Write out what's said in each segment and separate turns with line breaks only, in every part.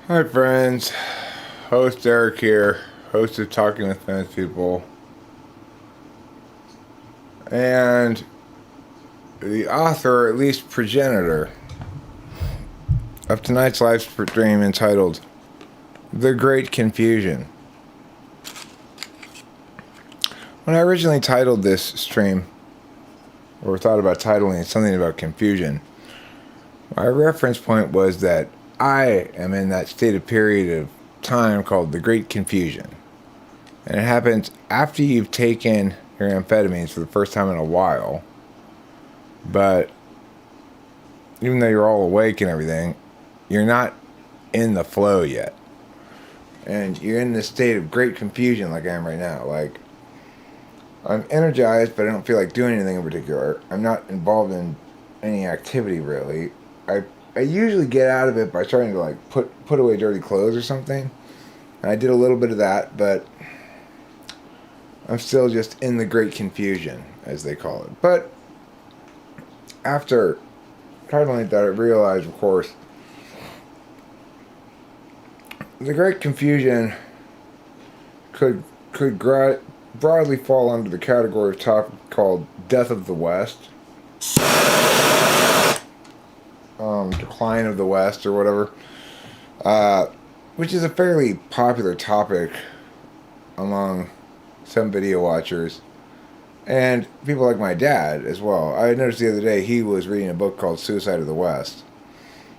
Hi friends, host Eric here, host of Talking with Famous People, and the author, at least progenitor, of tonight's live stream entitled The Great Confusion. When I originally titled this stream, or thought about titling it something about confusion, my reference point was that I am in that state of period of time called the Great Confusion. And it happens after you've taken your amphetamines for the first time in a while. But even though you're all awake and everything, you're not in the flow yet. And you're in this state of great confusion like I am right now. Like, I'm energized, but I don't feel like doing anything in particular. I'm not involved in any activity, really. I usually get out of it by trying to, like, put away dirty clothes or something. And I did a little bit of that, but I'm still just in the great confusion, as they call it. But after titling that, I realized, of course, the great confusion could broadly fall under the category of topic called Death of the West, Decline of the West, or whatever, which is a fairly popular topic among some video watchers and people like my dad as well. I noticed the other day he was reading a book called Suicide of the West,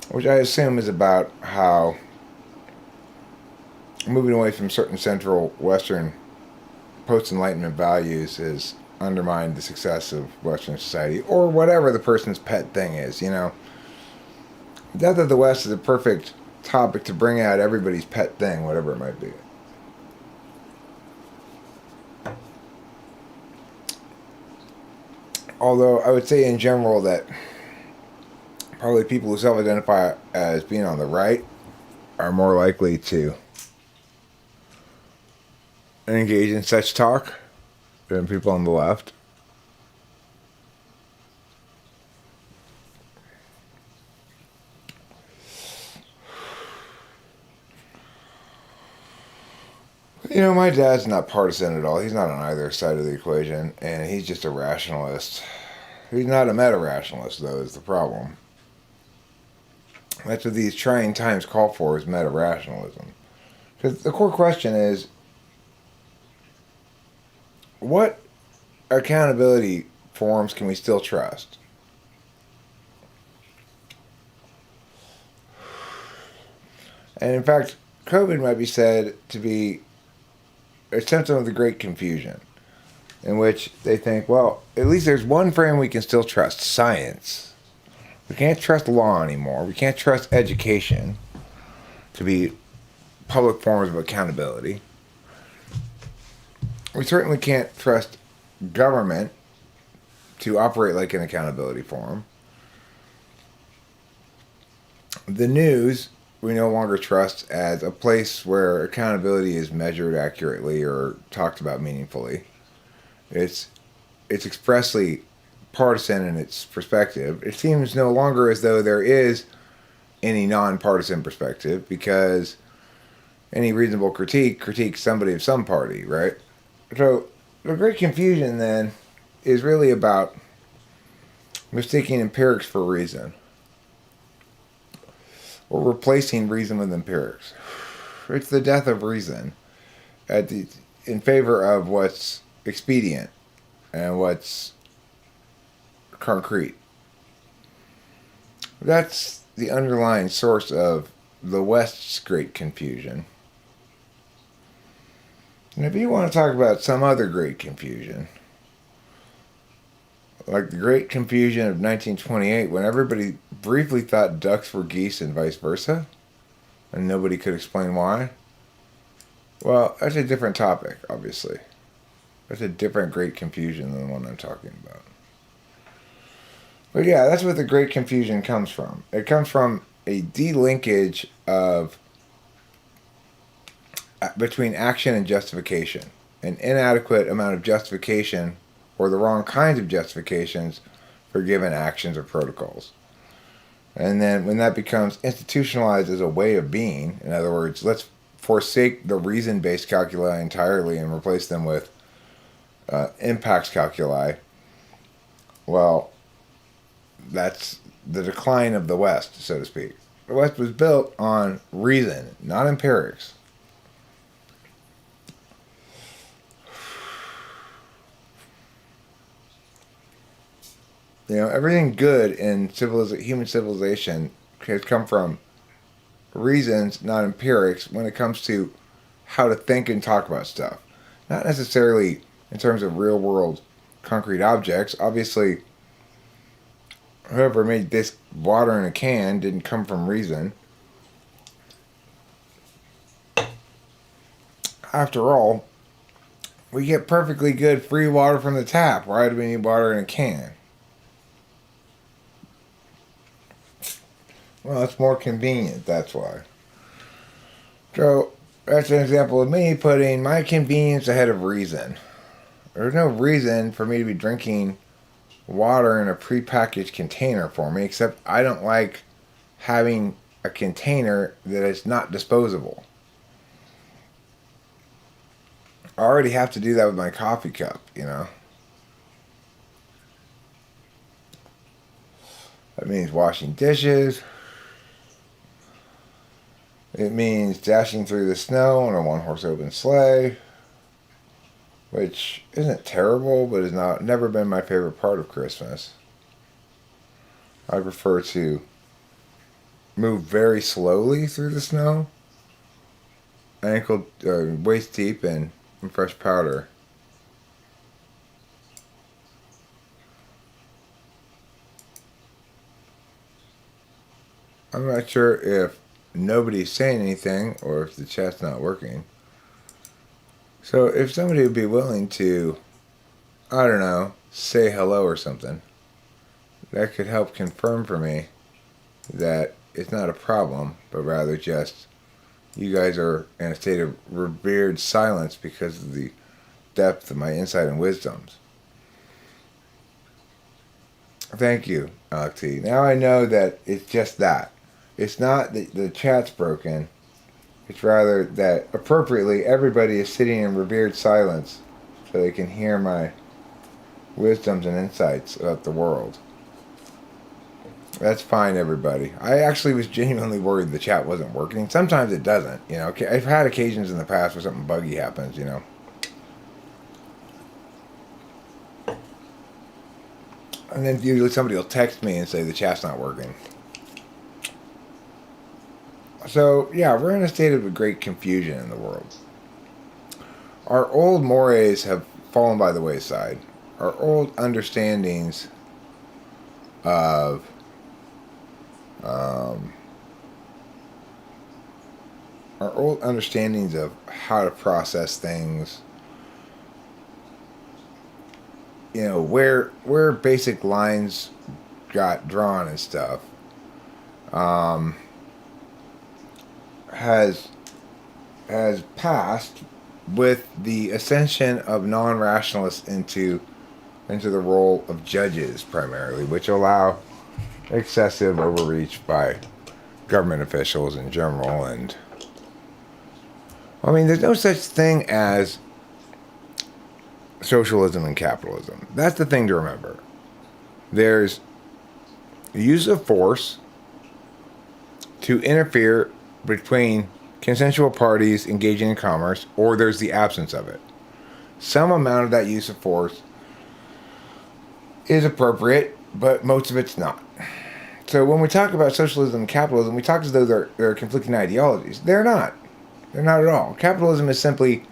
which I assume is about how moving away from certain central Western post-Enlightenment values has undermined the success of Western society, or whatever the person's pet thing is, you know. Death of the West is a perfect topic to bring out everybody's pet thing, whatever it might be. Although I would say in general that probably people who self-identify as being on the right are more likely to engage in such talk than people on the left. You know, my dad's not partisan at all. He's not on either side of the equation, and he's just a rationalist. He's not a meta-rationalist, though, is the problem. That's what these trying times call for, is meta-rationalism. Because the core question is, what accountability forms can we still trust? And in fact, COVID might be said to be a symptom of the Great Confusion, in which they think, well, at least there's one frame we can still trust, science. We can't trust law anymore. We can't trust education to be public forms of accountability. We certainly can't trust government to operate like an accountability forum. The news we no longer trust as a place where accountability is measured accurately or talked about meaningfully. It's expressly partisan in its perspective. It seems no longer as though there is any non-partisan perspective, because any reasonable critique critiques somebody of some party, right? So the great confusion then is really about mistaking empirics for reason, or replacing reason with empirics. It's the death of reason in favor of what's expedient and what's concrete. That's the underlying source of the West's great confusion. And if you want to talk about some other great confusion, like the Great Confusion of 1928, when everybody briefly thought ducks were geese and vice versa, and nobody could explain why. Well, that's a different topic, obviously. That's a different Great Confusion than the one I'm talking about. But yeah, that's where the Great Confusion comes from. It comes from a delinkage of between action and justification. An inadequate amount of justification, or the wrong kinds of justifications, for given actions or protocols. And then when that becomes institutionalized as a way of being, in other words, let's forsake the reason-based calculi entirely and replace them with impacts calculi, well, that's the decline of the West, so to speak. The West was built on reason, not empirics. Everything good in human civilization has come from reasons, not empirics, when it comes to how to think and talk about stuff. Not necessarily in terms of real world concrete objects. Obviously, whoever made this water in a can didn't come from reason. After all, we get perfectly good free water from the tap. Why do we need water in a can? Well, it's more convenient, that's why. So, that's an example of me putting my convenience ahead of reason. There's no reason for me to be drinking water in a prepackaged container for me, except I don't like having a container that is not disposable. I already have to do that with my coffee cup, That means washing dishes. It means dashing through the snow on a one-horse open sleigh, which isn't terrible, but has never been my favorite part of Christmas. I prefer to move very slowly through the snow, waist deep in fresh powder. I'm not sure if nobody's saying anything or if the chat's not working. So if somebody would be willing to, I don't know, say hello or something, that could help confirm for me that it's not a problem, but rather just you guys are in a state of revered silence because of the depth of my insight and wisdoms. Thank you, Alex T. Now I know that it's just that. It's not that the chat's broken. It's rather that appropriately everybody is sitting in revered silence so they can hear my wisdoms and insights about the world. That's fine, everybody. I actually was genuinely worried the chat wasn't working. Sometimes it doesn't, I've had occasions in the past where something buggy happens, And then usually somebody will text me and say the chat's not working. So, yeah, we're in a state of great confusion in the world. Our old mores have fallen by the wayside. Our old understandings of how to process things, where basic lines got drawn and stuff, has passed with the ascension of non-rationalists into the role of judges primarily, which allow excessive overreach by government officials in general. And there's no such thing as socialism and capitalism. That's the thing to remember. There's use of force to interfere between consensual parties engaging in commerce, or there's the absence of it. Some amount of that use of force is appropriate, but most of it's not. So when we talk about socialism and capitalism, we talk as though they're conflicting ideologies. They're not. They're not at all. Capitalism is simply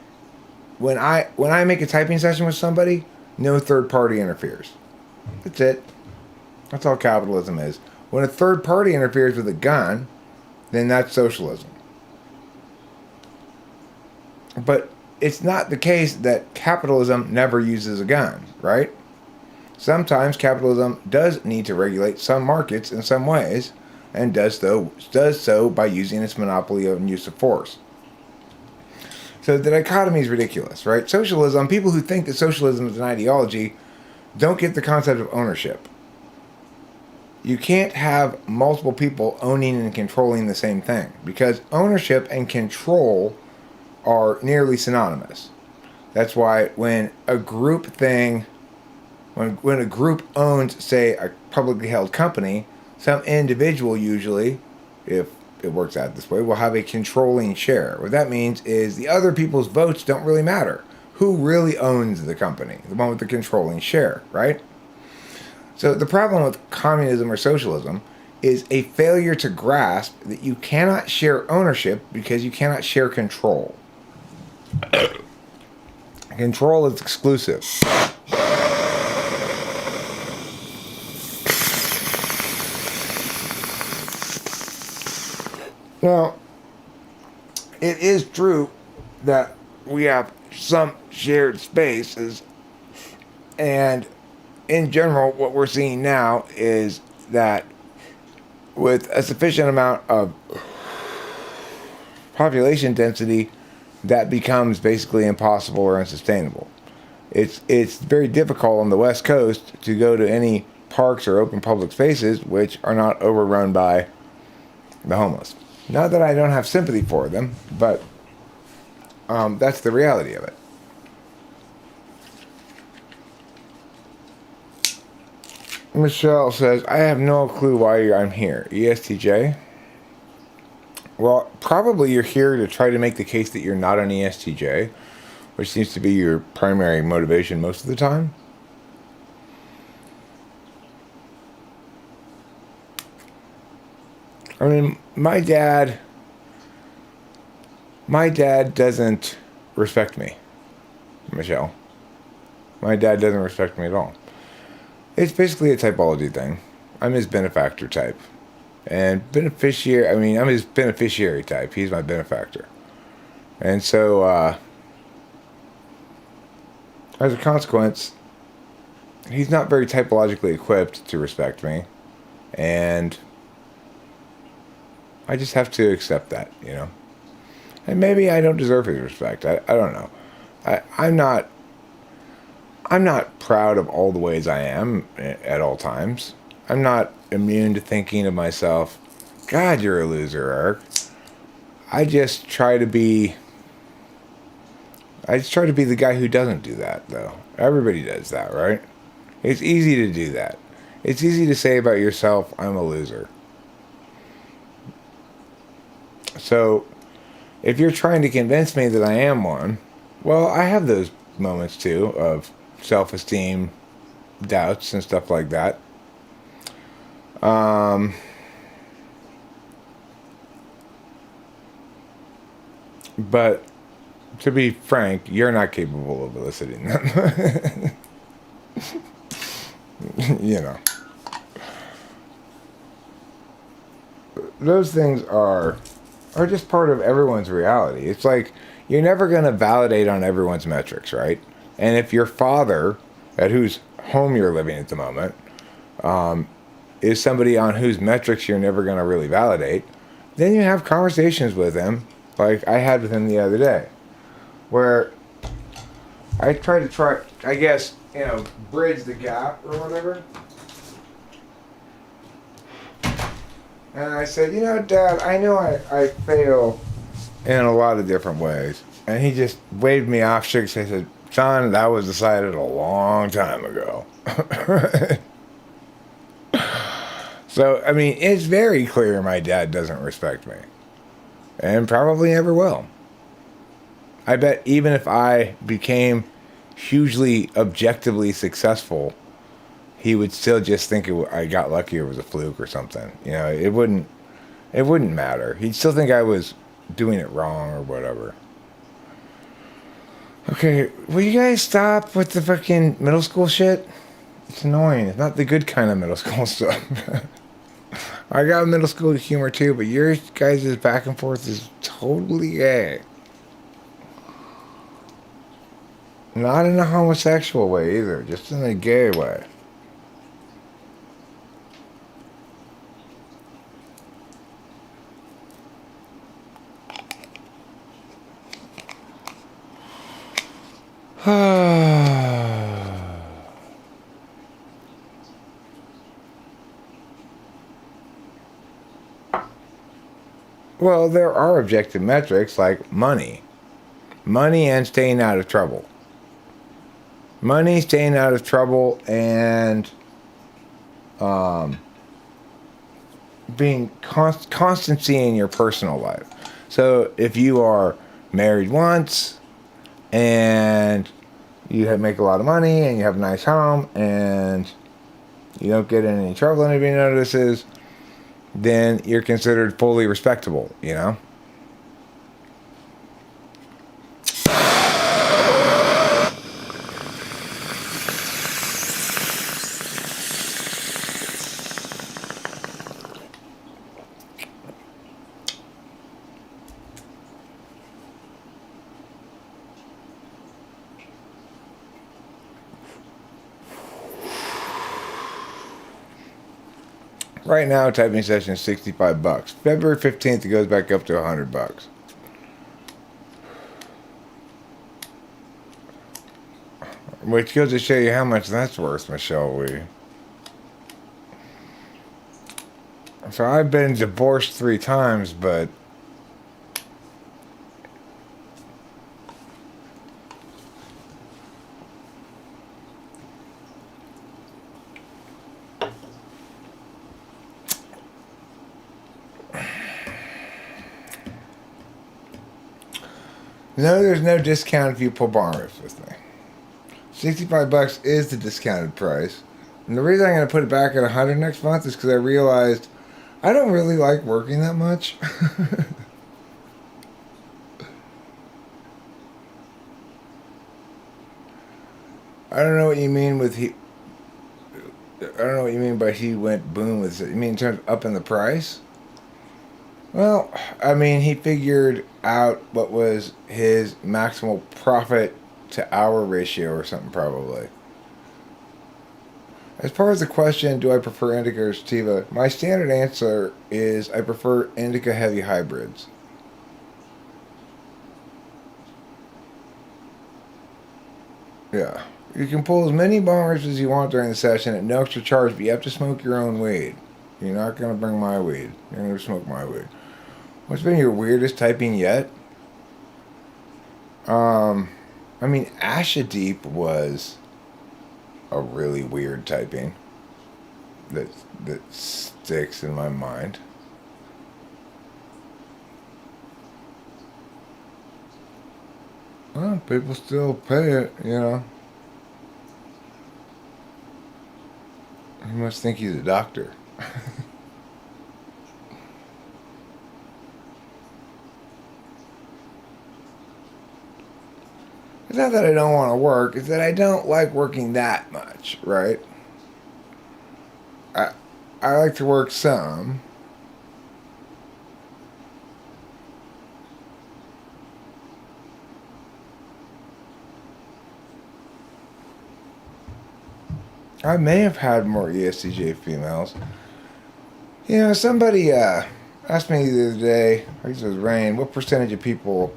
when I make a typing session with somebody, no third party interferes. That's it. That's all capitalism is. When a third party interferes with a gun, then that's socialism. But it's not the case that capitalism never uses a gun, right? Sometimes capitalism does need to regulate some markets in some ways, and does so by using its monopoly on use of force. So the dichotomy is ridiculous, right? Socialism, people who think that socialism is an ideology don't get the concept of ownership. you can't have multiple people owning and controlling the same thing, because ownership and control are nearly synonymous. That's why when a group thing, when a group owns, say, a publicly held company, some individual usually, if it works out this way, will have a controlling share. What that means is the other people's votes don't really matter. Who really owns the company? The one with the controlling share, right? So the problem with communism or socialism is a failure to grasp that you cannot share ownership because you cannot share control. Control is exclusive. Now, it is true that we have some shared spaces, and in general, what we're seeing now is that with a sufficient amount of population density, that becomes basically impossible or unsustainable. It's very difficult on the West Coast to go to any parks or open public spaces which are not overrun by the homeless. Not that I don't have sympathy for them, but that's the reality of it. Michelle says, I have no clue why I'm here. ESTJ? Well, probably you're here to try to make the case that you're not an ESTJ, which seems to be your primary motivation most of the time. I mean, my dad doesn't respect me, Michelle. My dad doesn't respect me at all. It's basically a typology thing. I'm his benefactor type. And beneficiary, I mean, I'm his beneficiary type. He's my benefactor. And so, as a consequence, he's not very typologically equipped to respect me. And I just have to accept that, you know. And maybe I don't deserve his respect. I don't know. I'm not proud of all the ways I am at all times. I'm not immune to thinking of myself, God, you're a loser, Eric. I just try to be the guy who doesn't do that, though. Everybody does that, right? It's easy to do that. It's easy to say about yourself, I'm a loser. So, if you're trying to convince me that I am one, well, I have those moments, too, of self-esteem doubts and stuff like that. But to be frank, you're not capable of eliciting them. You know. Those things are just part of everyone's reality. It's like you're never going to validate on everyone's metrics, right? And if your father, at whose home you're living at the moment, is somebody on whose metrics you're never going to really validate, then you have conversations with him, like I had with him the other day, where I try to I guess, bridge the gap or whatever. And I said, Dad, I know I fail in a lot of different ways. And he just waved me off, shook his head, said, Son, that was decided a long time ago. So, I mean, it's very clear my dad doesn't respect me. And probably never will. I bet even if I became hugely objectively successful, he would still just think I got lucky or it was a fluke or something. It wouldn't matter. He'd still think I was doing it wrong or whatever. Okay, will you guys stop with the fucking middle school shit? It's annoying. It's not the good kind of middle school stuff. I got middle school humor too, but your guys' back and forth is totally gay. Not in a homosexual way either, just in a gay way. Well, there are objective metrics like money. Money and staying out of trouble. Money, staying out of trouble, and being constancy in your personal life. So if you are married once and you make a lot of money and you have a nice home and you don't get in any trouble and anybody notices, then you're considered fully respectable, you know? Right now, typing session is $65. February 15th, it goes back up to $100. Which goes to show you how much that's worth, Michelle Wee. So I've been divorced 3 times, but no, there's no discount if you pull borrows with me. $65 is the discounted price. And the reason I'm going to put it back at $100 next month is because I realized I don't really like working that much. I don't know what you mean with I don't know what you mean by he went boom with it. You mean in terms of up in the price? Well, I mean, he figured out what was his maximal profit to hour ratio or something, probably. As far as the question, do I prefer indica or sativa? My standard answer is I prefer indica heavy hybrids. Yeah. You can pull as many bombers as you want during the session at no extra charge, but you have to smoke your own weed. You're not going to bring my weed. You're going to smoke my weed. What's been your weirdest typing yet? I mean, Asha Deep was a really weird typing that sticks in my mind. Well, people still pay it, you know. He must think he's a doctor. It's not that I don't want to work, it's that I don't like working that much, right? I like to work some. I may have had more ESTJ females. You know, somebody asked me the other day, I guess it was Rain, what percentage of people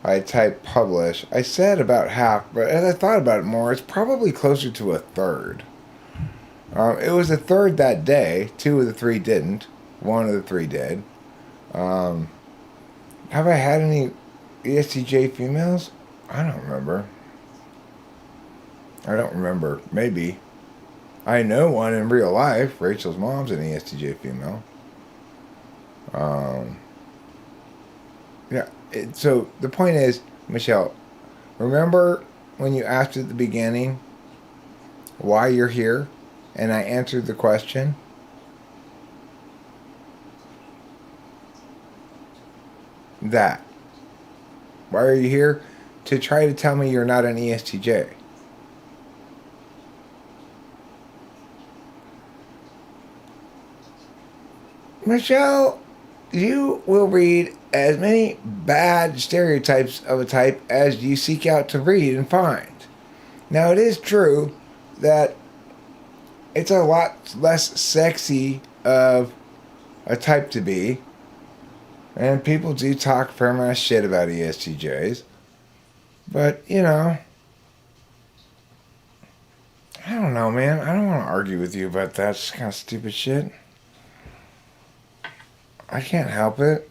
I type publish. I said about half, but as I thought about it more, it's probably closer to a third. It was a third that day. 2 of the 3 didn't. 1 of the 3 did. Have I had any ESTJ females? I don't remember. Maybe. I know one in real life. Rachel's mom's an ESTJ female. Yeah. So the point is, Michelle, remember when you asked at the beginning why you're here, and I answered the question? That. Why are you here? To try to tell me you're not an ESTJ. Michelle, you will read as many bad stereotypes of a type as you seek out to read and find. Now, it is true that it's a lot less sexy of a type to be, and people do talk fair amount of shit about ESTJs, but, you know, I don't know, man. I don't want to argue with you about that. It's kind of stupid shit. I can't help it.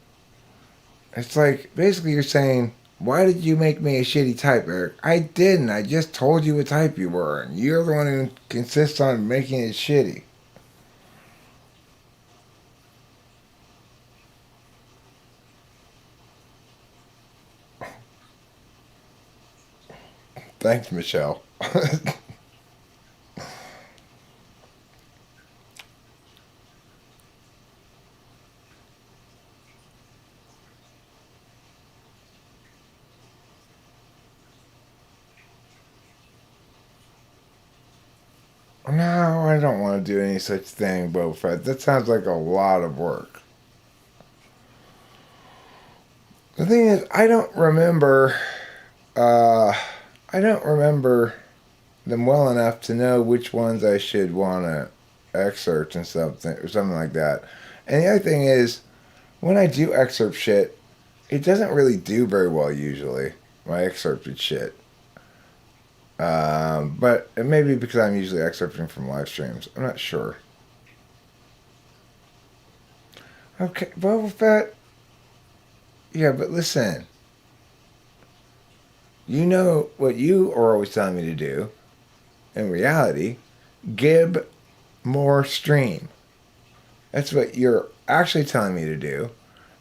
It's like, basically you're saying, why did you make me a shitty type, Eric? I didn't. I just told you what type you were. And you're the one who insists on making it shitty. Thanks, Michelle. No, I don't want to do any such thing, Boba Fett. That sounds like a lot of work. The thing is, I don't remember. Uh, I don't remember them well enough to know which ones I should want to excerpt and something or something like that. And the other thing is, when I do excerpt shit, it doesn't really do very well usually. My excerpted shit. But it may be because I'm usually excerpting from live streams. I'm not sure. Okay, Boba Fett. Yeah, but listen. You know what you are always telling me to do. In reality, give more stream. That's what you're actually telling me to do.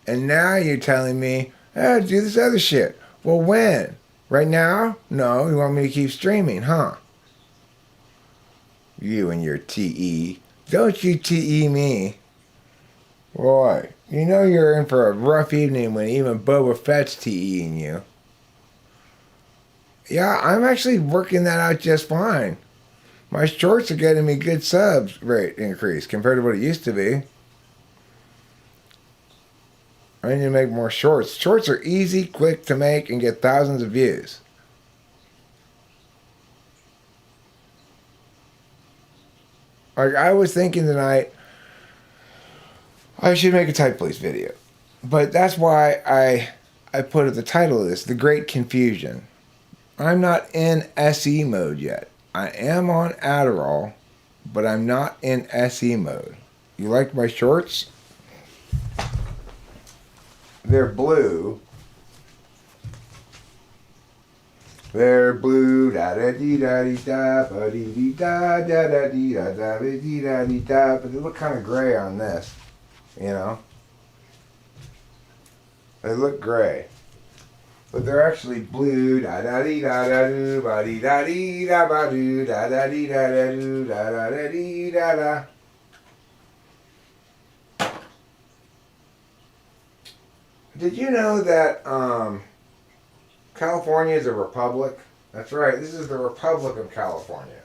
And now you're telling me, do this other shit. Well, when? Right now? No, you want me to keep streaming, huh? You and your TE. Don't you TE me. Boy, you know you're in for a rough evening when even Boba Fett's TEing you. Yeah, I'm actually working that out just fine. My shorts are getting me good subs rate increase compared to what it used to be. I need to make more shorts. Shorts are easy, quick to make, and get thousands of views. Like, I was thinking tonight, I should make a Type Police video. But that's why I put at the title of this, The Great Confusion. I'm not in SE mode yet. I am on Adderall, but I'm not in SE mode. You like my shorts? They're blue. They're blue. Da da dee da dee da ba dee dee da da da dee da da dee da dee da. But they look kind of gray on this, you know. They look gray, but they're actually blue. Da da dee da da doo ba dee da dee da ba doo da da dee da da doo da da da dee da da. Did you know that California is a republic? That's right, this is the Republic of California.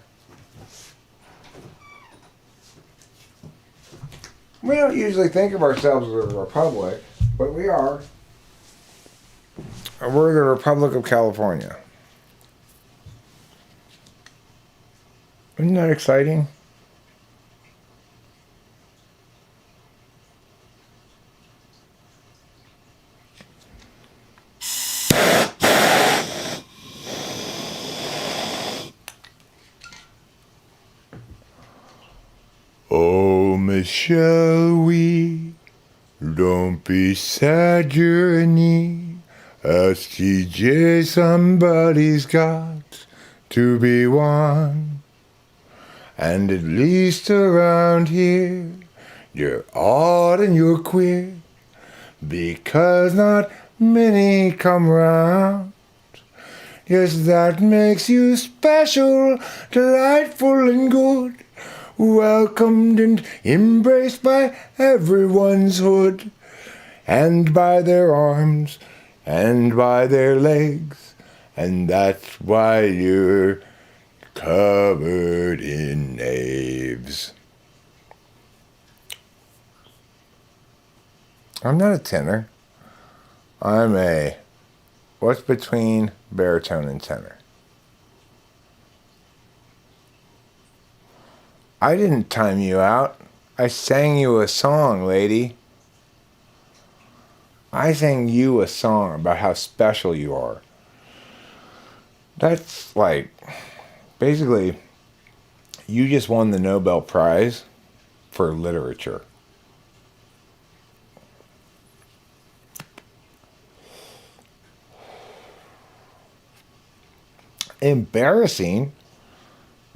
We don't usually think of ourselves as a republic, but we are. We're the Republic of California. Isn't that exciting? Oh, Michelle, we don't be sad, journey. STJ, somebody's got to be one. And at least around here, you're odd and you're queer, because not many come round. Yes, that makes you special, delightful and good, welcomed and embraced by everyone's hood, and by their arms, and by their legs, and that's why you're covered in knaves. I'm not a tenor. I'm a, what's between baritone and tenor? I didn't time you out. I sang you a song, lady. I sang you a song about how special you are. That's like, basically, you just won the Nobel Prize for literature. Embarrassing.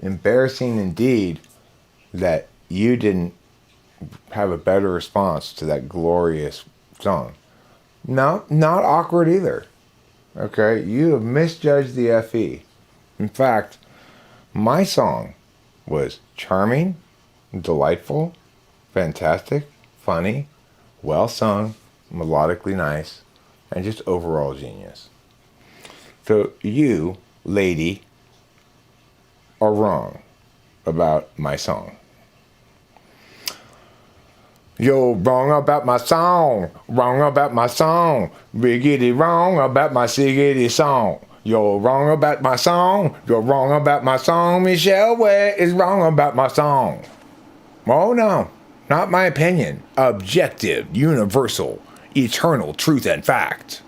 Embarrassing indeed that you didn't have a better response to that glorious song. No, not awkward either. Okay, you have misjudged the FE. In fact, my song was charming, delightful, fantastic, funny, well sung, melodically nice, and just overall genius. So you, lady, are wrong about my song. You're wrong about my song, wrong about my song, biggity wrong about my siggity song. You're wrong about my song, you're wrong about my song, Michelle Way is wrong about my song. Oh no, not my opinion. Objective, universal, eternal truth and fact.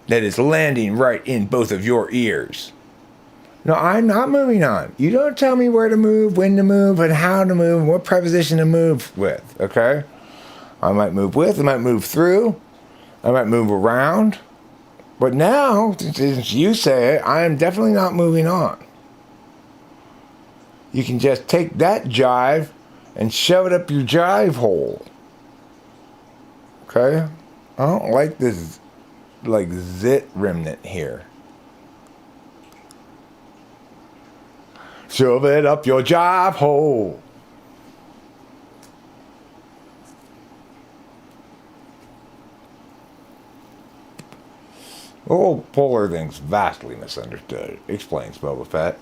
That is landing right in both of your ears. No, I'm not moving on. You don't tell me where to move, when to move, and how to move, and what preposition to move with, okay? I might move with, I might move through, I might move around. But now, since you say it, I am definitely not moving on. You can just take that jive and shove it up your jive hole. Okay? I don't like this, like, zit remnant here. Shove it up your jive hole. The whole polar thing's vastly misunderstood, explains Boba Fett.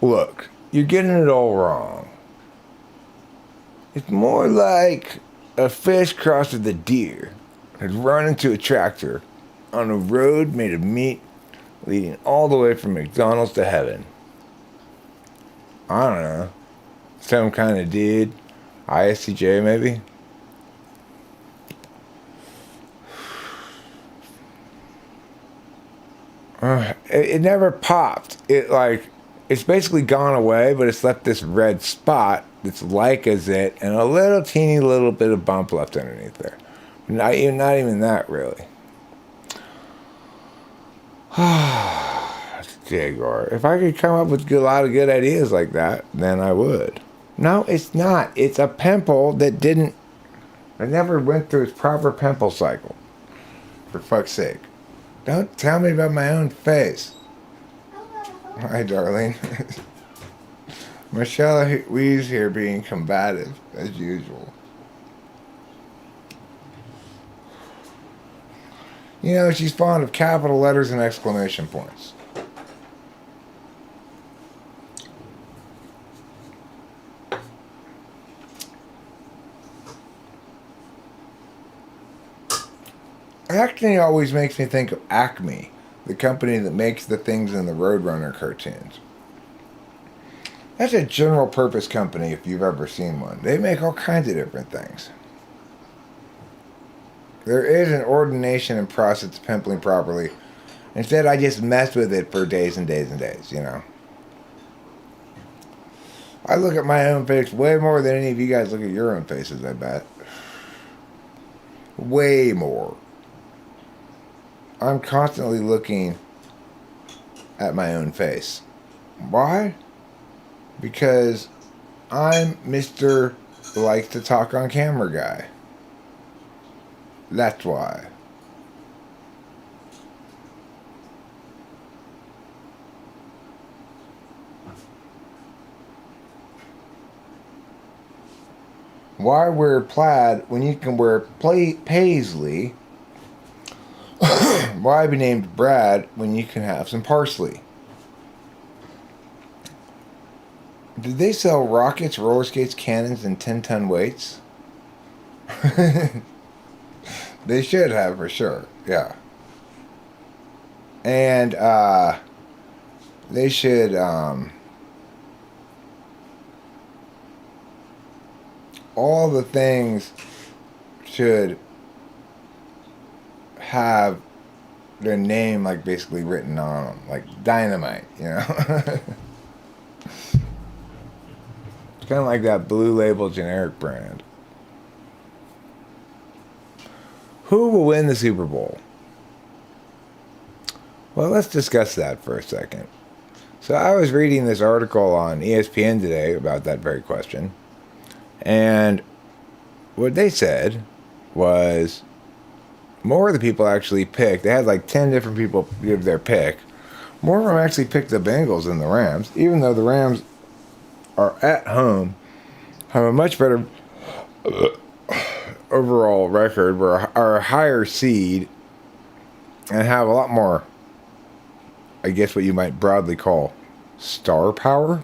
Look, you're getting it all wrong. It's more like a fish crossed with a deer had run into a tractor on a road made of meat leading all the way from McDonald's to heaven. I don't know. Some kind of dude. ISTJ maybe? It never popped. It's basically gone away, but it's left this red spot that's like a zit and a little teeny little bit of bump left underneath there. Not even that, really. Jaguar. If I could come up with a lot of good ideas like that, then I would. No, it's not. It's a pimple that never went through its proper pimple cycle. For fuck's sake. Don't tell me about my own face. Hi, darling. Michelle Wee's here being combative, as usual. You know, she's fond of capital letters and exclamation points. Acne always makes me think of Acme, the company that makes the things in the Roadrunner cartoons. That's a general purpose company if you've ever seen one. They make all kinds of different things. There is an ordination and process to pimpling properly. Instead, I just messed with it for days and days and days, you know. I look at my own face way more than any of you guys look at your own faces, I bet. Way more. I'm constantly looking at my own face. Why? Because I'm Mr. Likes to talk on camera guy. That's why. Why wear plaid when you can wear paisley? Why be named Brad when you can have some parsley? Did they sell rockets, roller skates, cannons, and 10-ton weights? They should have, for sure. Yeah. And they should all the things should have their name like basically written on them, like dynamite, you know. It's kind of like that Blue Label generic brand. Who will win the Super Bowl? Well, let's discuss that for a second. So I was reading this article on ESPN today about that very question. And what they said was more of the people actually picked. They had like 10 different people give their pick. More of them actually picked the Bengals than the Rams, even though the Rams are at home, have a much better overall record, are a higher seed, and have a lot more, I guess what you might broadly call star power.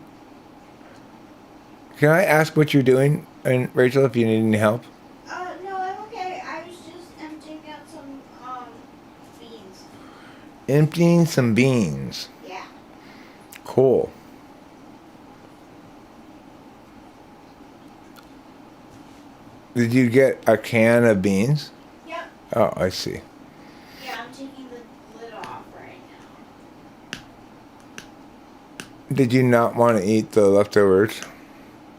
Can I ask what you're doing, and Rachel, if you need any help?
No, I'm okay. I was just emptying out some, beans.
Emptying some beans.
Yeah.
Cool. Did you get a can of beans?
Yep.
Oh, I see.
Yeah, I'm taking the lid off right now.
Did you not want to eat the leftovers?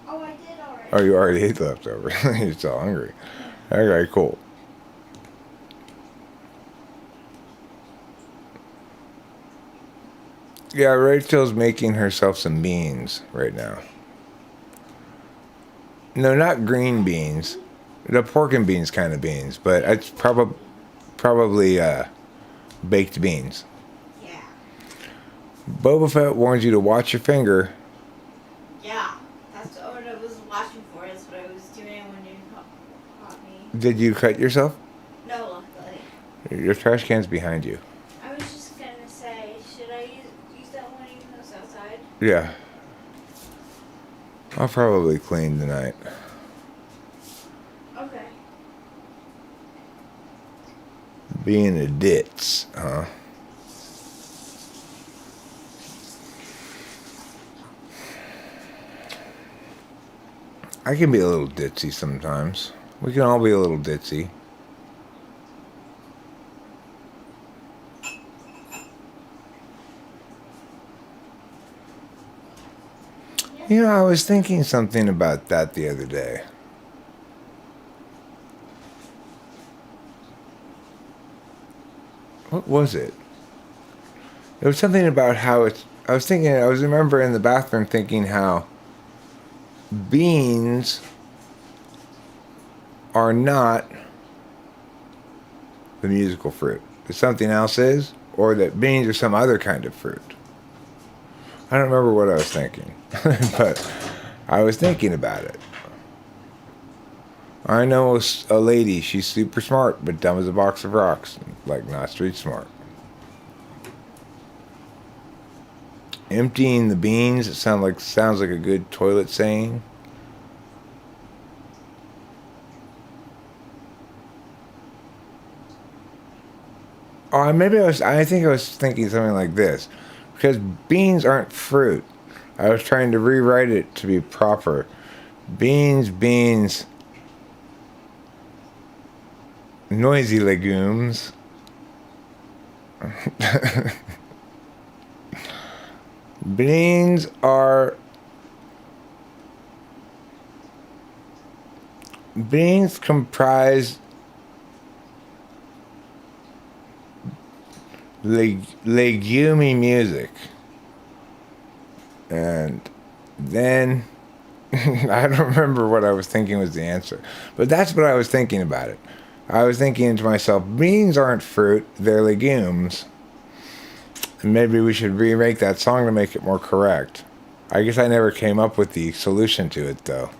Oh, I did already.
Oh, you already ate the leftovers. You're still hungry. Okay, cool. Yeah, Rachel's making herself some beans right now. No, not green beans. The pork and beans kind of beans, but it's probably baked beans.
Yeah.
Boba Fett warns you to watch your finger.
Yeah. That's what I was watching for. That's what I was doing when you caught me.
Did you cut yourself?
No, luckily.
Your trash can's behind you.
I was just gonna say, should I use that one even though it's outside?
Yeah. I'll probably clean tonight.
Okay.
Being a ditz, huh? I can be a little ditzy sometimes. We can all be a little ditzy. You know, I was thinking something about that the other day. What was it? It was something about how it's. I was remember in the bathroom thinking how beans are not the musical fruit. That something else is, or that beans are some other kind of fruit. I don't remember what I was thinking, but I was thinking about it. I know a lady, she's super smart, but dumb as a box of rocks. Like, not street smart. Emptying the beans, it sounds like a good toilet saying. Oh, I think I was thinking something like this. Because beans aren't fruit. I was trying to rewrite it to be proper. Beans. Noisy legumes. Beans comprise legumy music. And then I don't remember what I was thinking was the answer. But that's what I was thinking about it. I was thinking to myself, beans aren't fruit, they're legumes. And maybe we should remake that song to make it more correct. I guess I never came up with the solution to it, though.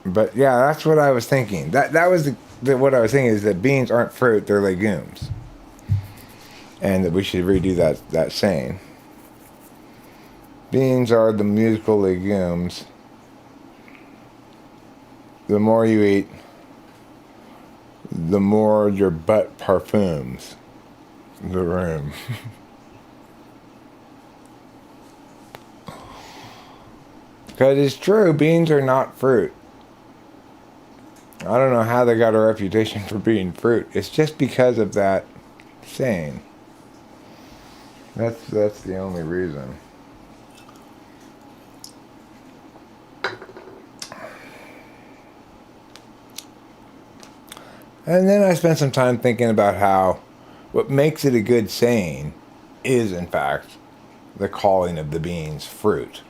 But yeah, that's what I was thinking. That was what I was thinking, is that beans aren't fruit, they're legumes. And that we should redo that saying. Beans are the musical legumes. The more you eat, the more your butt parfums the room. Because it's true, beans are not fruit. I don't know how they got a reputation for being fruit. It's just because of that saying. That's the only reason. And then I spent some time thinking about how what makes it a good saying is, in fact, the calling of the beans fruit.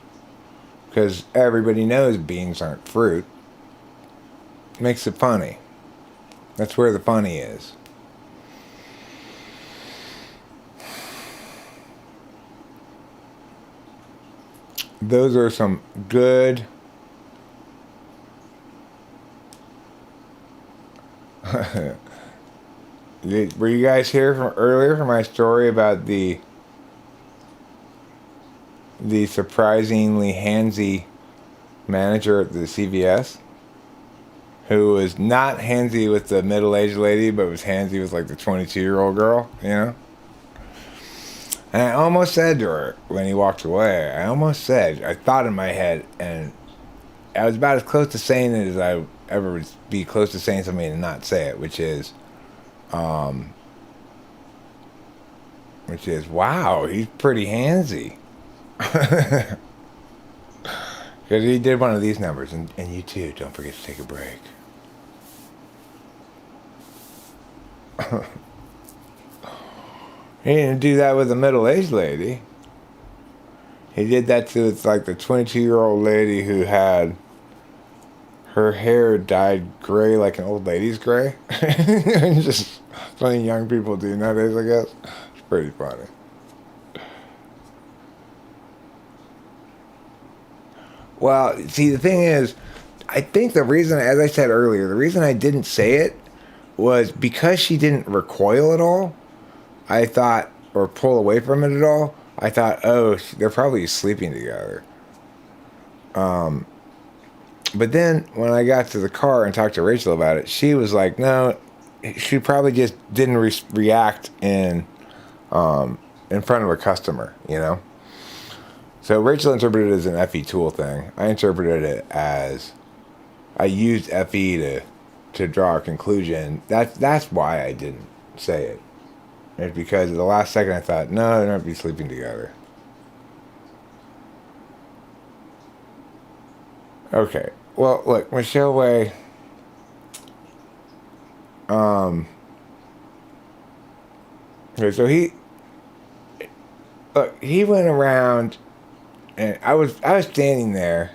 Because everybody knows beans aren't fruit. Makes it funny. That's where the funny is. Those are some good were you guys here from earlier for my story about the surprisingly handsy manager at the CVS who was not handsy with the middle-aged lady but was handsy with like the 22-year-old girl, you know? And I almost said to her when he walked away, I thought in my head, and I was about as close to saying it as I ever would be close to saying something and not say it, which is, wow, he's pretty handsy. Because he did one of these numbers, and you too, don't forget to take a break. He didn't do that with a middle-aged lady. He did that to like the 22-year-old lady who had her hair dyed gray like an old lady's gray. Just something young people do nowadays, I guess. It's pretty funny. Well, see, the thing is, I think the reason, as I said earlier, the reason I didn't say it was because she didn't recoil at all. I thought, or pull away from it at all. I thought, oh, they're probably sleeping together. But then when I got to the car and talked to Rachel about it, she was like, no, she probably just didn't react in front of a customer, you know? So Rachel interpreted it as an FE tool thing. I interpreted it as I used FE to draw a conclusion. That's why I didn't say it. It's because at the last second I thought, no, they're not be sleeping together. Okay. Well, look, Michelle Way. Okay, so he went around, and I was standing there.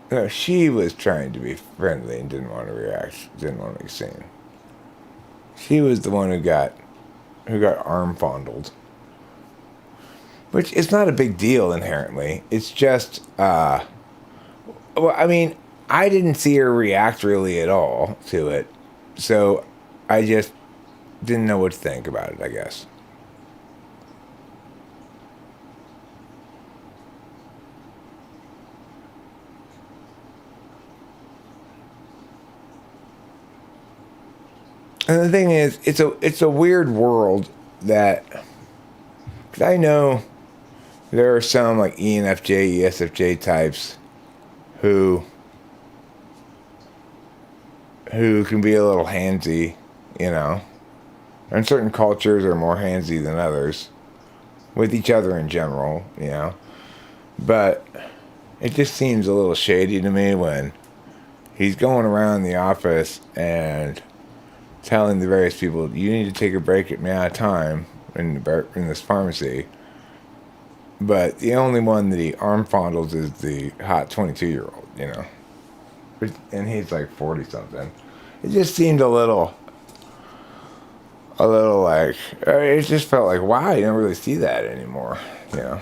No, she was trying to be friendly and didn't want to react, didn't want to be seen. She was the one who got arm fondled. Which is not a big deal inherently. It's just, well, I mean, I didn't see her react really at all to it. So I just didn't know what to think about it, I guess. And the thing is, it's a weird world that, cause I know there are some like ENFJ, ESFJ types who can be a little handsy, you know. And certain cultures are more handsy than others, with each other in general, you know. But it just seems a little shady to me when he's going around the office and telling the various people, you need to take a break at me out of time in this pharmacy. But the only one that he arm fondles is the hot 22-year-old, you know. And he's like 40-something. It just seemed a little like, it just felt like, wow, you don't really see that anymore, you know.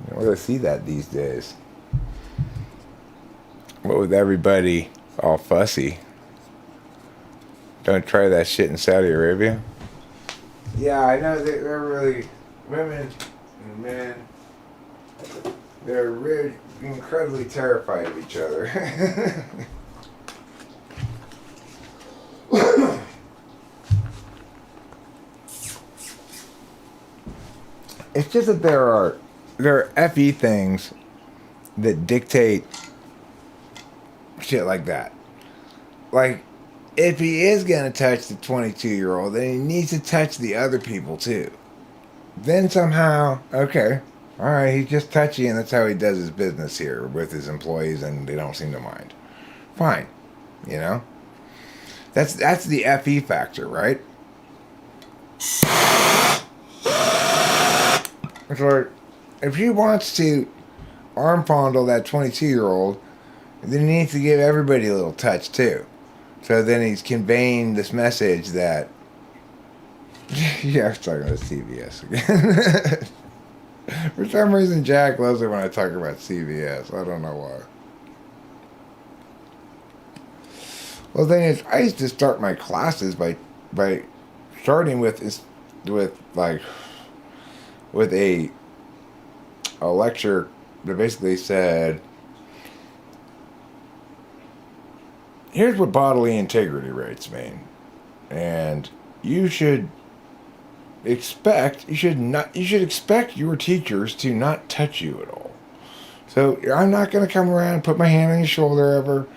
You don't really see that these days. What with everybody all fussy. Don't try that shit in Saudi Arabia. Yeah, I know they're really, women and men, they're really incredibly terrified of each other. It's just that there are FE things that dictate shit like that. Like, if he is going to touch the 22-year-old, then he needs to touch the other people too. Then somehow, okay, alright, he's just touchy and that's how he does his business here with his employees and they don't seem to mind. fine. You know? That's the FE factor, right? So if he wants to arm fondle that 22-year-old, then he needs to give everybody a little touch too. So then he's conveying this message that yeah, I was talking about CVS again. For some reason, Jack loves it when I talk about CVS. I don't know why. Well, the thing is, I used to start my classes by starting with like with a lecture that basically said, "Here's what bodily integrity rights mean, and you should expect your teachers to not touch you at all. So I'm not going to come around and put my hand on your shoulder ever.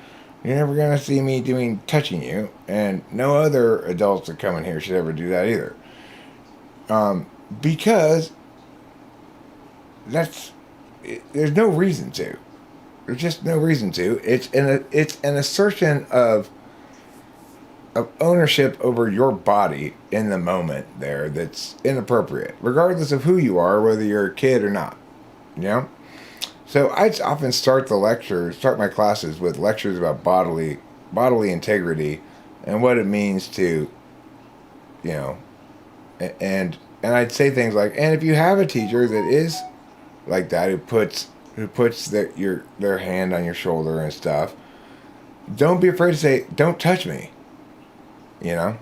You're never going to see me touching you, and no other adults that come in here should ever do that either. Because there's no reason to. There's just no reason to. It's an assertion of ownership over your body in the moment there that's inappropriate, regardless of who you are, whether you're a kid or not. You know? So I often start my classes with lectures about bodily integrity and what it means to, you know, and I'd say things like, and if you have a teacher that is like that, who puts their hand on your shoulder and stuff, don't be afraid to say, "Don't touch me." You know?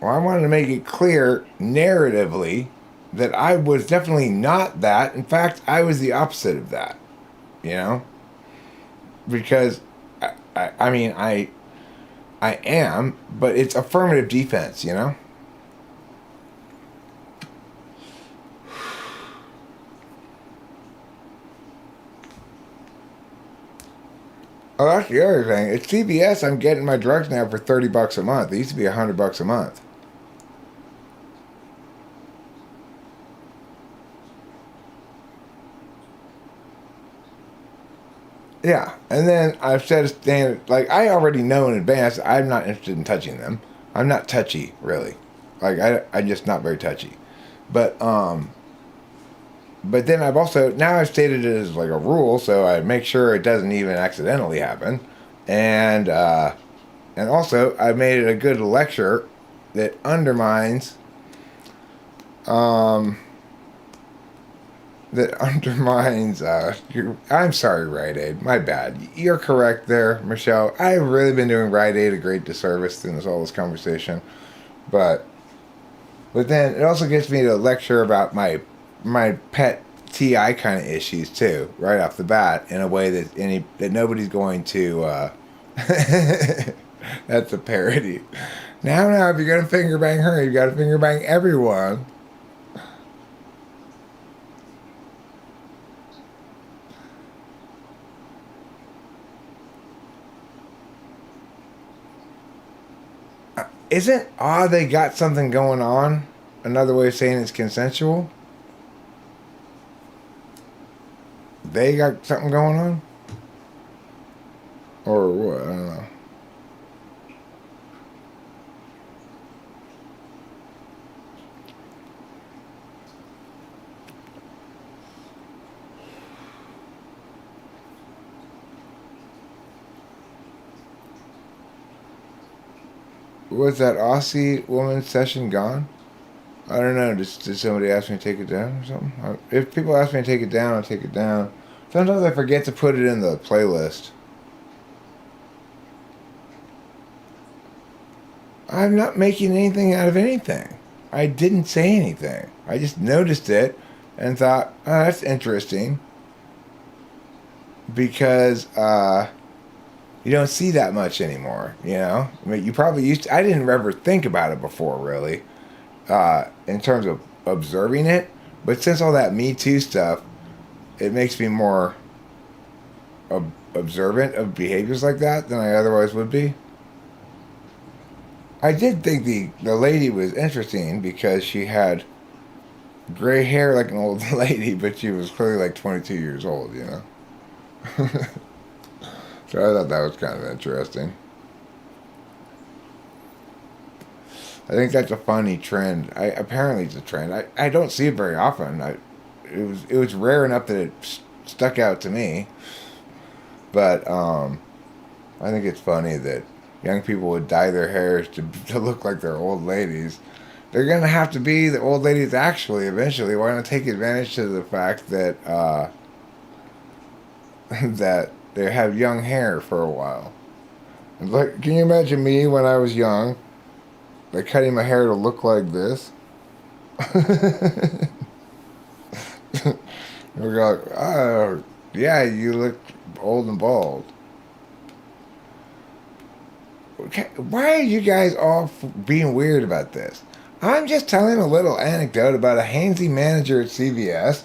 Well, I wanted to make it clear narratively that I was definitely not that. In fact, I was the opposite of that. You know? Because, I mean, I am, but it's affirmative defense, you know? Oh, that's the other thing. At CVS, I'm getting my drugs now for $30 a month. It used to be $100 a month. Yeah, and then I've set a standard. Like, I already know in advance I'm not interested in touching them. I'm not touchy, really. Like, I'm just not very touchy. But then now I've stated it as like a rule, so I make sure it doesn't even accidentally happen. And also I've made it a good lecture that undermines I'm sorry, Rite Aid. My bad. You're correct there, Michelle. I've really been doing Rite Aid a great disservice in all this conversation. But then it also gets me to lecture about my pet TI kind of issues too, right off the bat, in a way that nobody's going to. That's a parody. Now, if you're gonna finger bang her, you got to finger bang everyone. Isn't odd they got something going on? Another way of saying it's consensual. They got something going on? Or what? I don't know. Was that Aussie woman session gone? I don't know. Did somebody ask me to take it down or something? If people ask me to take it down, I'll take it down. Sometimes I forget to put it in the playlist. I'm not making anything out of anything. I didn't say anything. I just noticed it and thought, oh, that's interesting. Because you don't see that much anymore, you know? I mean, you probably used to, I didn't ever think about it before, really, in terms of observing it. But since all that Me Too stuff, it makes me more observant of behaviors like that than I otherwise would be. I did think the lady was interesting because she had gray hair like an old lady, but she was clearly like 22 years old, you know? So I thought that was kind of interesting. I think that's a funny trend. Apparently it's a trend. I don't see it very often. It was rare enough that it stuck out to me. But I think it's funny that young people would dye their hairs to look like they're old ladies. They're gonna have to be the old ladies actually eventually. Why not take advantage of the fact that that they have young hair for a while? Like, can you imagine me when I was young, like cutting my hair to look like this? We're like, oh, yeah, you look old and bald. Okay, why are you guys all being weird about this? I'm just telling a little anecdote about a handsy manager at CVS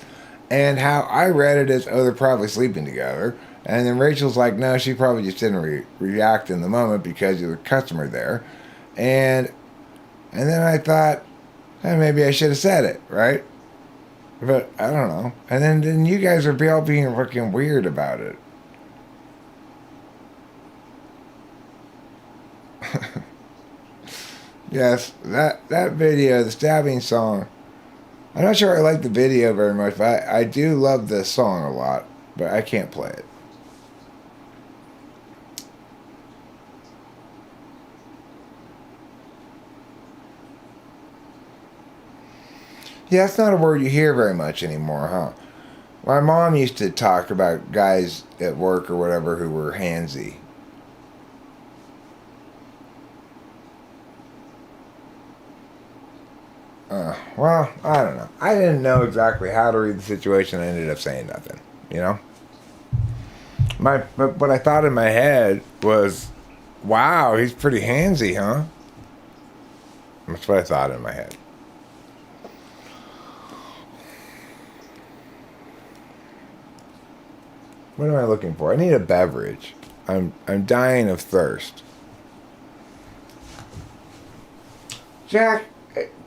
and how I read it as, oh, they're probably sleeping together. And then Rachel's like, no, she probably just didn't react in the moment because you're the customer there. And then I thought, maybe I should have said it, right? But I don't know. And then you guys are all being fucking weird about it. Yes, that video, the stabbing song. I'm not sure I like the video very much, but I do love the song a lot. But I can't play it. Yeah, that's not a word you hear very much anymore, huh? My mom used to talk about guys at work or whatever who were handsy. Well, I don't know. I didn't know exactly how to read the situation. I ended up saying nothing. You know. But what I thought in my head was, "Wow, he's pretty handsy, huh?" That's what I thought in my head. What am I looking for? I need a beverage. I'm dying of thirst. Jack,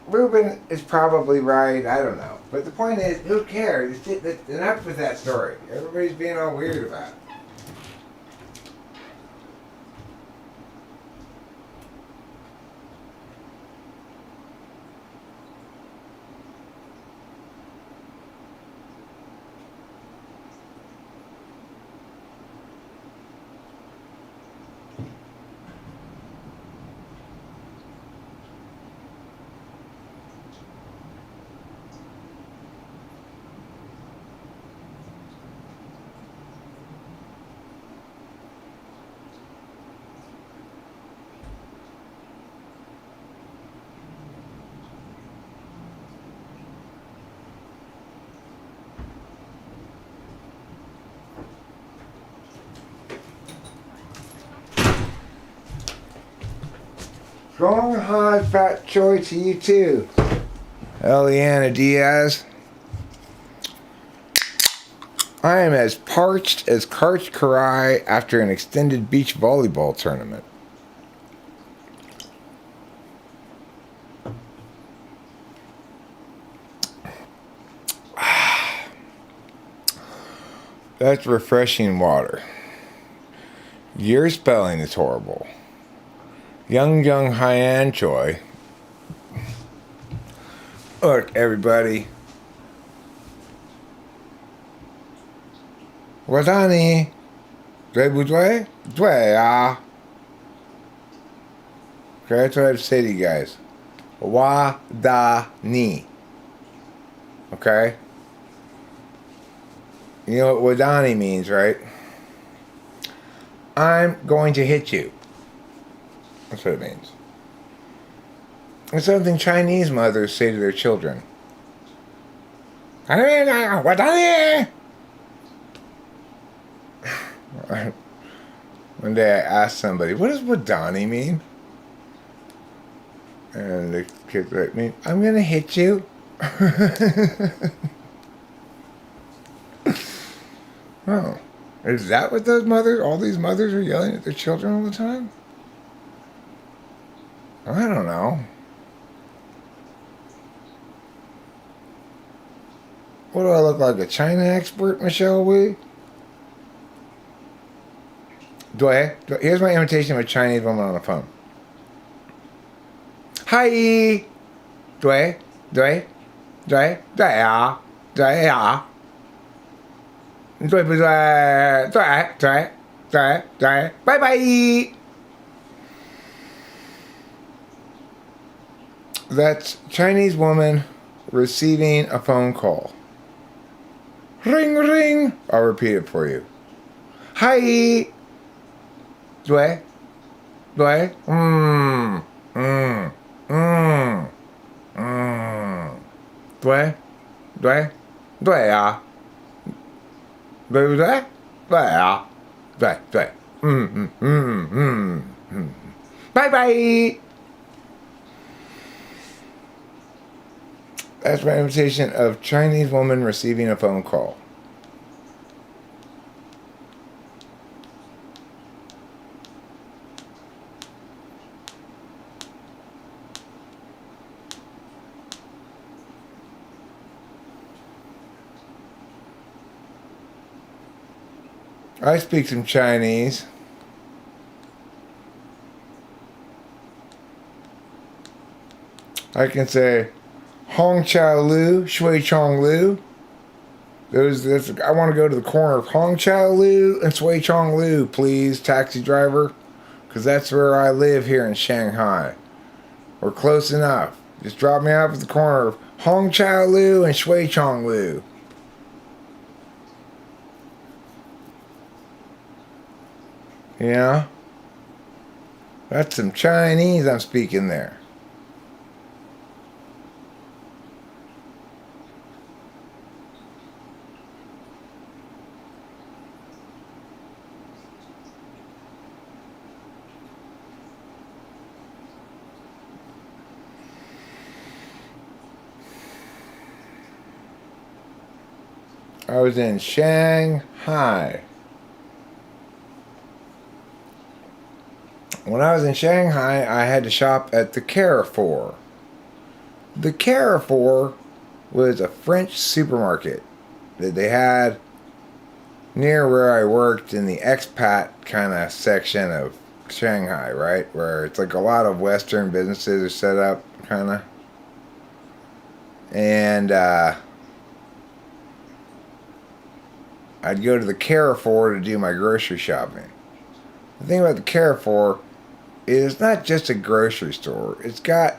Ruben is probably right. I don't know. But the point is, who cares? Enough with that story. Everybody's being all weird about it. Strong, hard, fat joy to you too, Eliana Diaz. I am as parched as Karch Karai after an extended beach volleyball tournament. That's refreshing water. Your spelling is horrible. Young Hyan Choi. Look, everybody. Wadani. Dwe. Okay, that's what I have to say to you guys. Wadani. Okay? You know what Wadani means, right? I'm going to hit you. That's what it means. It's something Chinese mothers say to their children. Wadani! One day I asked somebody, what does Wadani mean? And the kid's like, I'm going to hit you. Oh, is that what all these mothers are yelling at their children all the time? I don't know. What do I look like, a China expert, Michelle Wee? Here's my imitation of a Chinese woman on the phone. Hi. 对对对对啊对呀，对不对？对对对对，拜拜。That's Chinese woman receiving a phone call. Ring ring. I'll repeat it for you. Hi. 对对嗯嗯对对对啊，对不对？对啊，对对，拜拜。That's my imitation of Chinese woman receiving a phone call. I speak some Chinese. I can say Hong Chao Lu, Shui Chong Lu. I want to go to the corner of Hong Chao Lu and Sui Chong Lu, please, taxi driver. Because that's where I live here in Shanghai. We're close enough. Just drop me off at the corner of Hong Chao Lu and Shui Chong Lu. Yeah? That's some Chinese I'm speaking there. I was in Shanghai. When I was in Shanghai, I had to shop at the Carrefour. The Carrefour was a French supermarket that they had near where I worked in the expat kind of section of Shanghai, right? Where it's like a lot of Western businesses are set up, kind of. And I'd go to the Carrefour to do my grocery shopping. The thing about the Carrefour is it's not just a grocery store. It's got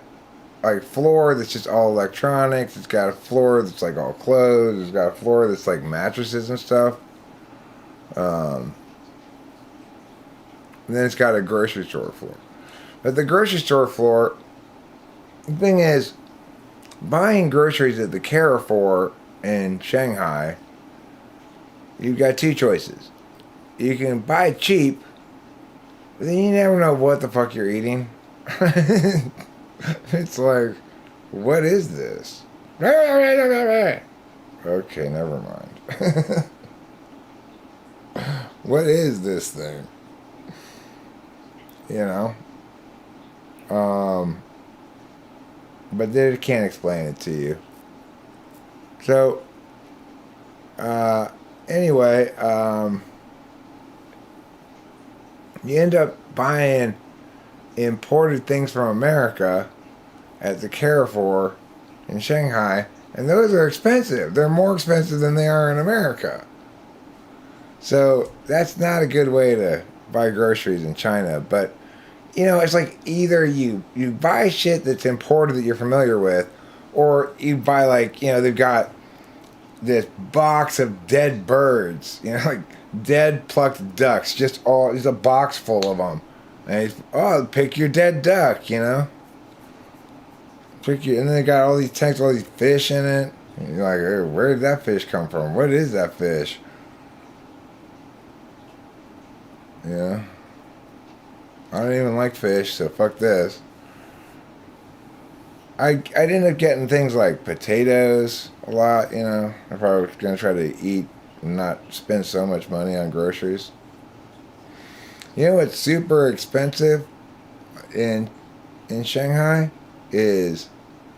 like floor that's just all electronics. It's got a floor that's like all clothes. It's got a floor that's like mattresses and stuff. And then it's got a grocery store floor. But the grocery store floor, the thing is, buying groceries at the Carrefour in Shanghai, you've got two choices. You can buy cheap, but then you never know what the fuck you're eating. It's like, what is this? Okay, never mind. What is this thing? You know? But they can't explain it to you. So, anyway, you end up buying imported things from America at the Carrefour in Shanghai, and those are expensive. They're more expensive than they are in America. So that's not a good way to buy groceries in China. But you know, it's like either you buy shit that's imported that you're familiar with, or you buy like, you know, they've got this box of dead birds, you know, like dead plucked ducks, just a box full of them. And pick your dead duck, you know. And then they got all these tanks, all these fish in it. And you're like, hey, where did that fish come from? What is that fish? Yeah. I don't even like fish, so fuck this. I'd end up getting things like potatoes a lot, you know, if I was going to try to eat and not spend so much money on groceries. You know what's super expensive in Shanghai is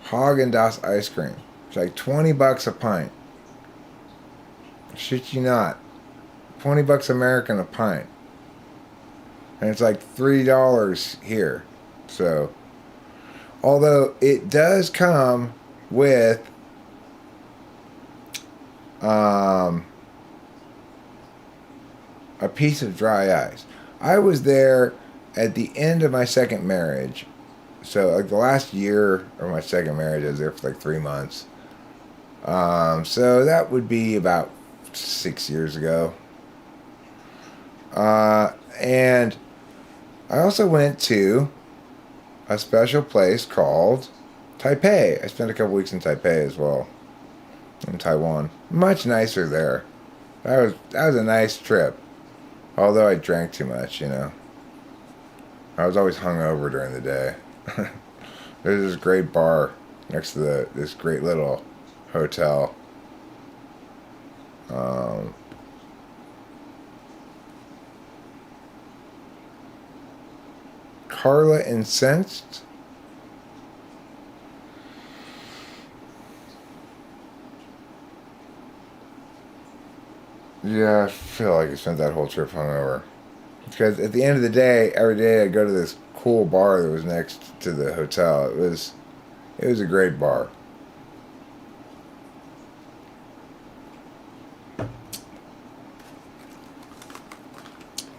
Haagen-Dazs ice cream. It's like $20 a pint. Shit you not. $20 American a pint. and it's like $3 here. So, although it does come with a piece of dry ice. I was there at the end of my second marriage. So, like the last year of my second marriage, I was there for like 3 months. So that would be about 6 years ago. And I also went to a special place called Taipei. I spent a couple weeks in Taipei as well, in Taiwan. Much nicer there. That was a nice trip. Although I drank too much, you know. I was always hungover during the day. There's this great bar next to this great little hotel. Carla Incensed. Yeah, I feel like I spent that whole trip hungover. Because at the end of the day, every day I'd go to this cool bar that was next to the hotel. It was a great bar.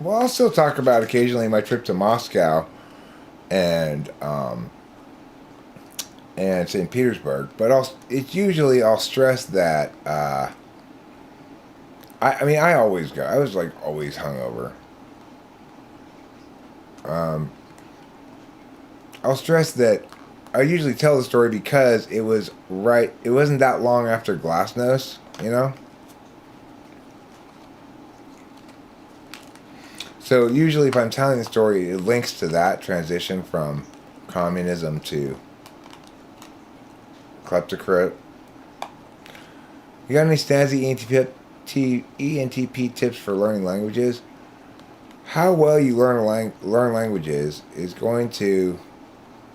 Well, I'll still talk about occasionally my trip to Moscow and St. Petersburg, but it's usually I'll stress that I mean I always go. I was like always hungover. I'll stress that I usually tell the story because it was right. It wasn't that long after Glasnost, you know. So usually, if I'm telling the story, it links to that transition from communism to kleptocrat. You got any Stasi ENTP tips for learning languages? How well you learn languages is going to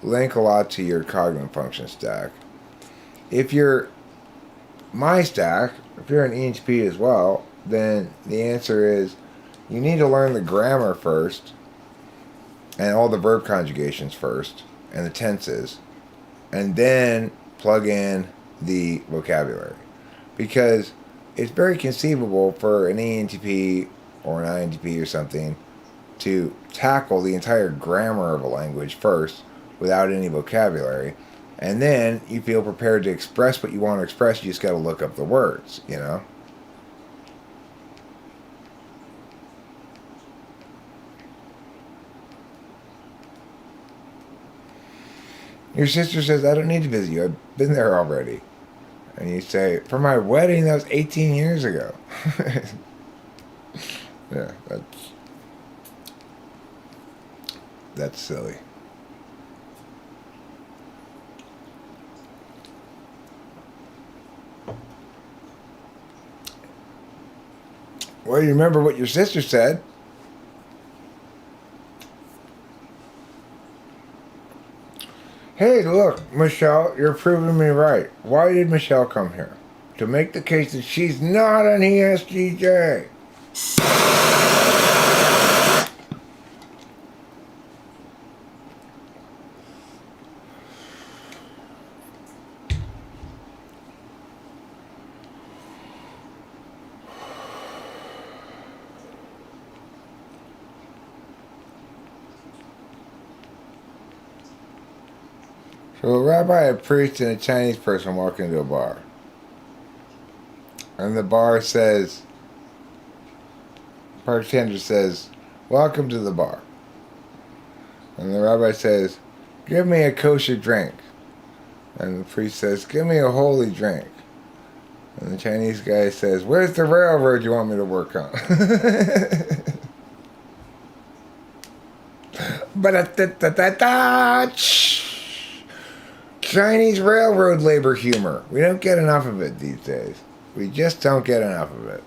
link a lot to your cognitive function stack. If you're my stack, if you're an ENTP as well, then the answer is you need to learn the grammar first and all the verb conjugations first and the tenses, and then plug in the vocabulary. Because it's very conceivable for an ENTP or an INTP or something to tackle the entire grammar of a language first without any vocabulary, and then you feel prepared to express what you want to express. You just got to look up the words, you know. Your sister says, I don't need to visit you. I've been there already. And you say, for my wedding, that was 18 years ago. Yeah, that's silly. Well, you remember what your sister said. Hey, look, Michelle, you're proving me right. Why did Michelle come here? To make the case that she's not an ESTJ. So a rabbi, a priest, and a Chinese person walk into a bar. And the bartender says, welcome to the bar. And the rabbi says, give me a kosher drink. And the priest says, give me a holy drink. And the Chinese guy says, where's the railroad you want me to work on? Chinese railroad labor humor. We don't get enough of it these days. We just don't get enough of it.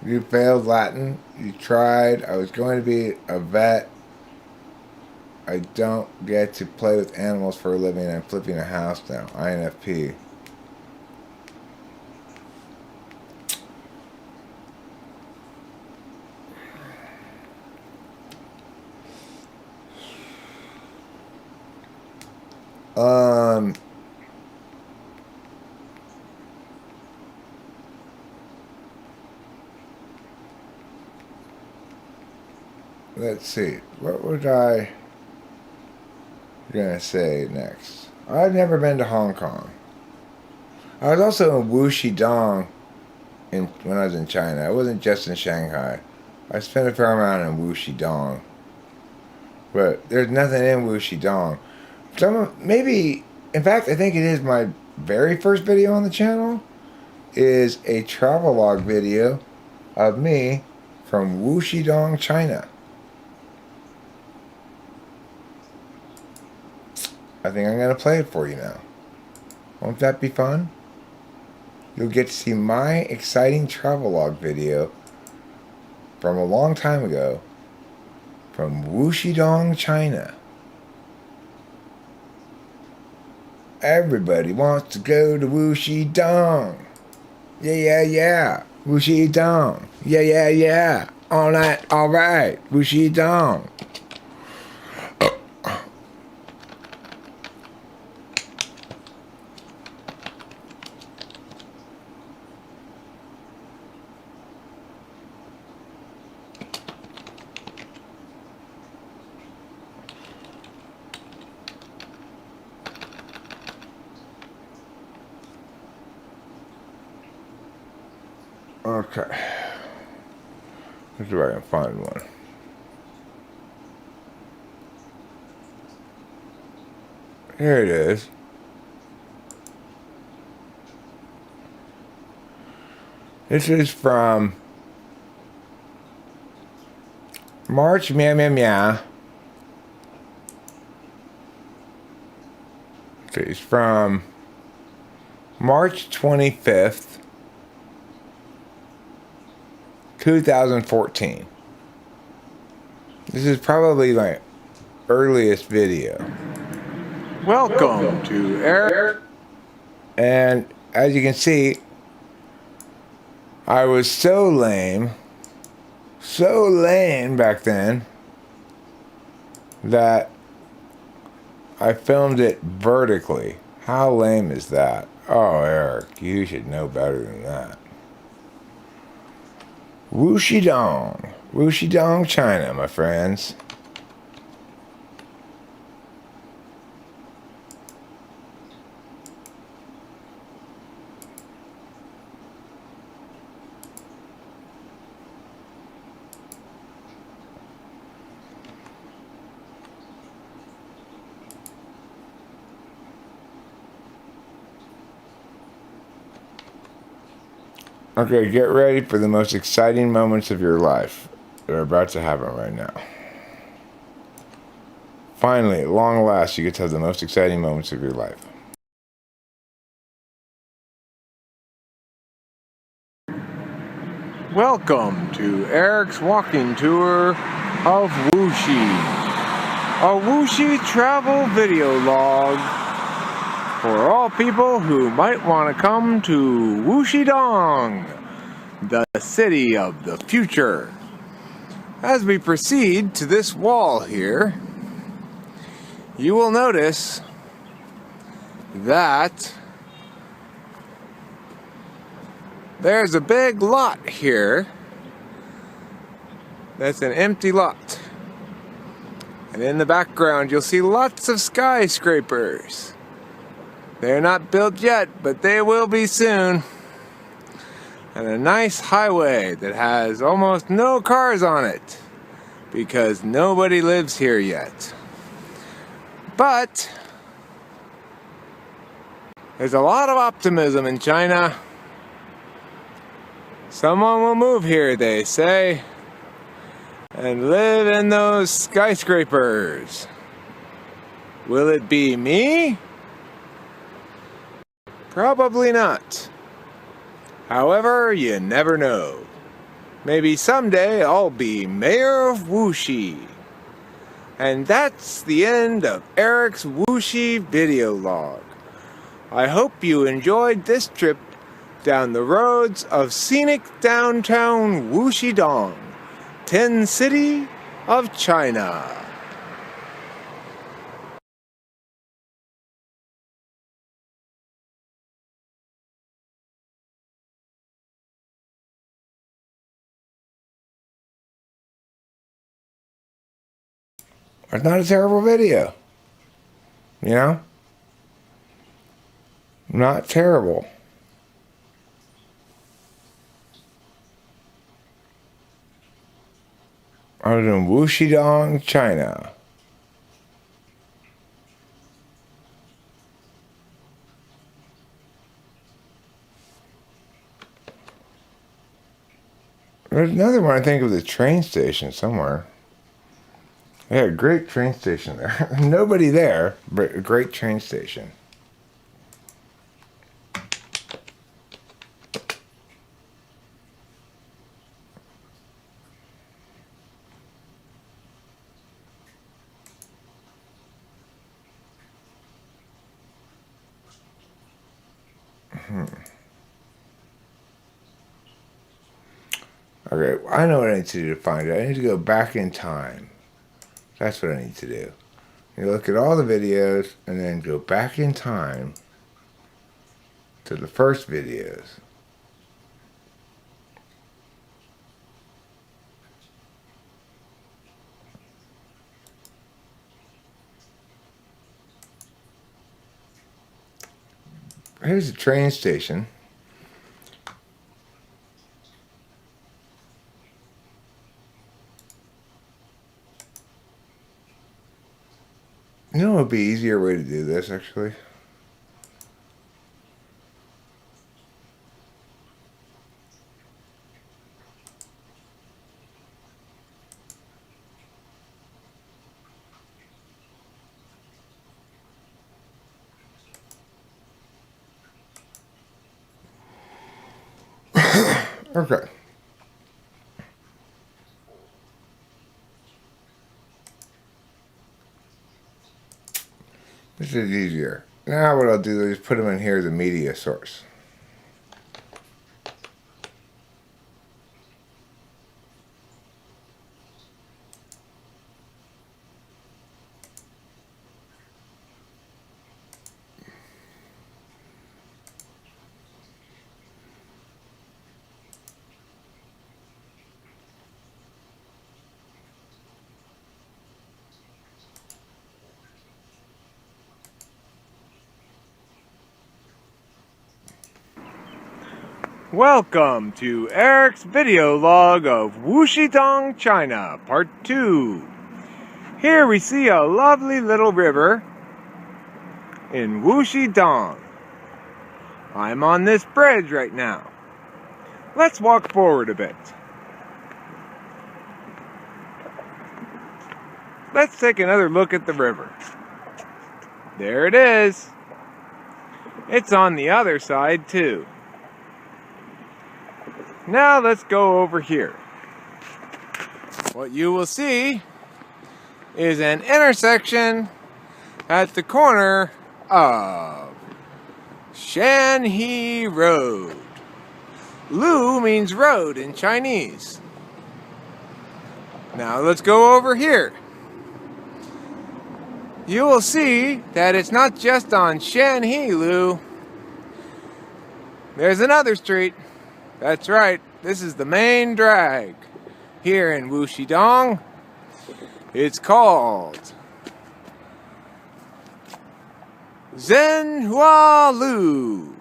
You failed Latin. You tried. I was going to be a vet. I don't get to play with animals for a living. I'm flipping a house now. INFP. Let's see. What would I gonna say next? I've never been to Hong Kong. I was also in Wuxidong when I was in China. I wasn't just in Shanghai. I spent a fair amount in Wuxidong. But there's nothing in Wuxidong. Maybe, in fact, I think it is my very first video on the channel is a travelogue video of me from Wuxidong, China. I think I'm going to play it for you now. Won't that be fun? You'll get to see my exciting travelogue video from a long time ago from Wuxidong, China. Everybody wants to go to Wuxidong. Yeah, yeah, yeah. Wuxidong. Yeah, yeah, yeah. All night, all right. Wuxidong. Okay. Let's see if I can find one. Here it is. This is from March, meow, meow, meow. Okay, it's from March 25th, 2014. This is probably my earliest video.
Welcome to Eric.
And as you can see, I was so lame back then, that I filmed it vertically. How lame is that? Oh, Eric, you should know better than that. Wuxidong. Wuxidong, China, my friends. Okay, get ready for the most exciting moments of your life. They're about to happen right now. Finally, at long last, you get to have the most exciting moments of your life.
Welcome to Eric's walking tour of Wuxi. A Wuxi travel video log for all people who might want to come to Wuxidong, the city of the future. As we proceed to this wall here, you will notice that there's a big lot here that's an empty lot. And in the background you'll see lots of skyscrapers. They're not built yet, but they will be soon. And a nice highway that has almost no cars on it, because nobody lives here yet. But there's a lot of optimism in China. Someone will move here, they say, and live in those skyscrapers. Will it be me? Probably not. However, you never know. Maybe someday I'll be mayor of Wuxi. And that's the end of Eric's Wuxi video log. I hope you enjoyed this trip down the roads of scenic downtown Wuxidong, 10 City of China.
It's not a terrible video. You know? Not terrible. I was in Wuxidong, China. There's another one, I think, of the train station somewhere. They had a great train station there. Nobody there, but a great train station. Okay, I know what I need to do to find it. I need to go back in time. That's what I need to do. You look at all the videos and then go back in time to the first videos. Here's the train station. You know what would be an easier way to do this, actually? Okay. This is easier. Now what I'll do is put them in here as a media source.
Welcome to Eric's video log of Wuxidong, China, Part 2. Here we see a lovely little river in Wuxidong. I'm on this bridge right now. Let's walk forward a bit. Let's take another look at the river. There it is. It's on the other side too. Now let's go over here. What you will see is an intersection at the corner of Shanhe Road. Lu means road in Chinese. Now let's go over here. You will see that it's not just on Shanhe Lu. There's another street. That's right, this is the main drag here in Wuxidong. It's called Zhenhua Lu.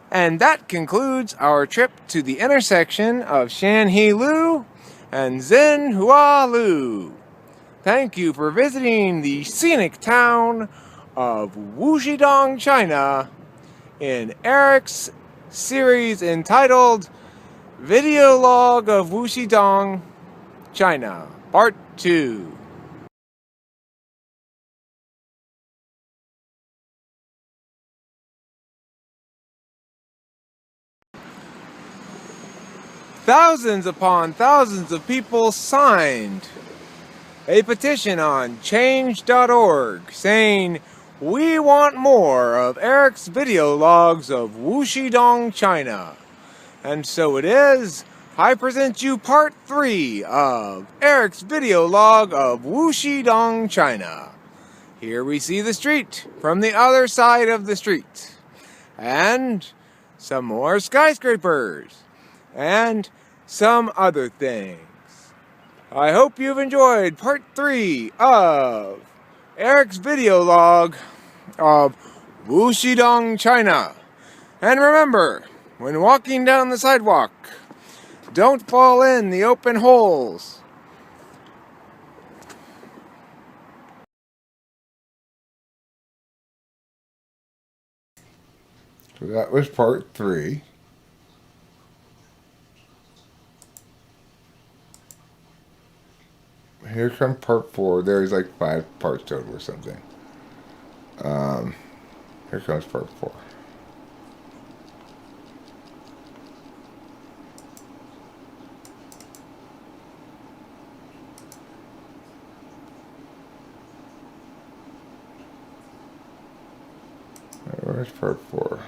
And that concludes our trip to the intersection of Shanhe Lu and Zhenhua Lu. Thank you for visiting the scenic town of Wuxidong, China in Eric's series entitled Video Log of Wuxidong, China, Part 2. thousands upon thousands of people signed a petition on change.org saying, "We want more of Eric's video logs of Wuxidong, China." And so it is. I present you part 3 of Eric's video log of Wuxidong, China. Here we see the street from the other side of the street. And some more skyscrapers. And some other things. I hope you've enjoyed part 3 of Eric's video log of Wuxidong, China. And remember, when walking down the sidewalk, don't fall in the open holes.
So that was part 3. Here comes part 4. There's like 5 parts total or something. Here comes part 4. Where's part 4?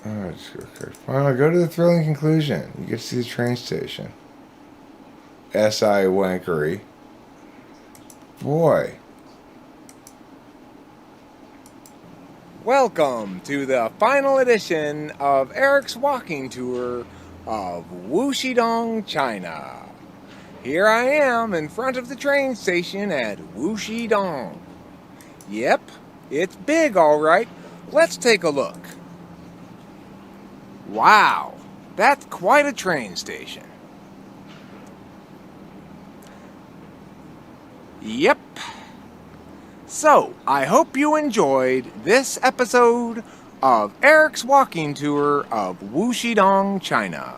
Oh, finally, go to the thrilling conclusion. You get to see the train station. S.I. Wankery. Boy.
Welcome to the final edition of Eric's walking tour of Wuxidong, China. Here I am in front of the train station at Wuxidong. Yep, it's big, all right. Let's take a look. Wow, that's quite a train station. Yep. So, I hope you enjoyed this episode of Eric's walking tour of Wuxidong, China.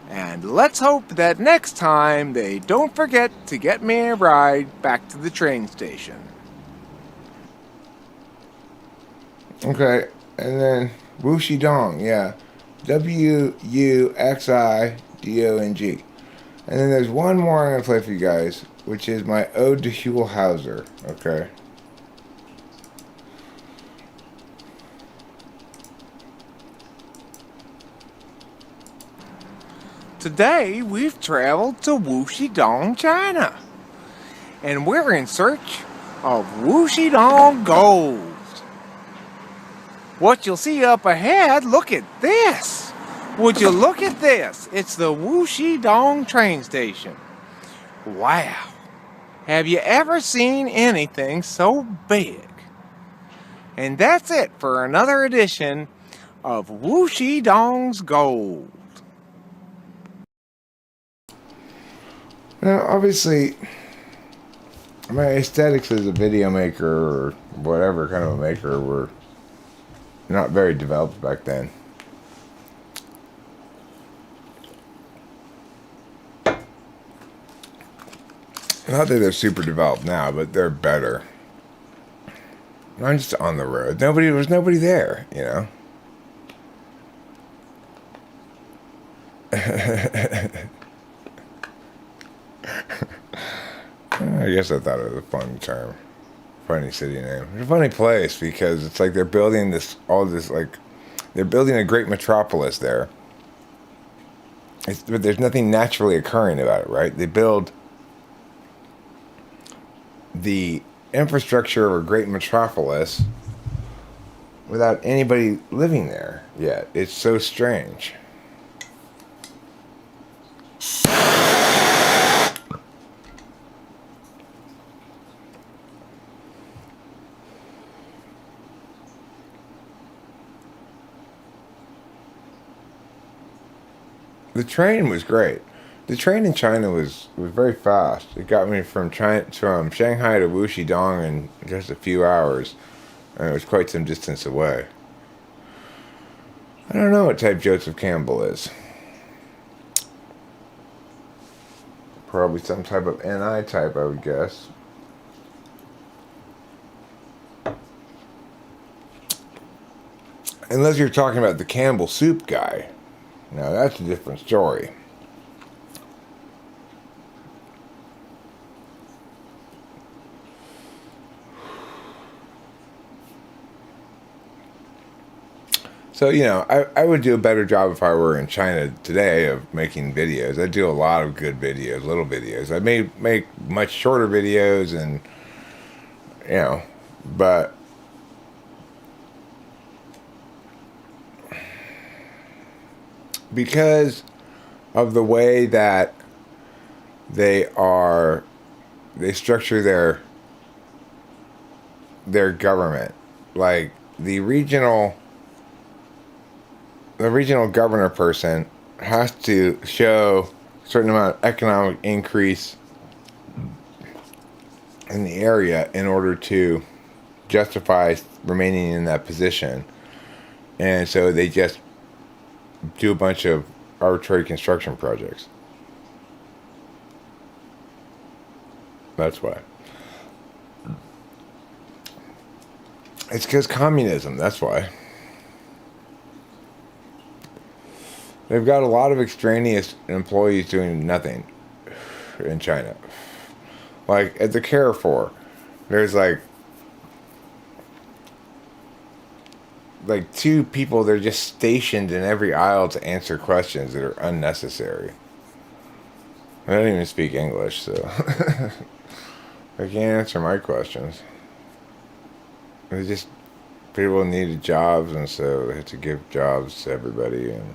And let's hope that next time they don't forget to get me a ride back to the train station.
Okay, and then Wuxidong, yeah. Wuxidong. And then there's one more I'm going to play for you guys, which is my Ode to Huell Hauser, okay?
Today we've traveled to Wuxidong, China. And we're in search of Wuxidong gold. What you'll see up ahead, look at this. Would you look at this? It's the Wuxidong train station. Wow. Have you ever seen anything so big? And that's it for another edition of Wuxidong's Gold.
Now, obviously, my aesthetics as a video maker or whatever kind of a maker were not very developed back then. Not that they're super developed now, but they're better. I'm just on the road. There was nobody there, you know. I guess I thought it was a fun term. Funny city name. It's a funny place because it's like they're building they're building a great metropolis there. But there's nothing naturally occurring about it, right? They build the infrastructure of a great metropolis without anybody living there yet. It's so strange. The train was great. The train in China was very fast. It got me from Shanghai to Wuxidong in just a few hours, and it was quite some distance away. I don't know what type Joseph Campbell is. Probably some type of NI type, I would guess. Unless you're talking about the Campbell Soup guy. Now that's a different story. So, you know, I would do a better job if I were in China today of making videos. I do a lot of good videos, little videos. I may make much shorter videos and, you know, but because of the way that they structure their government, like the regional governor person has to show a certain amount of economic increase in the area in order to justify remaining in that position. And so they just do a bunch of arbitrary construction projects. That's why. It's because communism, that's why. They've got a lot of extraneous employees doing nothing in China. Like at the Carrefour, there's like 2 people. They're just stationed in every aisle to answer questions that are unnecessary. I don't even speak English, so they can't answer my questions. They just, people needed jobs, and so they had to give jobs to everybody. And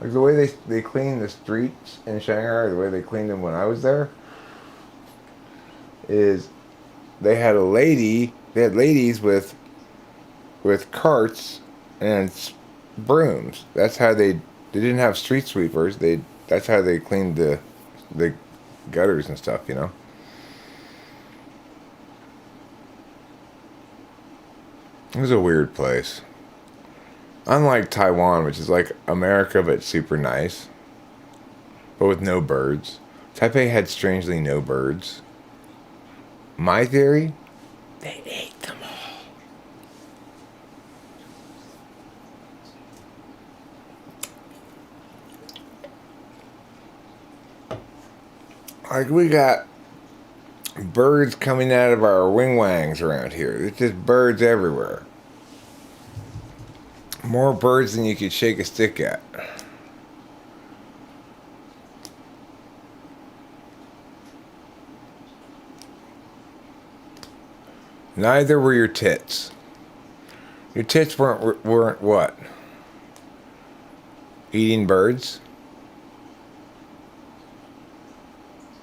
like the way they clean the streets in Shanghai, the way they cleaned them when I was there, is they had ladies with carts and brooms. That's how they didn't have street sweepers. That's how they cleaned the gutters and stuff, you know. It was a weird place. Unlike Taiwan, which is like America but super nice, but with no birds. Taipei had strangely no birds. My theory, they ate them all. Like we got birds coming out of our wing-wangs around here. There's just birds everywhere. More birds than you could shake a stick at. Neither were your tits. Your tits weren't what? Eating birds?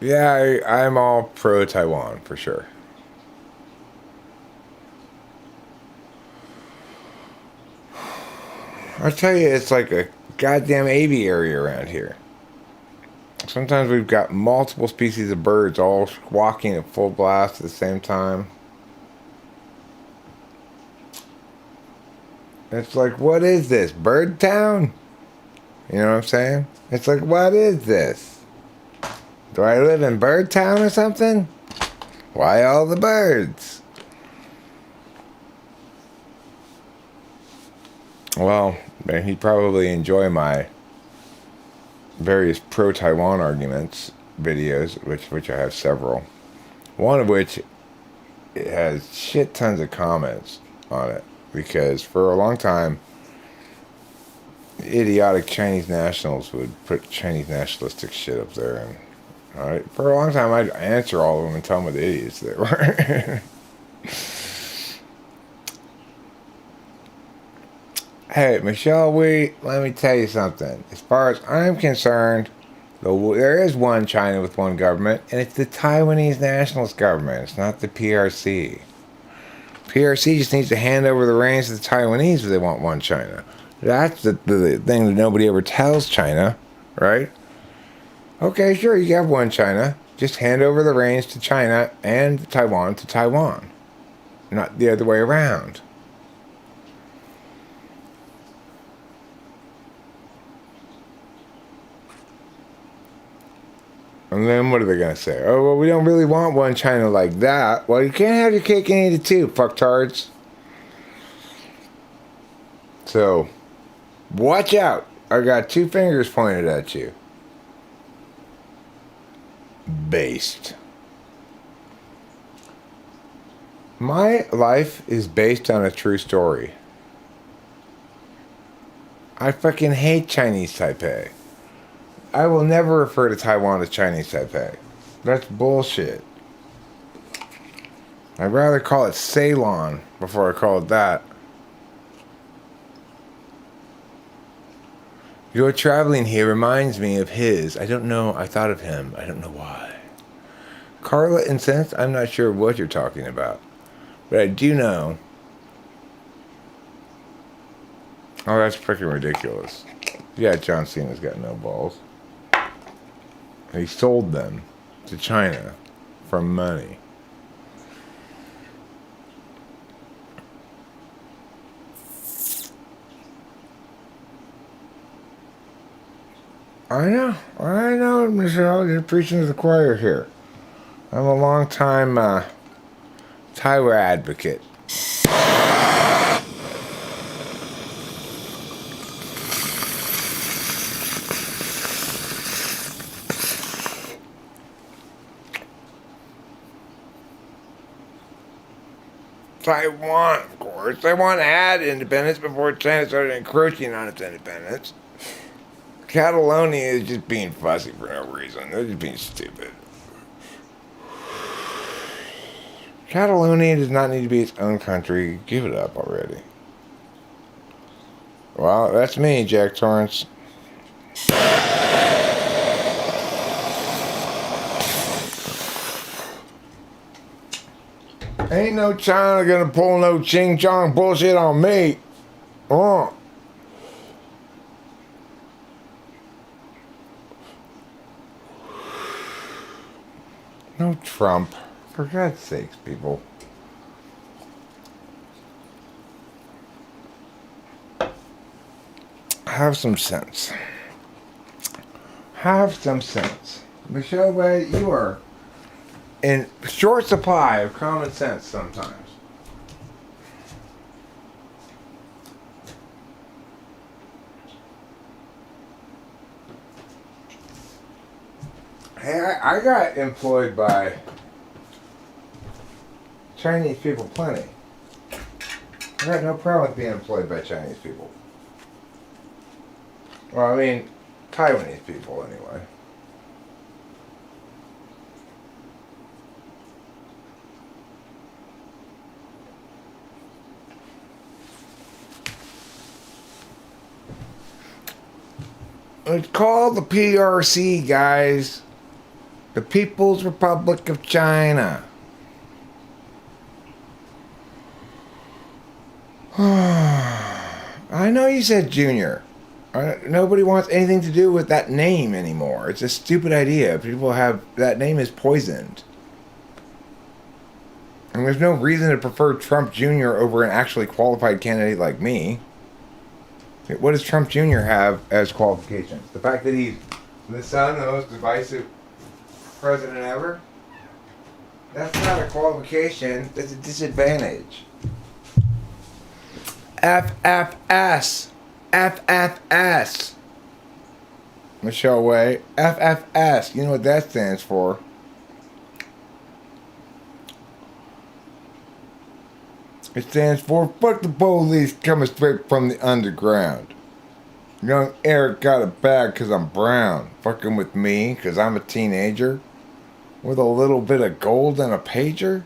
Yeah, I'm all pro Taiwan for sure. I tell you, it's like a goddamn aviary around here. Sometimes we've got multiple species of birds all squawking at full blast at the same time. It's like, what is this? Bird town? You know what I'm saying? It's like, what is this? Do I live in Bird Town or something? Why all the birds? Well, he'd probably enjoy my various pro-Taiwan arguments videos, which I have several. One of which it has shit tons of comments on it, because for a long time, idiotic Chinese nationals would put Chinese nationalistic shit up there, and for a long time I'd answer all of them and tell them what idiots they were. Hey, Michelle, let me tell you something. As far as I'm concerned, there is one China with one government, and it's the Taiwanese nationalist government. It's not the PRC. PRC just needs to hand over the reins to the Taiwanese if they want one China. That's the thing that nobody ever tells China, right? Okay, sure, you have one China. Just hand over the reins to China and Taiwan to Taiwan. Not the other way around. And then what are they going to say? Oh, well, we don't really want one China like that. Well, you can't have your cake and eat it too, fucktards. So, watch out. I got 2 fingers pointed at you. Based. My life is based on a true story. I fucking hate Chinese Taipei. I will never refer to Taiwan as Chinese Taipei. That's bullshit. I'd rather call it Ceylon before I call it that. Your traveling here reminds me of his. I don't know. I thought of him. I don't know why. Carla incensed? I'm not sure what you're talking about. But I do know. Oh, that's freaking ridiculous. Yeah, John Cena's got no balls. He sold them to China for money. I know, Michelle, you're preaching to the choir here. I'm a long time Taiwan advocate. Taiwan, of course. Taiwan had independence before China started encroaching on its independence. Catalonia is just being fussy for no reason. They're just being stupid. Catalonia does not need to be its own country. Give it up already. Well, that's me, Jack Torrance. Ain't no China gonna pull no ching chong bullshit on me. Oh. No Trump. For God's sakes, people. Have some sense. Have some sense. Michelle Way, you are in short supply of common sense sometimes. Hey, I got employed by Chinese people plenty. I got no problem with being employed by Chinese people. Well, I mean, Taiwanese people anyway. It's called the PRC, guys. The People's Republic of China. I know you said Junior. Nobody wants anything to do with that name anymore. It's a stupid idea. People have... That name is poisoned. And there's no reason to prefer Trump Jr. over an actually qualified candidate like me. What does Trump Jr. have as qualifications? The fact that he's the son of the most divisive president ever? That's not a qualification. That's a disadvantage. FFS. FFS. Michelle Way. FFS. You know what that stands for. It stands for fuck the police coming straight from the underground. Young Eric got it bad because I'm brown. Fucking with me because I'm a teenager. With a little bit of gold and a pager.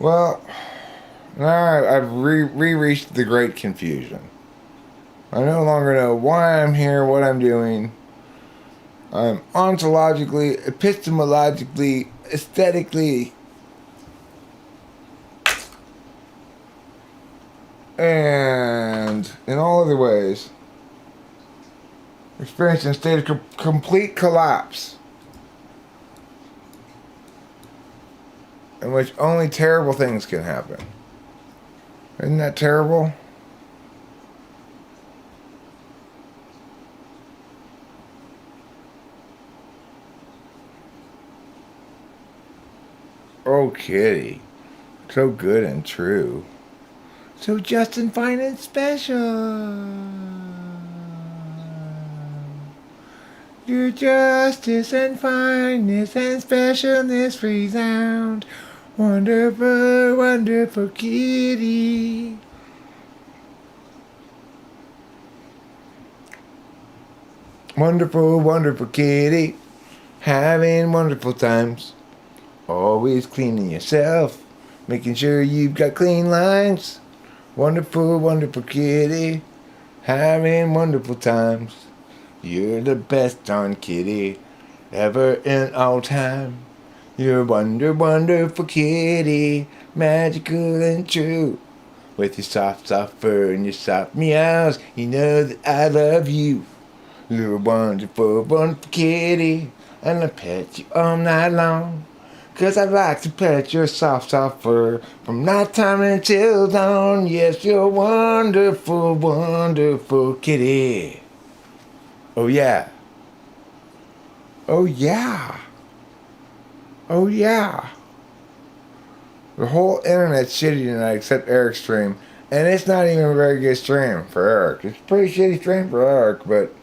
Well, now I've reached the great confusion. I no longer know why I'm here, what I'm doing. I'm ontologically, epistemologically, aesthetically, and in all other ways experiencing a state of complete collapse, in which only terrible things can happen. Isn't that terrible? Oh, kitty. So good and true. So just and fine and special. Your justice and fineness and specialness resound. Wonderful, wonderful kitty. Wonderful, wonderful kitty. Having wonderful times. Always cleaning yourself. Making sure you've got clean lines. Wonderful, wonderful kitty. Having wonderful times. You're the best darn kitty ever in all time. You're wonderful kitty, magical and true. With your soft fur and your soft meows, you know that I love you. You're a wonderful kitty, and I pet you all night long. 'Cause I like to pet your soft fur from nighttime until dawn. Yes, you're wonderful kitty. Oh yeah. Oh yeah. Oh yeah. The whole internet's shitty tonight except Eric's stream. And it's not even a very good stream for Eric. It's a pretty shitty stream for Eric, but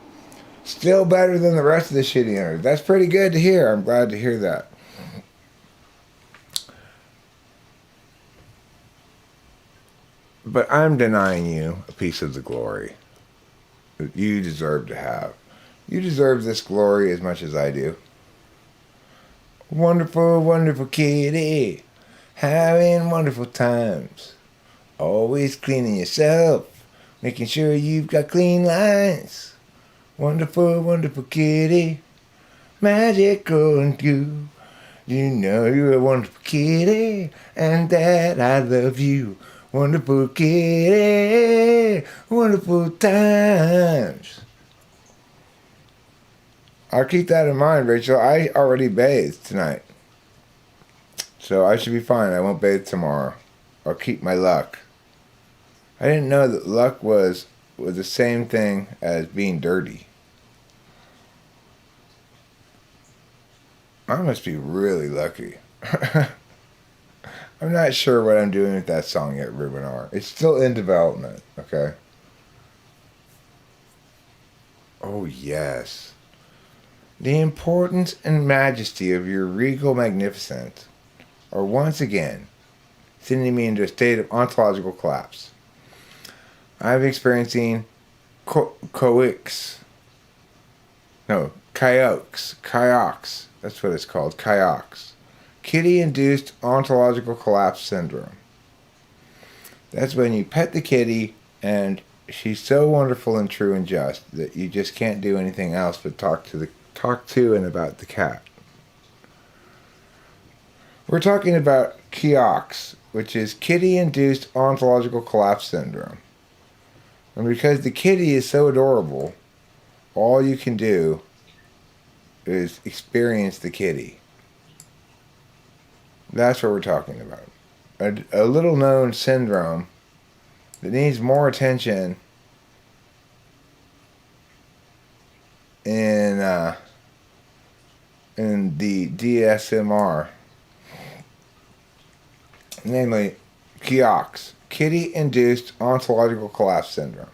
still better than the rest of the shitty internet. That's pretty good to hear. I'm glad to hear that. But I'm denying you a piece of the glory that you deserve to have. You deserve this glory as much as I do. Wonderful kitty. Having wonderful times. Always cleaning yourself. Making sure you've got clean lines. Wonderful kitty. Magical and you. You know you're a wonderful kitty. And that I love you. Wonderful kitty. Wonderful times. I'll keep that in mind, Rachel. I already bathed tonight. So I should be fine. I won't bathe tomorrow. I'll keep my luck. I didn't know that luck was the same thing as being dirty. I must be really lucky. I'm not sure what I'm doing with that song yet, Ruben R. It's still in development, okay? Oh, yes. The importance and majesty of your regal magnificence are once again sending me into a state of ontological collapse. I'm experiencing kayaks. That's what it's called, kayaks. Kitty-induced ontological collapse syndrome. That's when you pet the kitty and she's so wonderful and true and just that you just can't do anything else but talk to and about the cat. We're talking about kayaks, which is kitty-induced ontological collapse syndrome. And because the kitty is so adorable, all you can do is experience the kitty. That's what we're talking about. A little known syndrome that needs more attention in the DSMR. Namely, KIOX, Kitty-Induced Ontological Collapse Syndrome.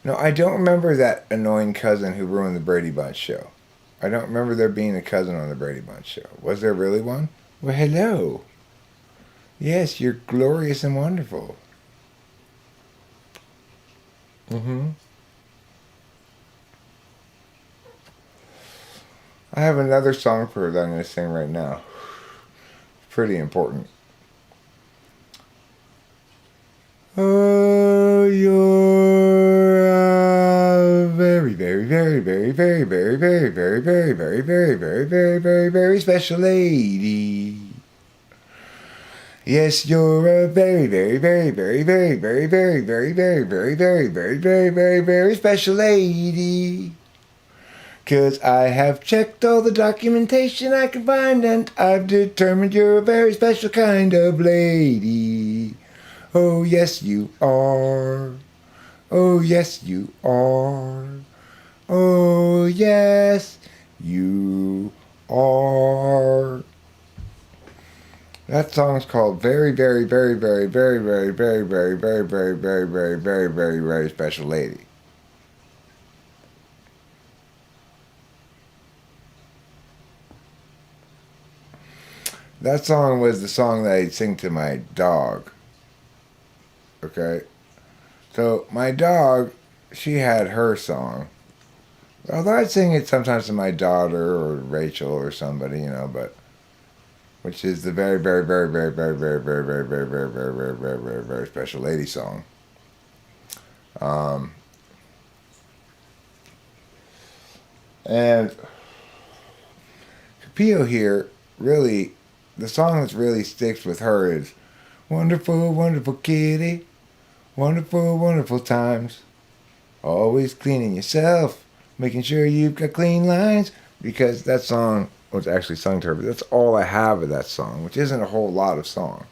No, I don't remember that annoying cousin who ruined the Brady Bunch show. I don't remember there being a cousin on the Brady Bunch show. Was there really one? Well, hello. Yes, you're glorious and wonderful. I have another song for her that I'm going to sing right now. Pretty important. Oh, you're a very, very, very, very, very, very, very, very, very, very, very, very, very, very, very special lady. Yes, you're a very, very, very, very, very, very, very, very, very, very, very, very, very, very, very special lady. 'Cause I have checked all the documentation I can find, and I've determined you're a very special kind of lady. Oh, yes, you are. Oh, yes, you are. Oh, yes, you are. That song's called Very, Very, Very, Very, Very, Very, Very, Very, Very, Very, Very, Very, Very, Very, Very Special Lady. That song was the song that I'd sing to my dog. Okay? So my dog, she had her song. Although I'd sing it sometimes to my daughter or Rachel or somebody, but which is the very, very, very, very, very, very, very, very, very, very, very, very, very, very, very special lady song. And Capio here, really, the song that really sticks with her is Wonderful, Wonderful Kitty, Wonderful, Wonderful Times, always cleaning yourself, making sure you've got clean lines, because that song was actually sung to her, but that's all I have of that song, which isn't a whole lot of song.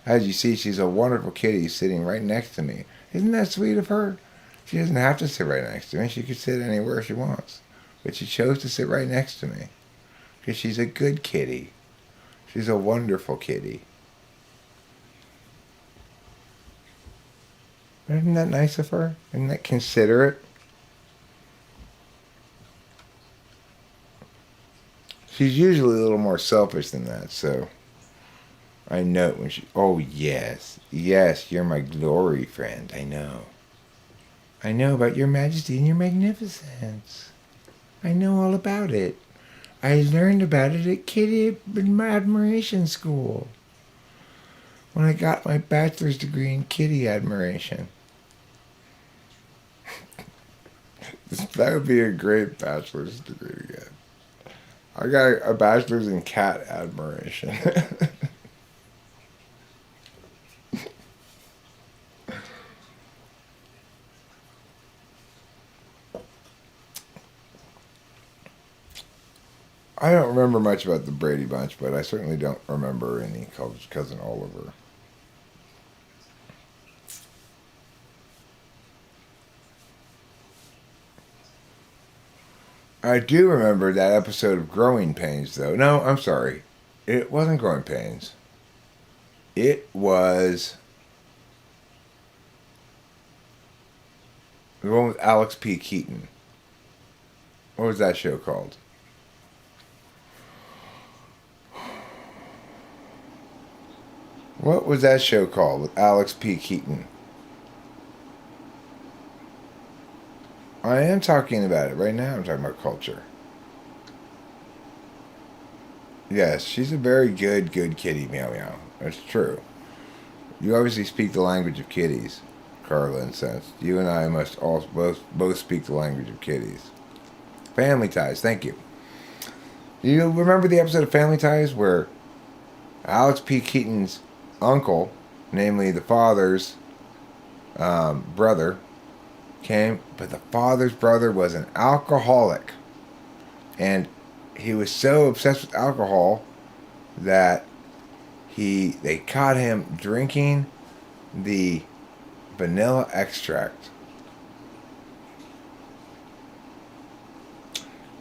As you see, she's a wonderful kitty sitting right next to me. Isn't that sweet of her? She doesn't have to sit right next to me. She could sit anywhere she wants. But she chose to sit right next to me. Because she's a good kitty. She's a wonderful kitty. Isn't that nice of her? Isn't that considerate? She's usually a little more selfish than that, so I know when she... Oh, yes. Yes, you're my glory friend. I know. I know about your majesty and your magnificence. I know all about it. I learned about it at Kitty Admiration School when I got my bachelor's degree in kitty admiration. That would be a great bachelor's degree to get. I got a bachelor's in cat admiration. I don't remember much about the Brady Bunch, but I certainly don't remember any Cousin Oliver. I do remember that episode of Growing Pains, though. No, I'm sorry. It wasn't Growing Pains. It was the one with Alex P. Keaton. What was that show called? What was that show called with Alex P. Keaton? I am talking about it right now. I'm talking about culture. Yes, she's a very good kitty, meow meow. That's true. You obviously speak the language of kitties, Carla and Sense. You and I must both speak the language of kitties. Family Ties, thank you. You remember the episode of Family Ties where Alex P. Keaton's uncle, namely the father's brother, came, but the father's brother was an alcoholic, and he was so obsessed with alcohol that they caught him drinking the vanilla extract.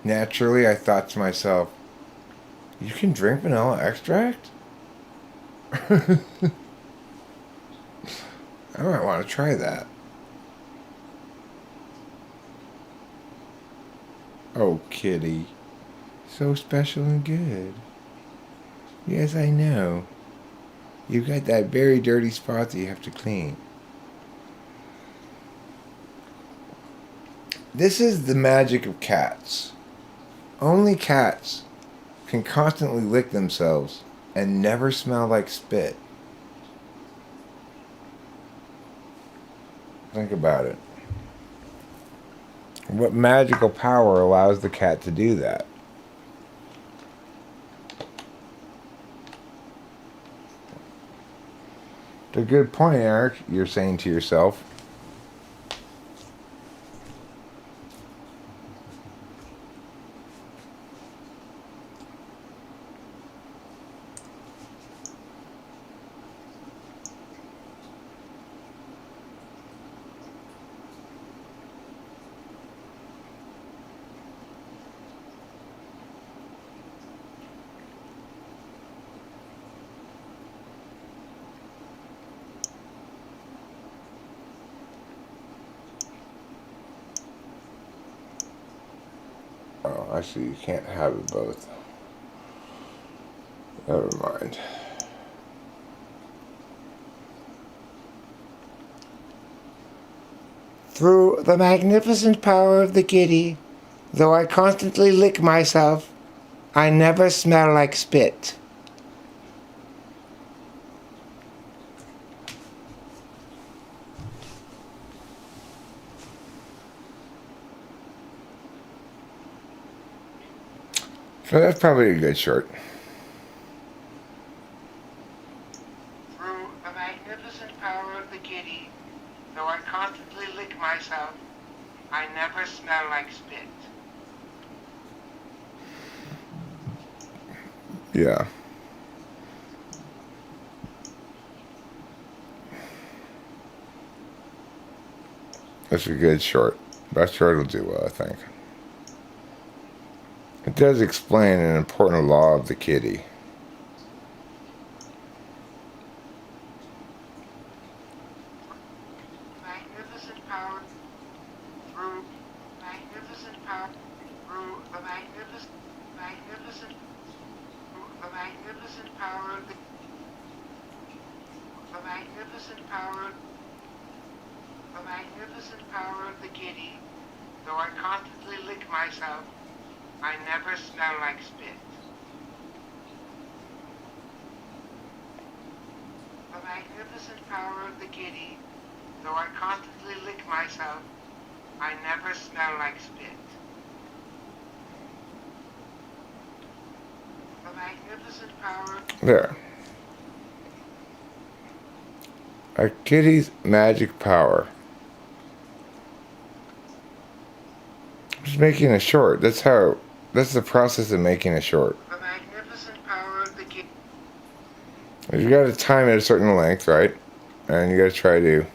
Naturally, I thought to myself, you can drink vanilla extract? I might want to try that. Oh, kitty. So special and good. Yes, I know. You've got that very dirty spot that you have to clean. This is the magic of cats. Only cats can constantly lick themselves and never smell like spit. Think about it. What magical power allows the cat to do that? It's a good point, Eric, you're saying to yourself. actually, you can't have it both. Never mind. Through the magnificent power of the kitty, though I constantly lick myself, I never smell like spit. So that's probably a good short. Through the magnificent power of the kitty, though I constantly lick myself, I never smell like spit. Yeah. That's a good short. That short will do well, I think. It does explain an important law of the kitty. Magnificent power through magnificent power through the magnificent the magnificent power of the magnificent power the magnificent power of the kitty, though I constantly lick myself, I never smell like spit. The magnificent power of the kitty, though I constantly lick myself, I never smell like spit. The magnificent power... There. A kitty's magic power. Just making a short. That's the process of making a short. The magnificent power of the kitty. You got to time it a certain length, right? And you got to try to.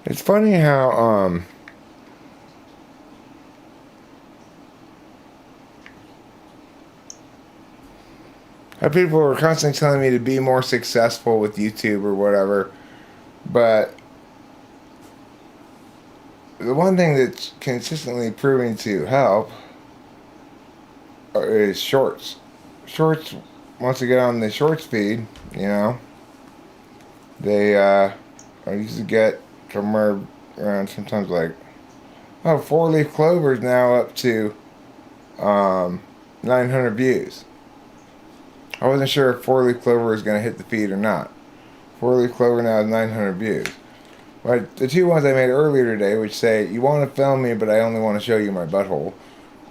It's funny how people are constantly telling me to be more successful with YouTube or whatever, but the one thing that's consistently proving to help is shorts. Shorts, once you get on the short speed, you know, they I used to get somewhere around sometimes like, oh, 4-leaf clover is now up to 900 views. I wasn't sure if 4-leaf clover was going to hit the feed or not. 4-leaf clover now has 900 views. But the two ones I made earlier today, which say, you want to film me, but I only want to show you my butthole,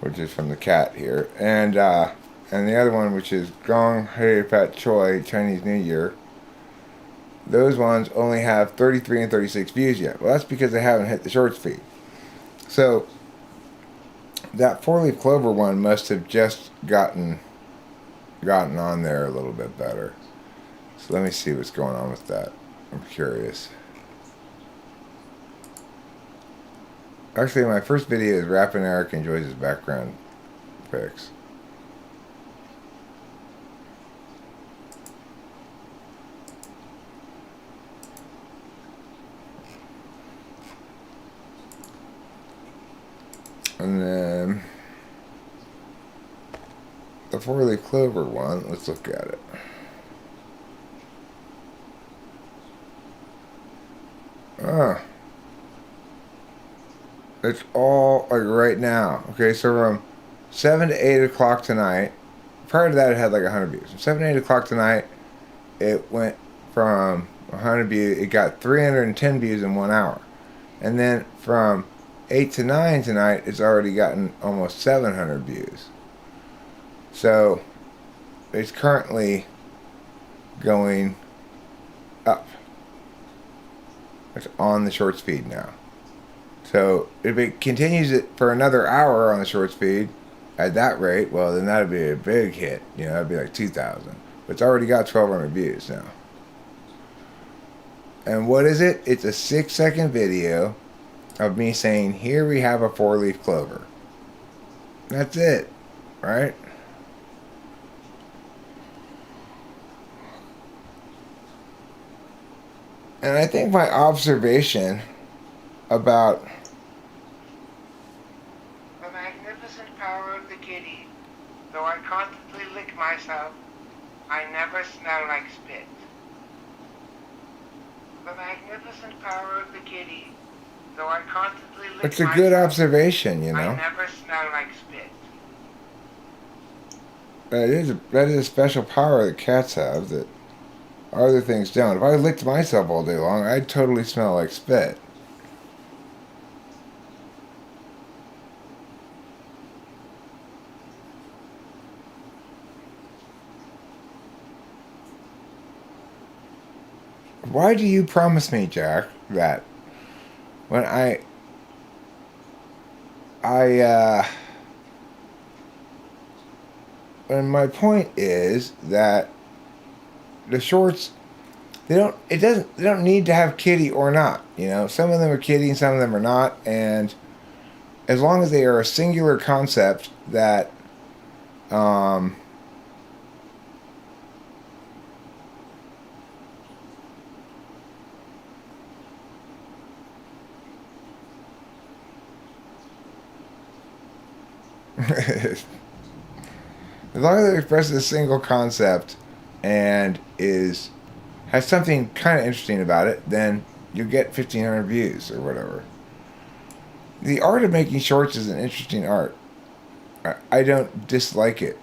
which is from the cat here, and the other one, which is Gong Hei Fat Choi Chinese New Year, those ones only have 33 and 36 views yet. Well, that's because they haven't hit the shorts feed. So that 4-leaf clover one must have just gotten on there a little bit better. So let me see what's going on with that. I'm curious. Actually, my first video is Rappin' Eric Enjoys His Background Pics. And then the 4-leaf clover one, let's look at it. It's all like right now. Okay, so from 7 to 8 o'clock tonight, prior to that it had like 100 views. From 7 to 8 o'clock tonight, it went from 100 views, it got 310 views in 1 hour. And then from 8 to 9 tonight, it's already gotten almost 700 views. So it's currently going up. It's on the short speed now. So if it continues it for another hour on the short speed, at that rate, well, then that'd be a big hit. You know, that'd be like 2,000. But it's already got 1,200 views now. And what is it? It's a 6-second video of me saying, here we have a 4-leaf clover. That's it, right? And I think my observation about
the magnificent power of the kitty, though I constantly lick myself, I never smell like spit. The magnificent power of the kitty, though I constantly lick
it's a
myself,
good observation, you know.
I never smell like spit.
That is a special power that cats have that other things don't. If I licked myself all day long, I'd totally smell like spit. Why do you promise me, Jack, that when and my point is that the shorts, they don't need to have kitty or not, you know. Some of them are kitty and some of them are not, and as long as they are a singular concept that as long as it expresses a single concept and has something kind of interesting about it, then you get 1,500 views or whatever. The art of making shorts is an interesting art. I don't dislike it.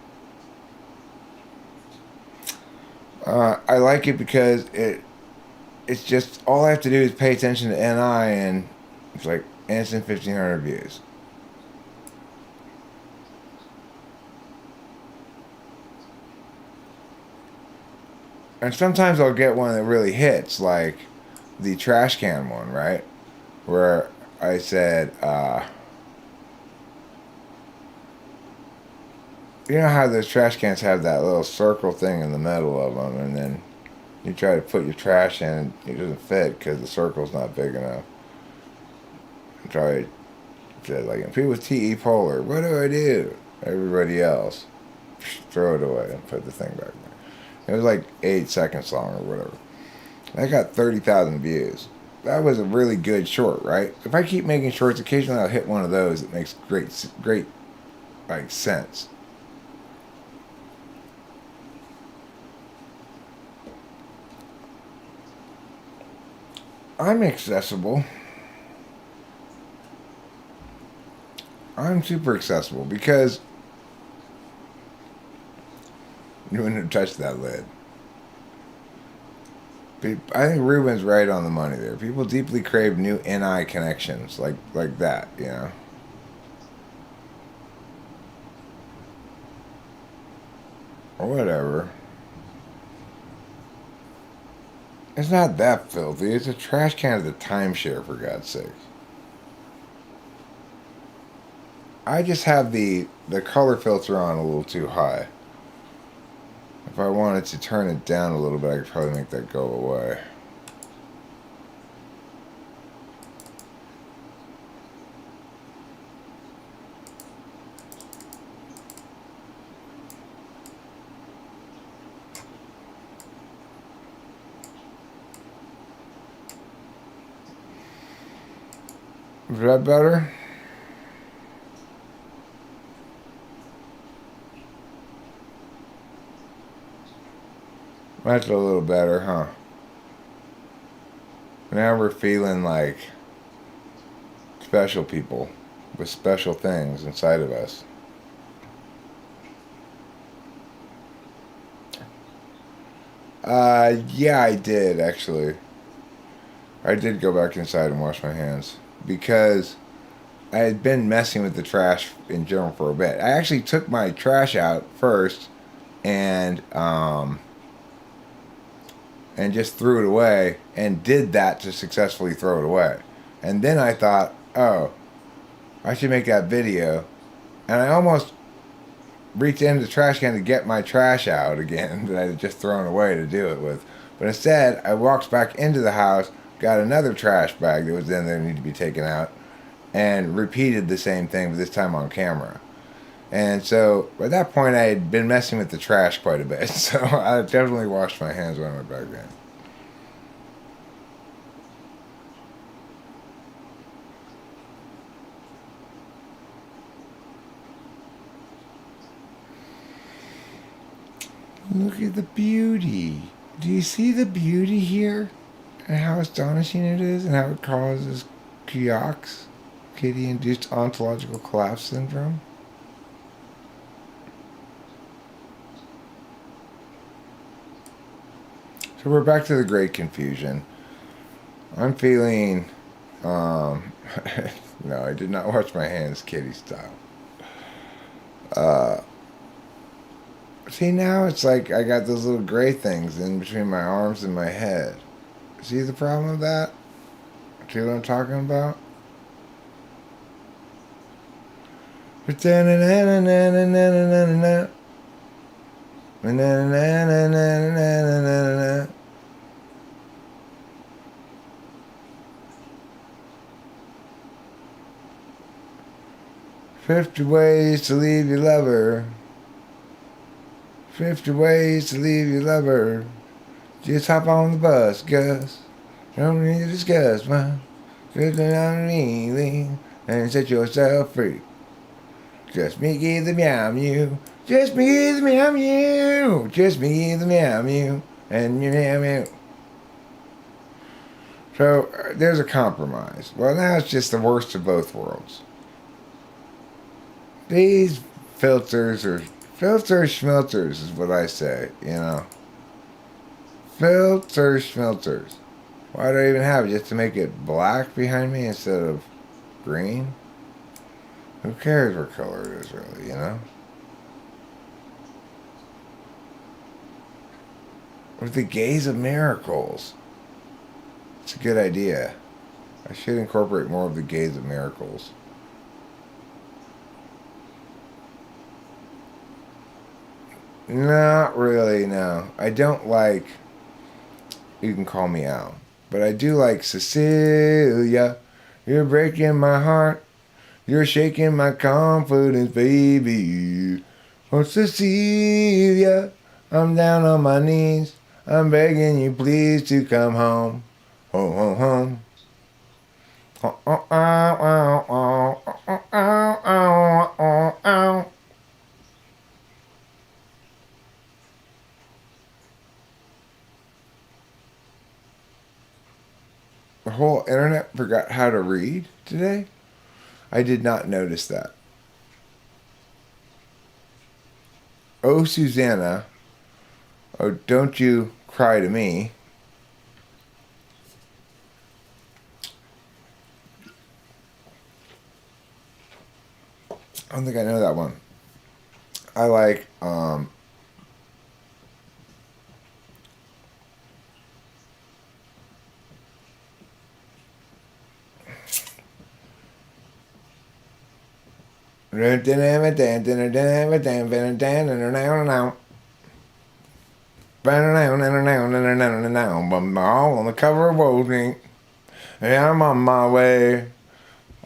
I like it because it's just all I have to do is pay attention to NI and it's like instant 1,500 views. And sometimes I'll get one that really hits, like the trash can one, right? Where I said, you know how those trash cans have that little circle thing in the middle of them, and then you try to put your trash in, and it doesn't fit because the circle's not big enough. I tried, said, like, people with TE Polar, what do I do? Everybody else, throw it away and put the thing back there. It was like 8 seconds long or whatever. I got 30,000 views. That was a really good short, right? If I keep making shorts, occasionally I'll hit one of those that makes great, like, sense. I'm accessible. I'm super accessible because you wouldn't have touched that lid. I think Ruben's right on the money there. People deeply crave new NI connections like that, you know. Or whatever. It's not that filthy. It's a trash can at the timeshare, for God's sake. I just have the color filter on a little too high. If I wanted to turn it down a little bit, I could probably make that go away. Is that better? That's a little better, huh? Now we're feeling like special people with special things inside of us. Yeah, I did, actually. I did go back inside and wash my hands because I had been messing with the trash in general for a bit. I actually took my trash out first and just threw it away and did that to successfully throw it away. And then I thought, oh, I should make that video. And I almost reach into the trash can to get my trash out again that I had just thrown away to do it with. But instead, I walked back into the house, got another trash bag that was in there that needed to be taken out, and repeated the same thing, but this time on camera. And so, by that point, I had been messing with the trash quite a bit. So, I definitely washed my hands when I went back in. Look at the beauty. Do you see the beauty here? And how astonishing it is, and how it causes KIOX, kitty-induced ontological collapse syndrome? So we're back to the great confusion. I'm feeling, no, I did not wash my hands kitty style. See, now it's like I got those little gray things in between my arms and my head. See the problem with that? See what I'm talking about? "50 ways to leave your lover. 50 ways to leave your lover. Just hop on the bus, Gus. Don't need to discuss, man. Just on me, and set yourself free. Just me give the meow mew. Just me give the meow mew. Just me give the meow mew. And you meow mew." So there's a compromise. Well, now it's just the worst of both worlds. These filters are schmilters is what I say, you know. Filters schmilters. Why do I even have it? Just to make it black behind me instead of green? Who cares what color it is, really, you know? With the gaze of miracles. It's a good idea. I should incorporate more of the gaze of miracles. Not really, no. I don't like You Can Call Me Out. But I do like Cecilia. You're breaking my heart. You're shaking my confidence, baby. Oh, Cecilia, I'm down on my knees. I'm begging you, please, to come home. Home, home, home. Oh, oh, oh, oh, oh, oh, oh, oh, oh, oh. The whole internet forgot how to read today? I did not notice that. Oh, Susanna. Oh, don't you cry to me. I don't think I know that one. I like, all on the cover of Vogue. Yeah, I'm on my way.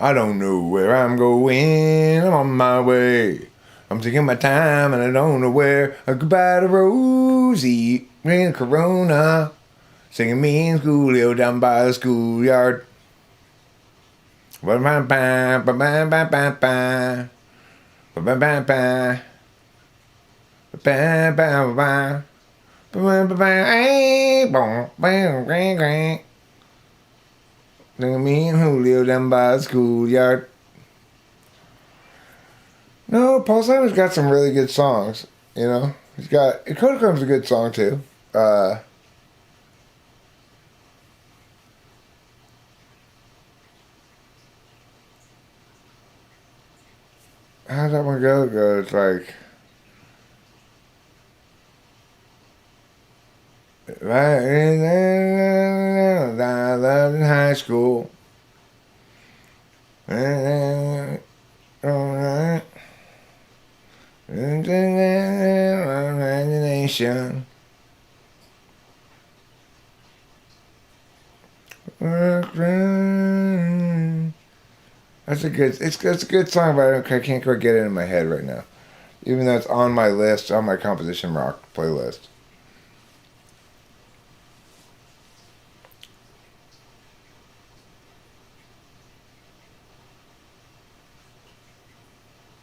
I don't know where I'm going. I'm on my way. I'm taking my time and I don't know where. Goodbye to Rosie. Drink Corona. Singing me in Schoolio down by the schoolyard. Me and Julio down by the schoolyard. No, Paul Simon's got some really good songs. You know, he's got Kodakram's a good song too. How's that one go? It's like, I loved in high school. All right. nation. That's a good. It's a good song, but I can't quite get it in my head right now. Even though it's on my list, on my composition rock playlist.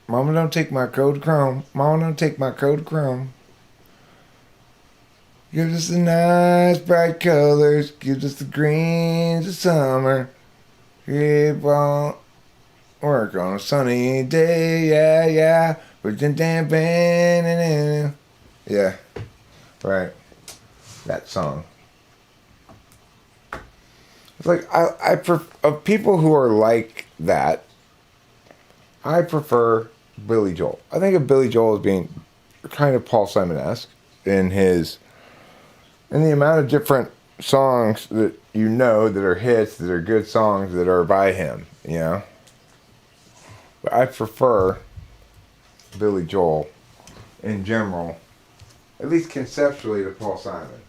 Mama, don't take my code chrome. Mama, don't take my code chrome. Give us the nice bright colors. Give us the greens of summer. Keep on work on a sunny day. Yeah, yeah. Yeah, right. That song. It's like of people who are like that, I prefer Billy Joel. I think of Billy Joel as being kind of Paul Simon-esque in the amount of different songs that you know that are hits, that are good songs that are by him, you know. But I prefer Billy Joel in general, at least conceptually, to Paul Simon.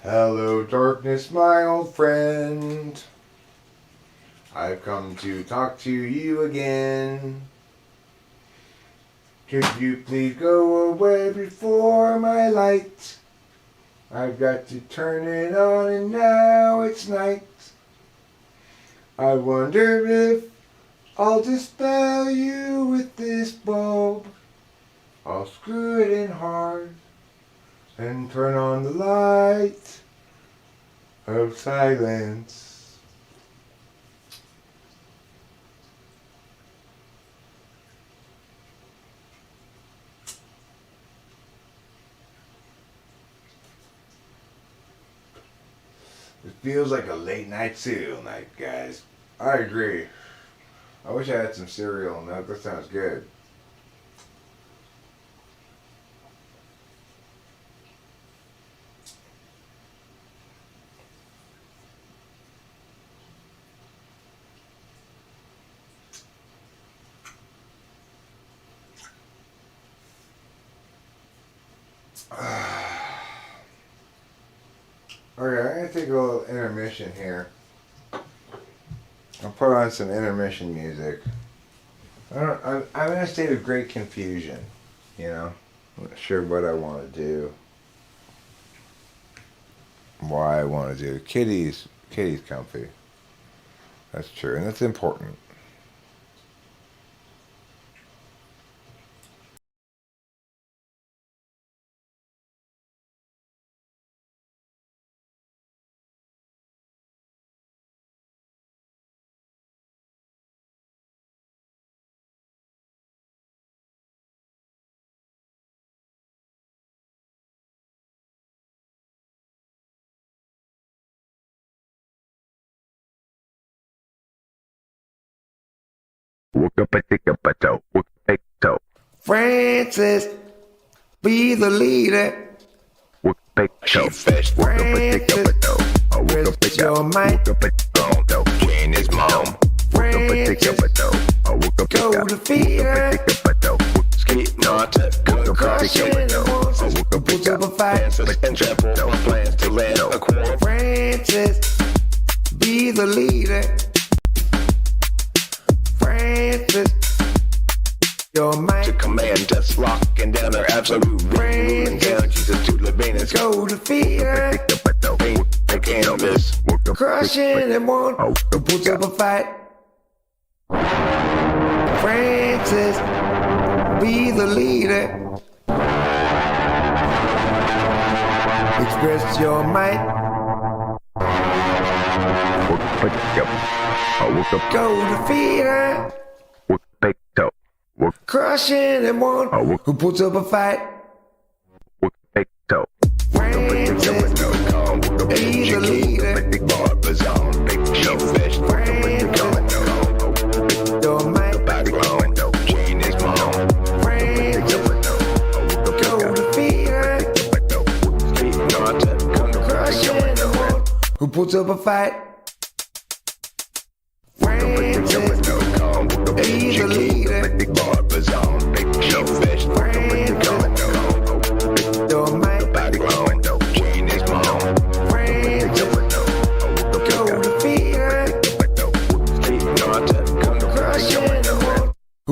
Hello, darkness, my old friend. I've come to talk to you again. Could you please go away before my light? I've got to turn it on and now it's night. I wonder if I'll dispel you with this bulb. I'll screw it in hard and turn on the light of silence. It feels like a late night cereal night, guys. I agree. I wish I had some cereal and that sounds good. Okay, I'm going to take a little intermission here. I'll put on some intermission music. I'm in a state of great confusion, you know. I'm not sure what I want to do. Why I want to do. Kitty's comfy. That's true, and that's important. Francis, be the leader. Francis, rest your mind.
When his mom
Francis, go to fear.
not
Caution, put up a fight.
and trample on plans to land a quarrel.
Francis, be the leader. Francis, your
To
mind.
command us, locking down our absolute ruling down Jesus to Levinas.
Go to fear.
The cannabis.
Crushing and won't put up a fight. Francis, be the leader. Express your might. Go to fear. Crushing and won't who puts up a fight. Francis, be the leader. Your might. Francis, go to fear. Crushing and won't who puts up a fight. Francis, be the leader. Francis,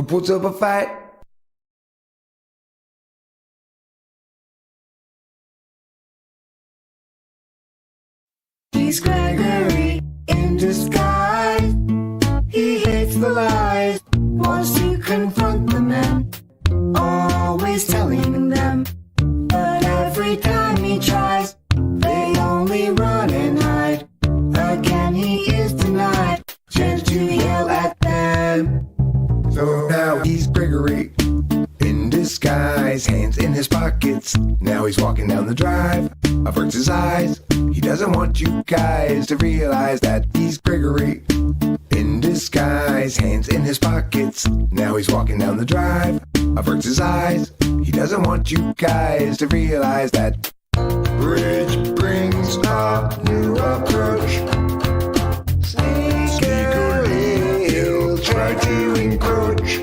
puts up a fight?
He's Gregory in disguise. He hates the lies, wants to confront the men, always telling them. But every time he tries, they only run and hide. Again he is denied chance to yell at them.
So now he's Gregory in disguise, hands in his pockets. Now he's walking down the drive, averts his eyes. He doesn't want you guys to realize that he's Gregory in disguise, hands in his pockets. Now he's walking down the drive, averts his eyes. He doesn't want you guys to realize that bridge brings a new approach. Sneakily, he'll try to encroach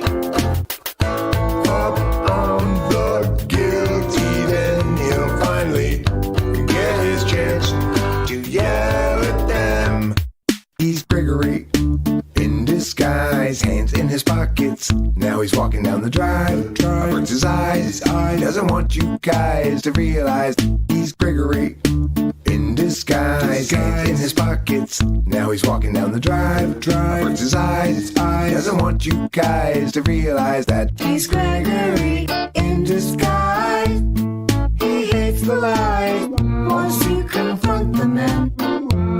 up on the guilty. Then he'll finally get his chance to yell at them. He's Gregory in disguise, hands in his pockets. Now he's walking down the drive, averts his eyes. He doesn't want you guys to realize he's Gregory in disguise, hands in his pockets. Now he's walking down the drive, averts his eyes. He doesn't want you guys to realize that
He's Gregory in disguise. He hates the lies, wants to confront the men,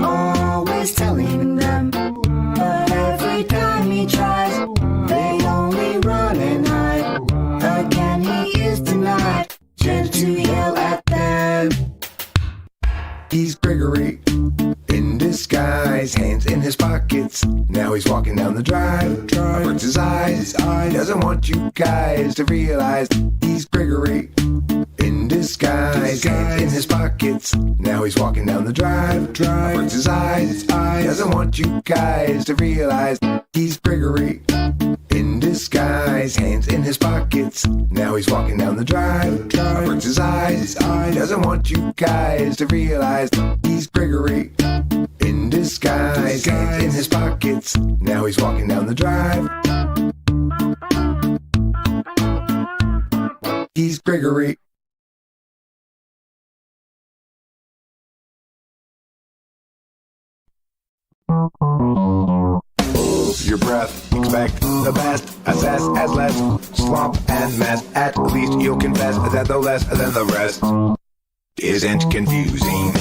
always telling them. But every time he tries, they only run and hide. Again he is denied chance to yell at them.
he's Gregory in disguise, hands in his pockets. Now he's walking down the drive, averts his eyes. He doesn't want you guys to realize he's Gregory in disguise, hands in his pockets. Now he's walking down the drive, averts his eyes. He doesn't want you guys to realize he's Gregory in disguise, hands in his pockets. Now he's walking down the drive, averts his eyes. He doesn't want you guys to realize he's Gregory in disguise, hands in his pockets. Now he's walking down the drive. He's Gregory. Hold your breath, expect the best, assess as less slop and mess. At least you'll confess that the less than the rest isn't confusing.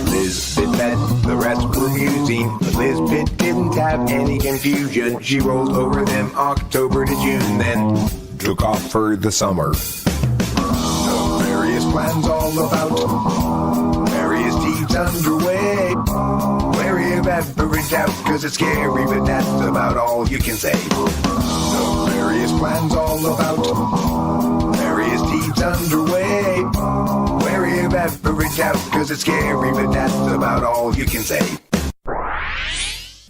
Liz Pitt bet the rest were musing, but Liz Pitt didn't have any confusion. She rolled over them October to June, then took off for the summer. The various plans all about various deeds underway. Wary of every doubt, cause it's scary, but that's about all you can say. The various plans all about various deeds underway. Wary of every doubt, cause it's scary, but that's about all you can say.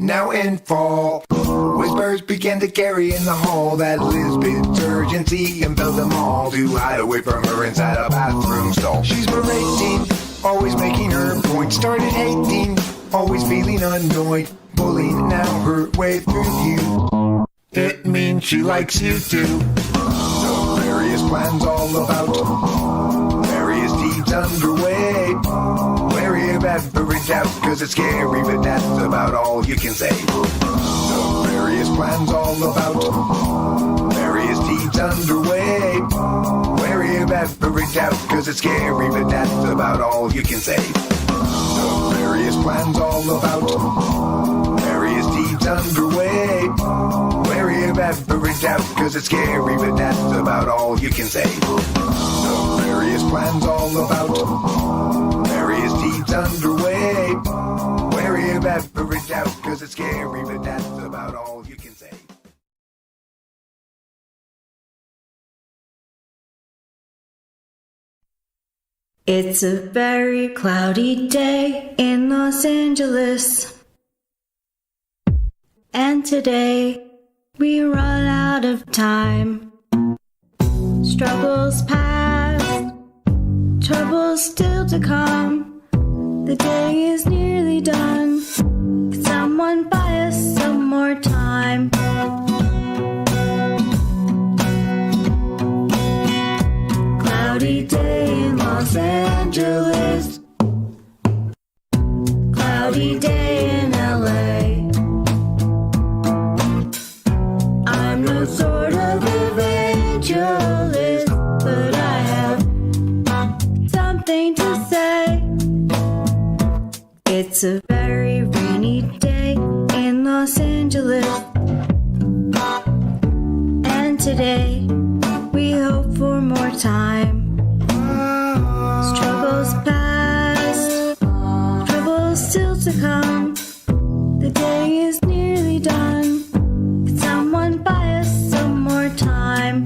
Now in fall, whispers began to carry in the hall that Lisbeth's urgency compelled them all to hide away from her inside a bathroom stall. She's berating, always making her point. Started hating, always feeling annoyed. Bullying now her way through you. It means she likes you too. The various plans all about various deeds underway. Wary of every doubt, cause it's scary, but that's about all you can say. The various plans all about various deeds underway. Wary of every doubt, cause it's scary, but that's about all you can say. The various plans all about various deeds underway. Wary of every doubt, cause it's scary, but that's about all you can say. The various plans all about various deeds underway. Wary of every doubt, cause it's scary, but that's about all you can say.
It's a very cloudy day in Los Angeles. And today we run out of time. Struggles past, troubles still to come. The day is nearly done. Could someone buy us some more time? Angeles. And today, we hope for more time. Struggles past, troubles still to come. The day is nearly done. Could someone buy us some more time?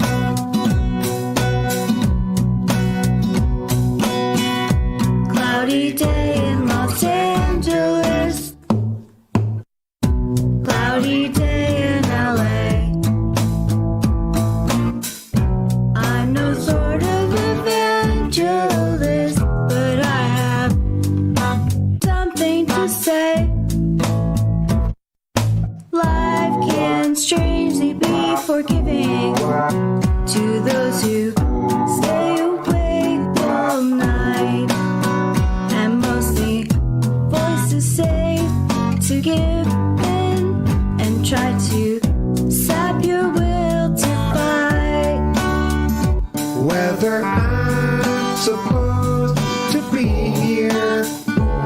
Cloudy day in Los Angeles. Cloudy day in LA. I'm no sort of evangelist, but I have something to say. Life can strangely be forgiving to those who stay awake all night, and mostly voices say to give in and try to sap your will to fight.
Whether I'm supposed to be here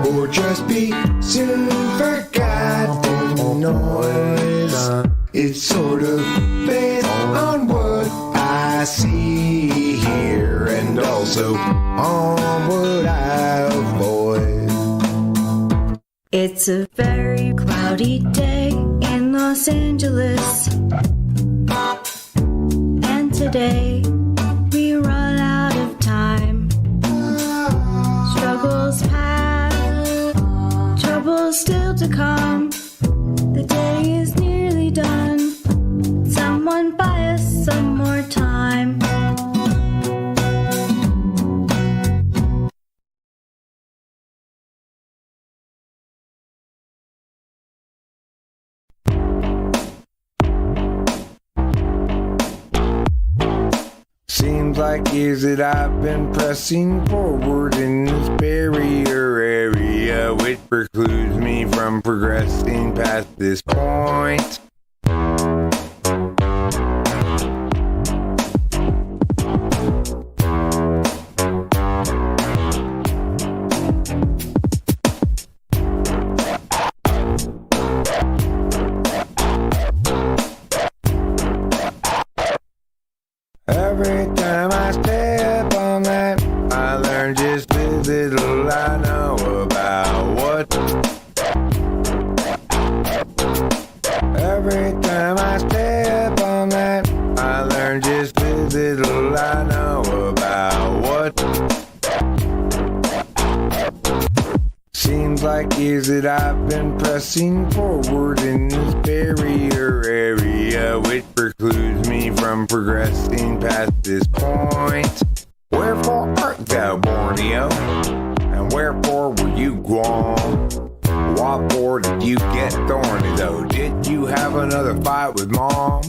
or just be soon forgotten noise, it's sort of based on what I see here and also on what I avoid.
It's a very cloudy day in Los Angeles, and today we run out of time. Struggles past, troubles still to come. The day is nearly done. Someone buy us some more time.
Seems like years that I've been pressing forward in this barrier area, which precludes me from progressing past this point. Every time I step on that, I learn just as little I know about what. Every time I step on that, I learn just as little I know about what. Seems like years that I've been pressing forward in this barrier area, which precludes me from progressing past this point. Wherefore art thou, Borneo? And wherefore were you Guam? What for did you get thorny though? Did you have another fight with mom?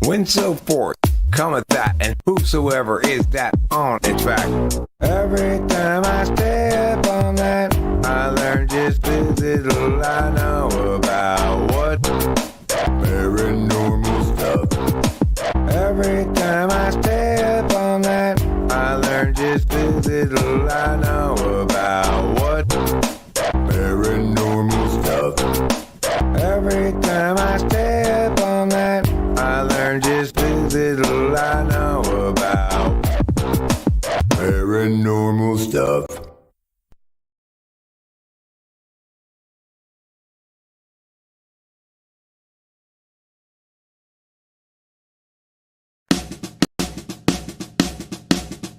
When so forth cometh that, and whosoever is that on its fact. Every time I step on that, I learn just as little I know about what paranormal stuff. Every time I step on that, I learn just as little I know about what paranormal stuff. Every time I step on that, I learn just as little I know about paranormal stuff.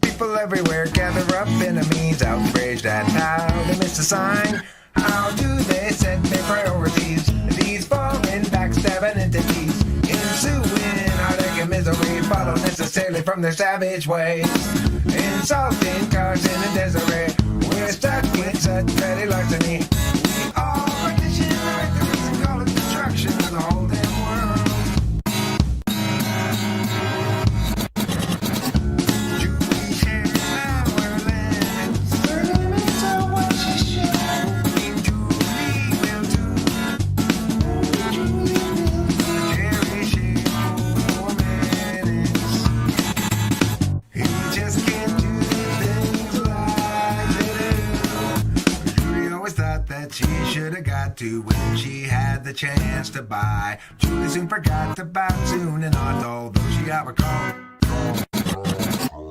People everywhere gather up, enemies outraged at how they miss a sign. How do they set their priorities? These foreign backstabbing entities, ensuing heartache and misery, follow necessarily from their savage ways. Insulting cars in the desert, we're stuck with such petty larceny. We all partition the records and call it destruction of the whole damn world. She should have got to when she had the chance to buy. Julie soon forgot about soon and not although she have a call.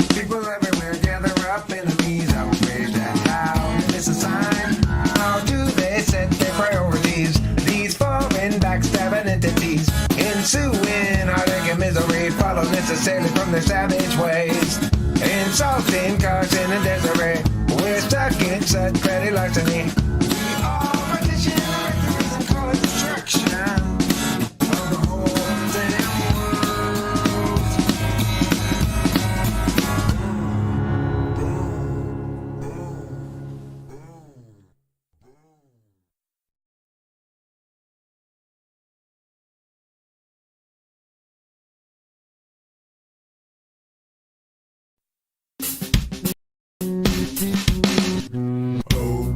People everywhere gather up, enemies outraged at how you miss a sign. How do they set their priorities? These foreign backstabbing entities, ensuing heartache and misery follow necessarily from their savage ways. Insulting Carson and Desiree, we're stuck in such petty larceny. We all partition our victories and call it destruction of the whole damn world. Oh,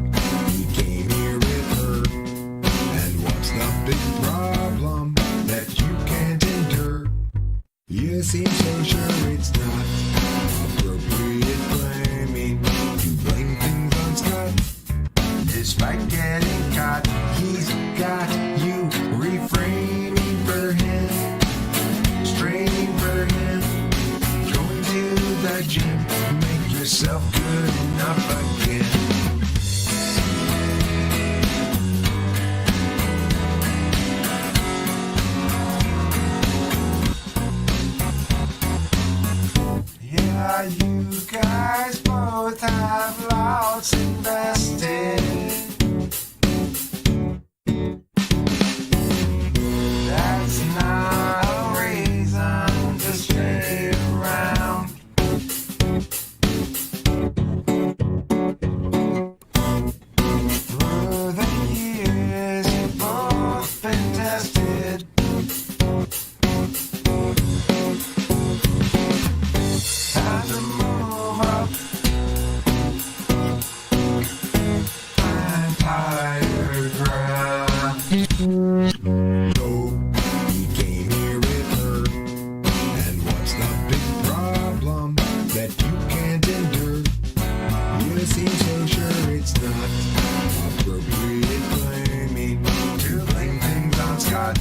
he came here with her. And what's the big problem that you can't endure? You seem so sure it's not appropriate blaming. You blame things on Scott. Despite getting caught, he's got you refraining for him, straining for him, going to the gym, make yourself good enough again. Yeah, you guys both have lots invested. That's not a reason to stay around. Through the years, you've both been tested. Time to move up. Find higher ground. So he came here with her. And what's the big problem that you can't endure? You seem so sure it's not appropriate blaming. To blame things on Scott.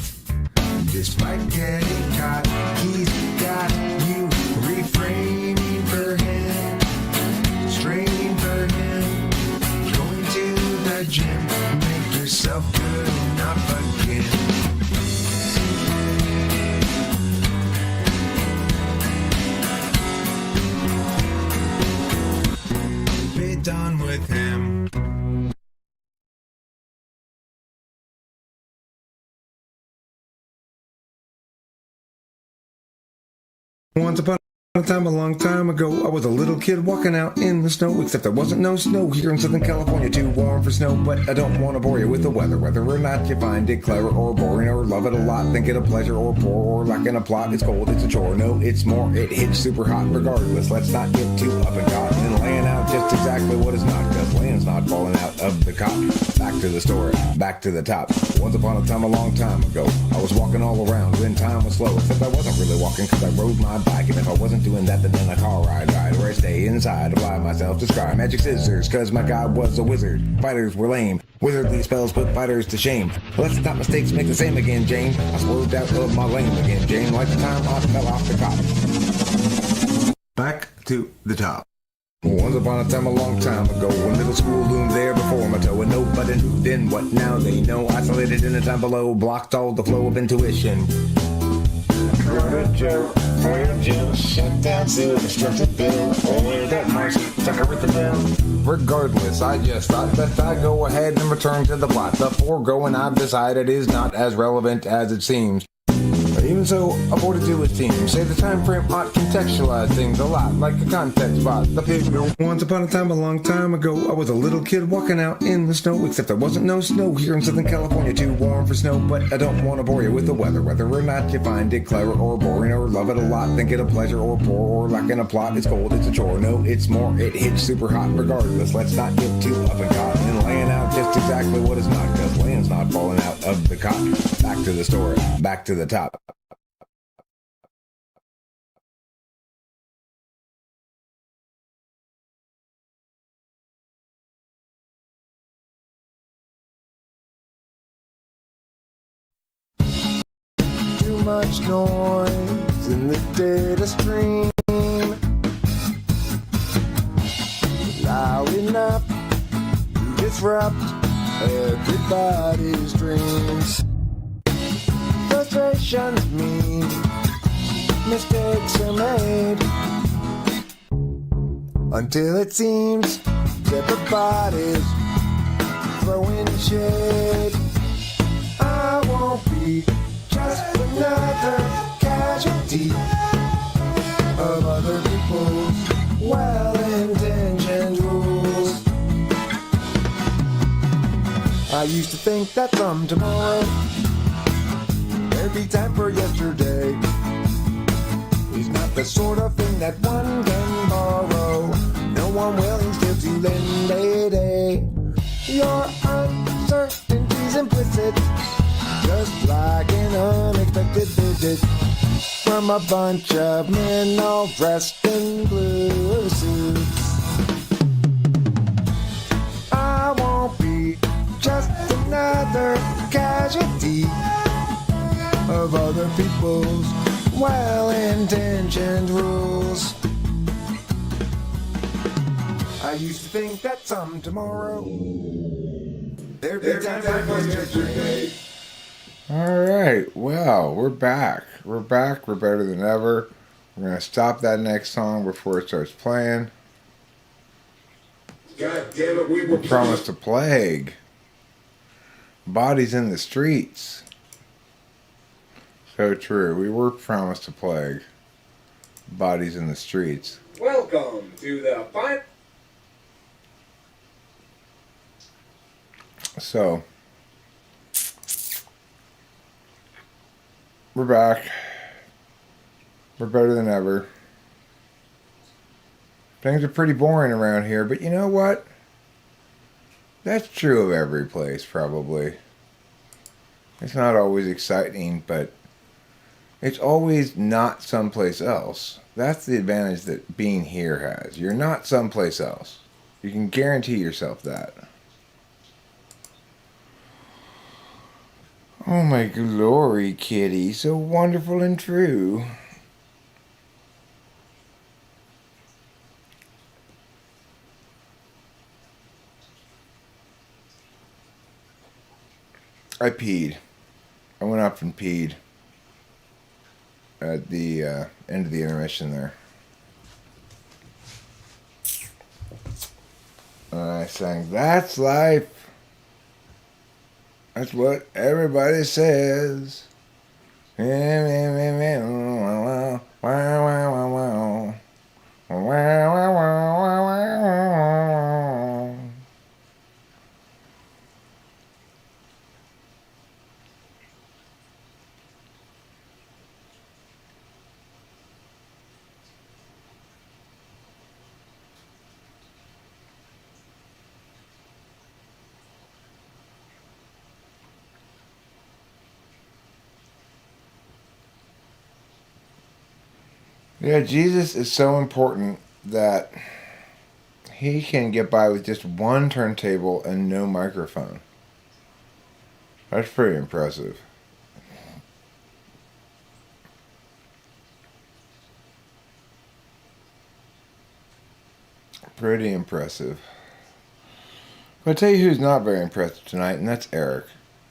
Despite getting caught, he's got you refraining for him, straining for him, going to the gym, make yourself good enough again. Be done with him. Once upon a time, a long time ago, I was a little kid walking out in the snow, except there wasn't no snow here in Southern California, too warm for snow, but I don't want to bore you with the weather, whether or not you find it clever or boring or love it a lot, think it a pleasure or poor or lacking a plot, it's cold, it's a chore, no, it's more, it hits super hot regardless, let's not get too up and caught and laying out just exactly what is not, cause land's not falling out of the cop. Back to the story, back to the top. Once upon a time, a long time ago, I was walking all around when time was slow, except I wasn't really walking cause I rode my bike, and if I wasn't doing that, then in a car ride, where I stay inside, apply myself to scry magic scissors, cause my god was a wizard. Fighters were lame, wizardly spells put fighters to shame. Let's not mistakes make the same again, Jane. I swerved out of my lane again, Jane, like the time I fell off the cop. Back to the top. Once upon a time, a long time ago, when middle school loomed there before my toe, and nobody knew then what now they know. Isolated in the time below, blocked all the flow of intuition. Good joke, for your Jill, shut down to destructive bill, or that marks, tuck everything down. Regardless, I just thought that I'd go ahead and return to the plot. The foregoing I've decided is not as relevant as it seems. Even so, afforded to its team. Say the time frame ought contextualize things a lot, like a context spot. The pig. Once upon a time, a long time ago, I was a little kid walking out in the snow, except there wasn't no snow here in Southern California, too warm for snow, but I don't want to bore you with the weather, whether or not you find it clever or boring or love it a lot, think it a pleasure or poor or lacking a plot, it's cold, it's a chore, no, it's more, it hits super hot regardless, let's not get too up and caught and laying out just exactly what is not, cause land's not falling out of the cop. Back to the story, back to the top.
much noise in the data stream. Loud enough to disrupt everybody's dreams. Frustrations mean mistakes are made, until it seems everybody's throwing shade. I won't be just another casualty of other people's well-intentioned rules. I used to think that from tomorrow there'd be time for yesterday. It's not the sort of thing that one can borrow. No one willing still to lend a day. Your uncertainty's implicit, just like an unexpected visit from a bunch of men all dressed in blue suits. I won't be just another casualty of other people's well-intentioned rules. I used to think that some tomorrow there'd be time for yesterday.
Alright, well, we're back. We're back. We're better than ever. We're going to stop that next song before it starts playing.
God damn it, we were
Promised a plague. Bodies in the streets. So true. We were promised a plague. Bodies in the streets.
Welcome to the final.
So, we're back. We're better than ever. Things are pretty boring around here, but you know what? That's true of every place, probably. It's not always exciting, but it's always not someplace else. That's the advantage that being here has. You're not someplace else. You can guarantee yourself that. Oh my glory, kitty, so wonderful and true. I peed. I went up and peed at the end of the intermission there. And I sang, "That's life. That's what everybody says." Yeah, Jesus is so important that he can get by with just one turntable and no microphone. That's pretty impressive. Pretty impressive. But I'll tell you who's not very impressive tonight, and that's Eric.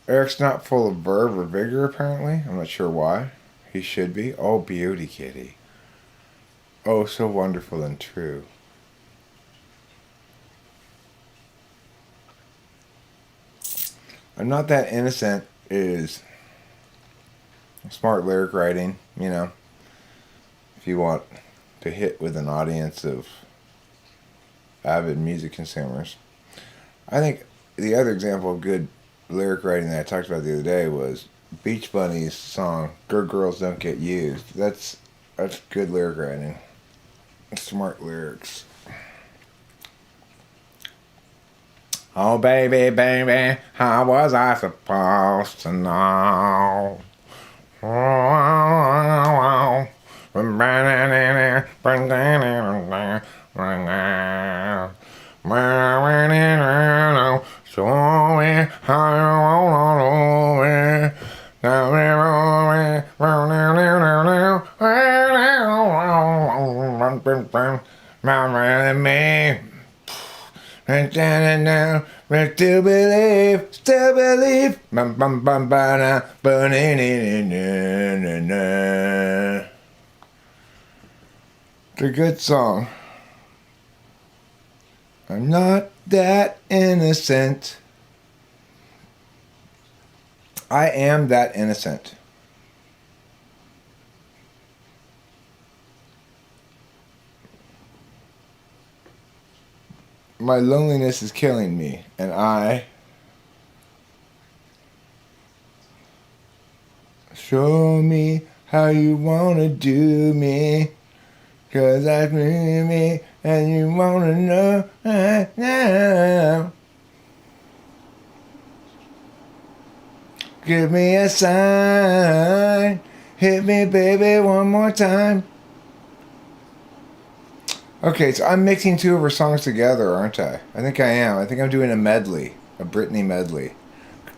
Eric's not full of verve or vigor, apparently. I'm not sure why. He should be. Oh, beauty kitty. Oh, so wonderful and true. I'm Not That Innocent is smart lyric writing, you know. If you want to hit with an audience of avid music consumers. I think the other example of good lyric writing that I talked about the other day was Beach Bunny's song, "Good Girls Don't Get Used." That's good lyric writing. Smart lyrics. Oh, baby, baby, how was I supposed to know? Show me how you want to but still believe, still believe. Bum bum bum ba na ba na na na na. It's a good song. I'm not that innocent. I am that innocent. My loneliness is killing me, and I show me how you wanna do me, 'cause that's me, and you wanna know now. Give me a sign, hit me baby one more time. Okay, so I'm mixing two of her songs together, aren't I? I think I am. I think I'm doing a medley, a Britney medley.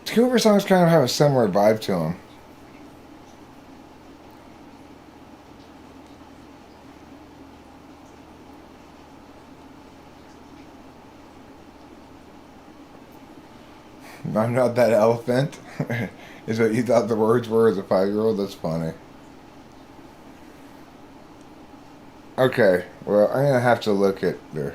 Two of her songs kind of have a similar vibe to them. I'm not that elephant, is what you thought the words were as a 5-year-old? That's funny. Okay, well, I'm gonna have to look at the.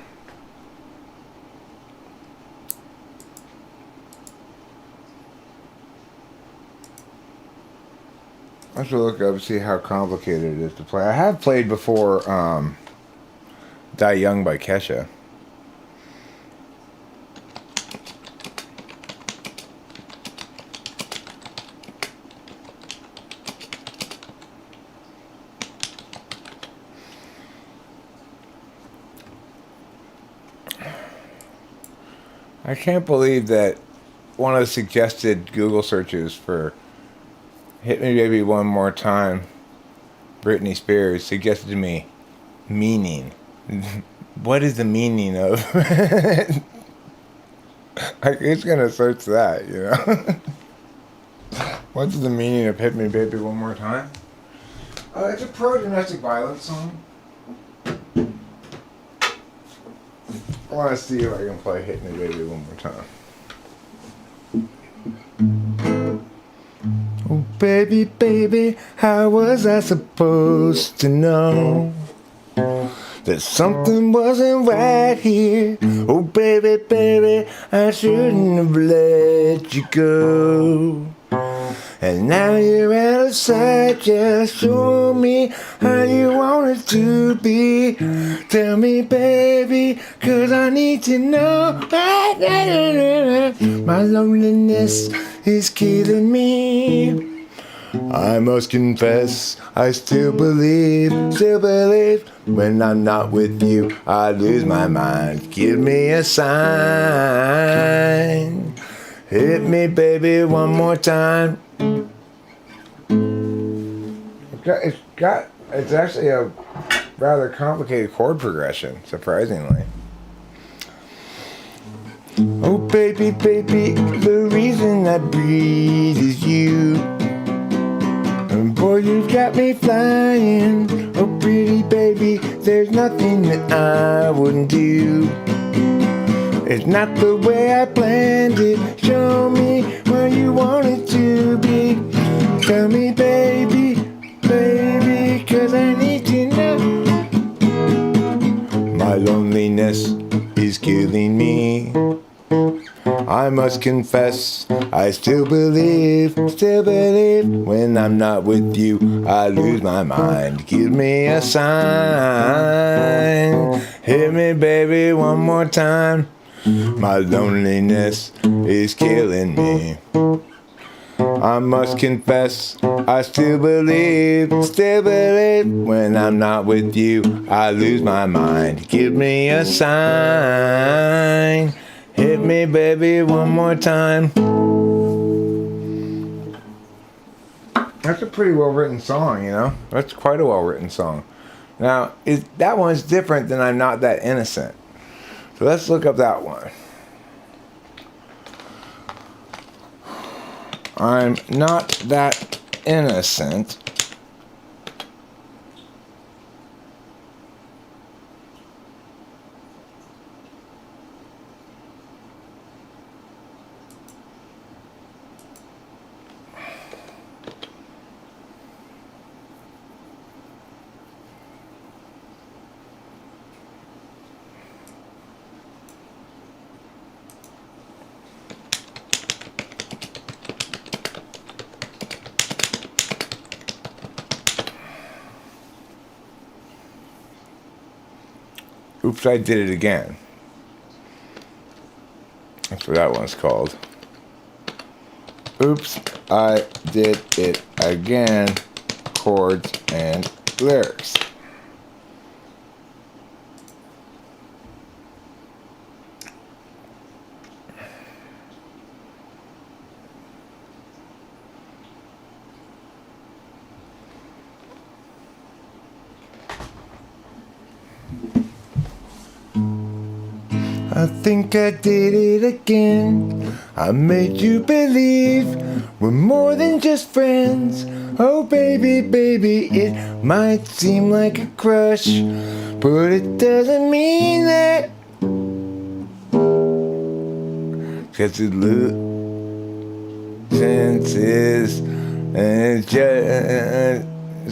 I have to look up and see how complicated it is to play. I have played before Die Young by Kesha. I can't believe that one of the suggested Google searches for Hit Me Baby One More Time, Britney Spears, suggested to me meaning. What is the meaning of? Who's gonna search that, you know? What's the meaning of Hit Me Baby One More Time? It's a pro-domestic violence song. I want to see if I can play Hit Me Baby one more time. Oh baby, baby, how was I supposed to know that something wasn't right here? Oh baby, baby, I shouldn't have let you go. And now you're out of sight, just show me how you want it to be. Tell me, baby, 'cause I need to know. My loneliness is killing me. I must confess, I still believe, when I'm not with you, I lose my mind. Give me a sign. Hit me, baby, one more time. It's actually a rather complicated chord progression, surprisingly. Oh baby, baby, the reason I breathe is you. And boy, you've got me flying. Oh pretty baby, there's nothing that I wouldn't do. It's not the way I planned it. Show me where you want it to be. Tell me, baby, baby, 'cause I need to know. My loneliness is killing me. I must confess, I still believe, when I'm not with you, I lose my mind. Give me a sign. Hit me, baby, one more time. My loneliness is killing me. I must confess, I still believe, when I'm not with you, I lose my mind. Give me a sign. Hit me, baby, one more time. That's a pretty well-written song, you know? That's quite a well-written song. Now, that one's different than I'm Not That Innocent. So let's look up that one. I'm not that innocent. Oops, I Did It Again. That's what that one's called. Oops, I Did It Again. Chords and lyrics. I think I did it again. I made you believe we're more than just friends. Oh baby, baby, it might seem like a crush, but it doesn't mean that. 'Cause it senses and it's just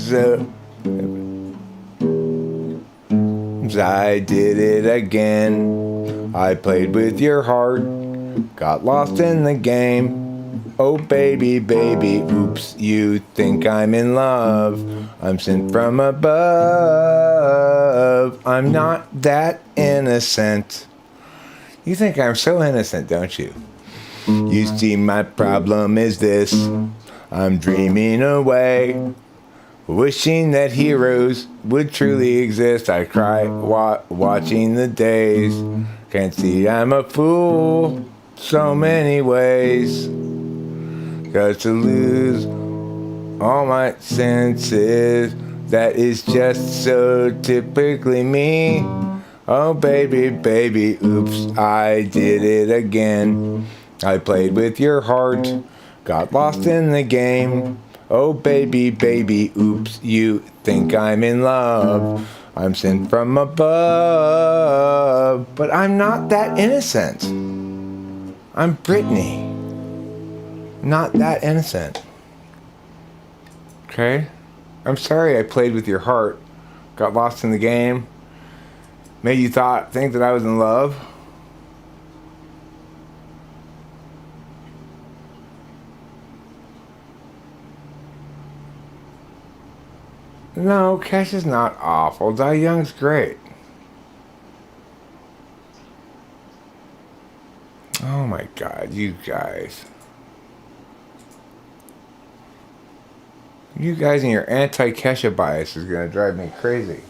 so. I did it again. I played with your heart, got lost in the game. Oh baby, baby, oops, you think I'm in love. I'm sent from above. I'm not that innocent. You think I'm so innocent, don't you? You see, my problem is this. I'm dreaming away, wishing that heroes would truly exist. I cry watching the days. Can't see I'm a fool so many ways. Got to lose all my senses. That is just so typically me. Oh baby, baby, oops, I did it again. I played with your heart, got lost in the game. Oh baby, baby, oops, you think I'm in love. I'm sent from above, but I'm not that innocent. I'm Brittany. Not that innocent. Okay? I'm sorry I played with your heart, got lost in the game, made you think that I was in love. No, Cash is not awful. Die Young's great. Oh my God, you guys. You guys and your anti-Kesha bias is going to drive me crazy.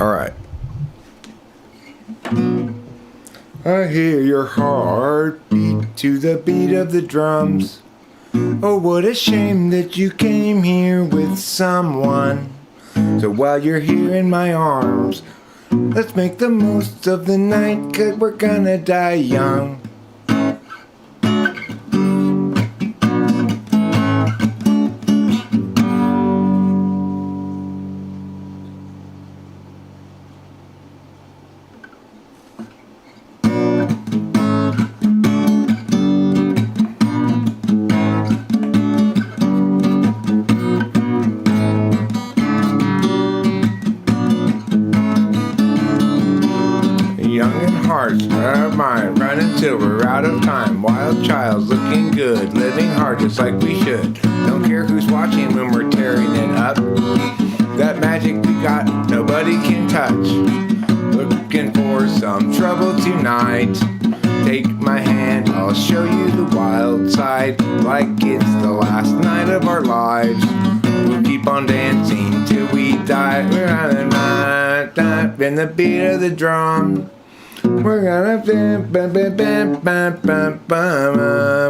All right. I hear your heart beat to the beat of the drums. Oh, what a shame that you came here with someone. So while you're here in my arms, let's make the most of the night, 'cause we're gonna die young. Hearts of mine, running till we're out of time. Wild child, looking good, living hard just like we should. Don't care who's watching when we're tearing it up. That magic we got, nobody can touch. Looking for some trouble tonight. Take my hand, I'll show you the wild side. Like it's the last night of our lives. We'll keep on dancing till we die. We're on the night, in the beat of the drum. We're gonna bam bam bam bam bam bam bam bam.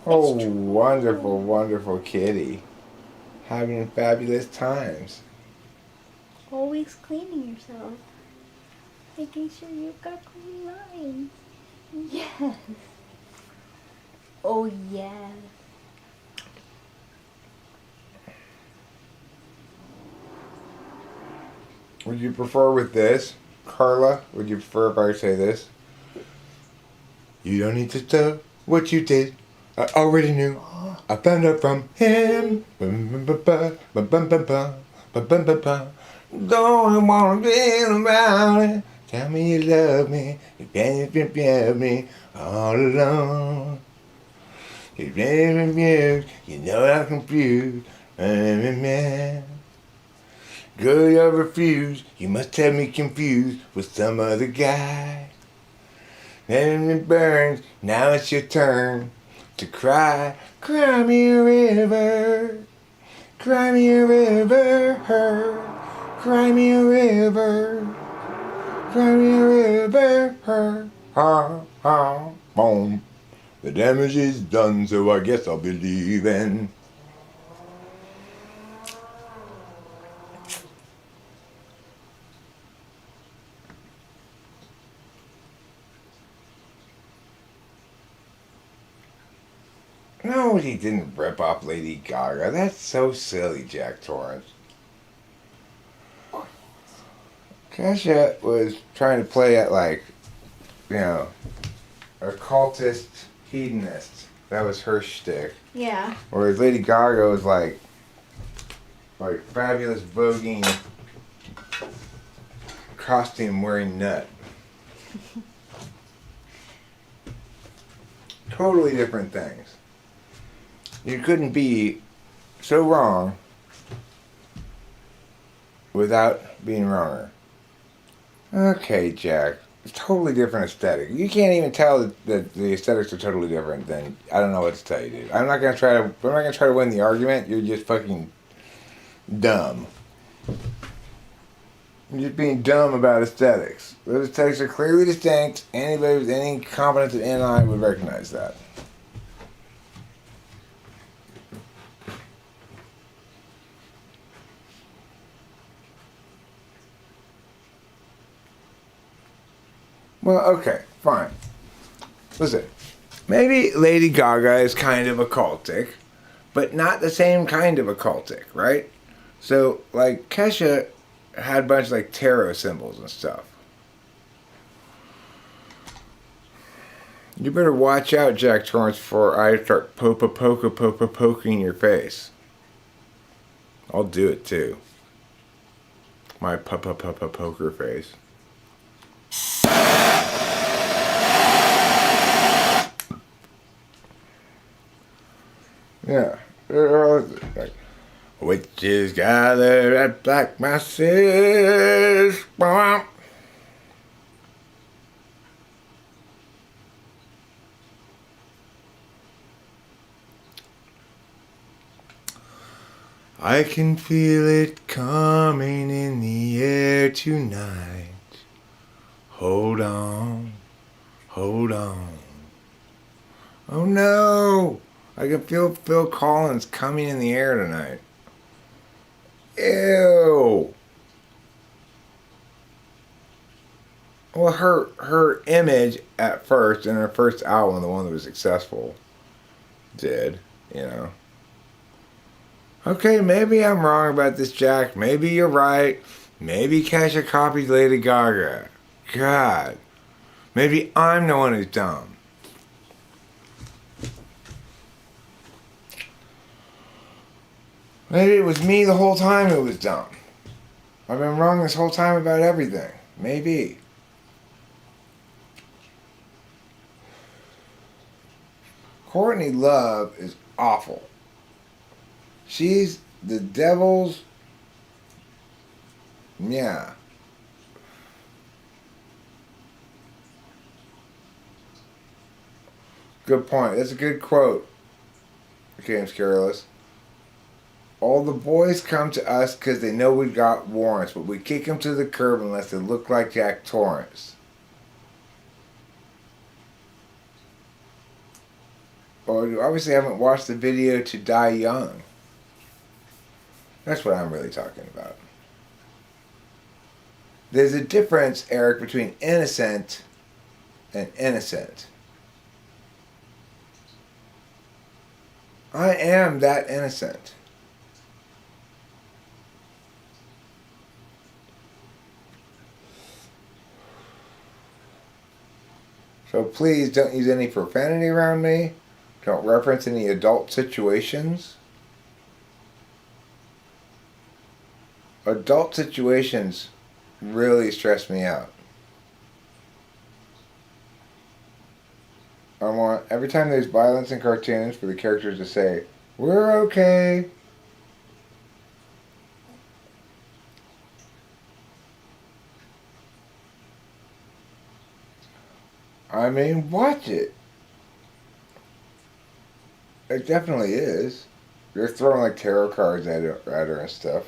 Oh,
true.
wonderful, wonderful kitty. Having fabulous times.
Always cleaning yourself. Making sure you've got clean lines. Yes. Oh, yes.
Would you prefer with this? Carla, would you prefer if I say this? You don't need to tell what you did. I already knew. I found out from him. Don't wanna feel about it. Tell me you love me. You can't love me all alone. You're very confused. You know I'm confused. Girl, you're refused. You must have me confused with some other guy. Then it burns. Now it's your turn to cry. Cry me a river. Cry me a river. Cry me a river. Cry me a river. Ha ha boom. The damage is done, so I guess I'll be leaving. No, he didn't rip off Lady Gaga. That's so silly, Jack Torrance. Kesha was trying to play at, like, you know, occultist hedonist. That was her shtick.
Yeah.
Whereas Lady Gaga was like fabulous voguing costume wearing nut. Totally different things. You couldn't be so wrong without being wronger. Okay, Jack. It's totally different aesthetic. You can't even tell that the aesthetics are totally different. Then I don't know what to tell you, dude. I'm not gonna try to win the argument. You're just fucking dumb. You're just being dumb about aesthetics. Those aesthetics are clearly distinct. Anybody with any competence in NI would recognize that. Well, okay, fine. Listen, maybe Lady Gaga is kind of occultic, but not the same kind of occultic, right? So, like, Kesha had a bunch of, like, tarot symbols and stuff. You better watch out, Jack Torrance, before I start poking your face. I'll do it, too. My poker face. Yeah. Like, witches gather at black masses. I can feel it coming in the air tonight. Hold on, hold on. Oh no! I can feel Phil Collins coming in the air tonight. Ew! Well, her image at first, in her first album, the one that was successful, did, you know. Okay, maybe I'm wrong about this, Jack. Maybe you're right. Maybe Kesha copied Lady Gaga. God. Maybe I'm the one who's dumb. Maybe it was me the whole time who was dumb. I've been wrong this whole time about everything. Maybe. Courtney Love is awful. She's the devil's... Yeah. Good point. That's a good quote, James Careless. All the boys come to us because they know we got warrants, but we kick them to the curb unless they look like Jack Torrance. Or you obviously haven't watched the video to Die Young. That's what I'm really talking about. There's a difference, Eric, between innocent and innocent. I am that innocent. So please don't use any profanity around me. Don't reference any adult situations. Adult situations really stress me out. I want, every time there's violence in cartoons, for the characters to say, "We're okay." I mean, watch it. It definitely is. You're throwing like tarot cards at her and stuff.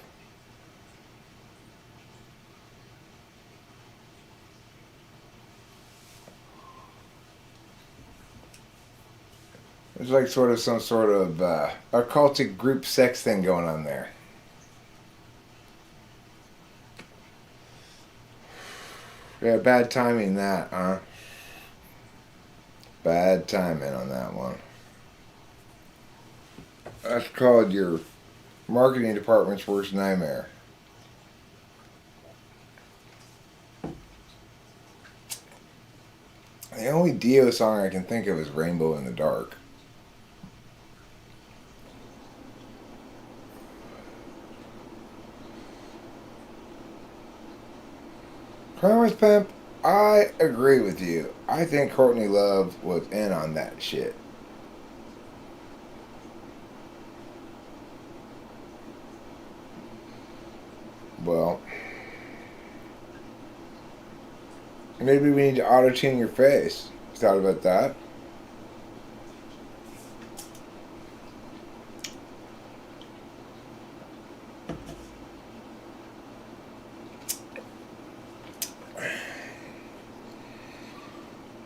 There's like sort of some sort of occultic group sex thing going on there. Yeah, bad timing that, huh? Bad timing on that one. That's called your marketing department's worst nightmare. The only Dio song I can think of is Rainbow in the Dark. Promise Pimp, I agree with you. I think Courtney Love was in on that shit. Well, maybe we need to auto-tune your face. You thought about that?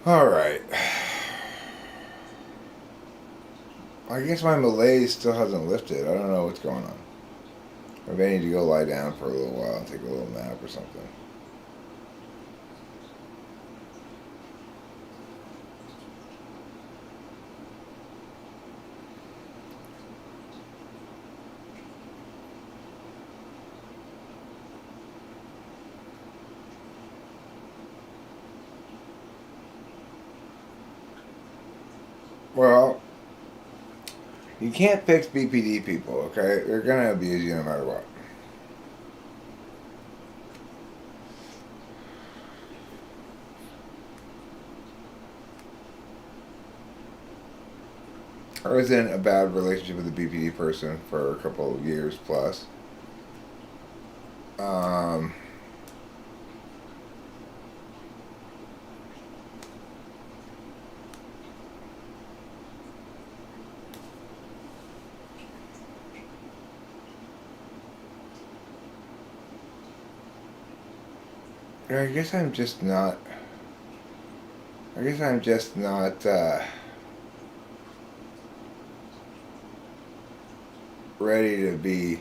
Alright. I guess my malaise still hasn't lifted. I don't know what's going on. Maybe I need to go lie down for a little while and take a little nap or something. Well, you can't fix BPD people, okay? They're gonna abuse you no matter what. I was in a bad relationship with a BPD person for a couple of years plus. I guess I'm just not. I guess I'm just not ready to be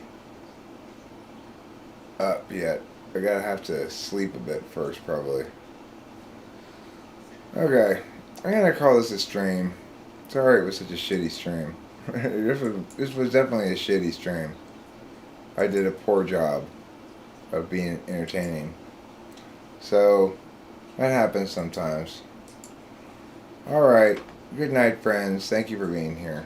up yet. I gotta have to sleep a bit first, probably. Okay, I'm gonna call this a stream. Sorry it was such a shitty stream. This was definitely a shitty stream. I did a poor job of being entertaining. So, that happens sometimes. Alright, good night, friends. Thank you for being here.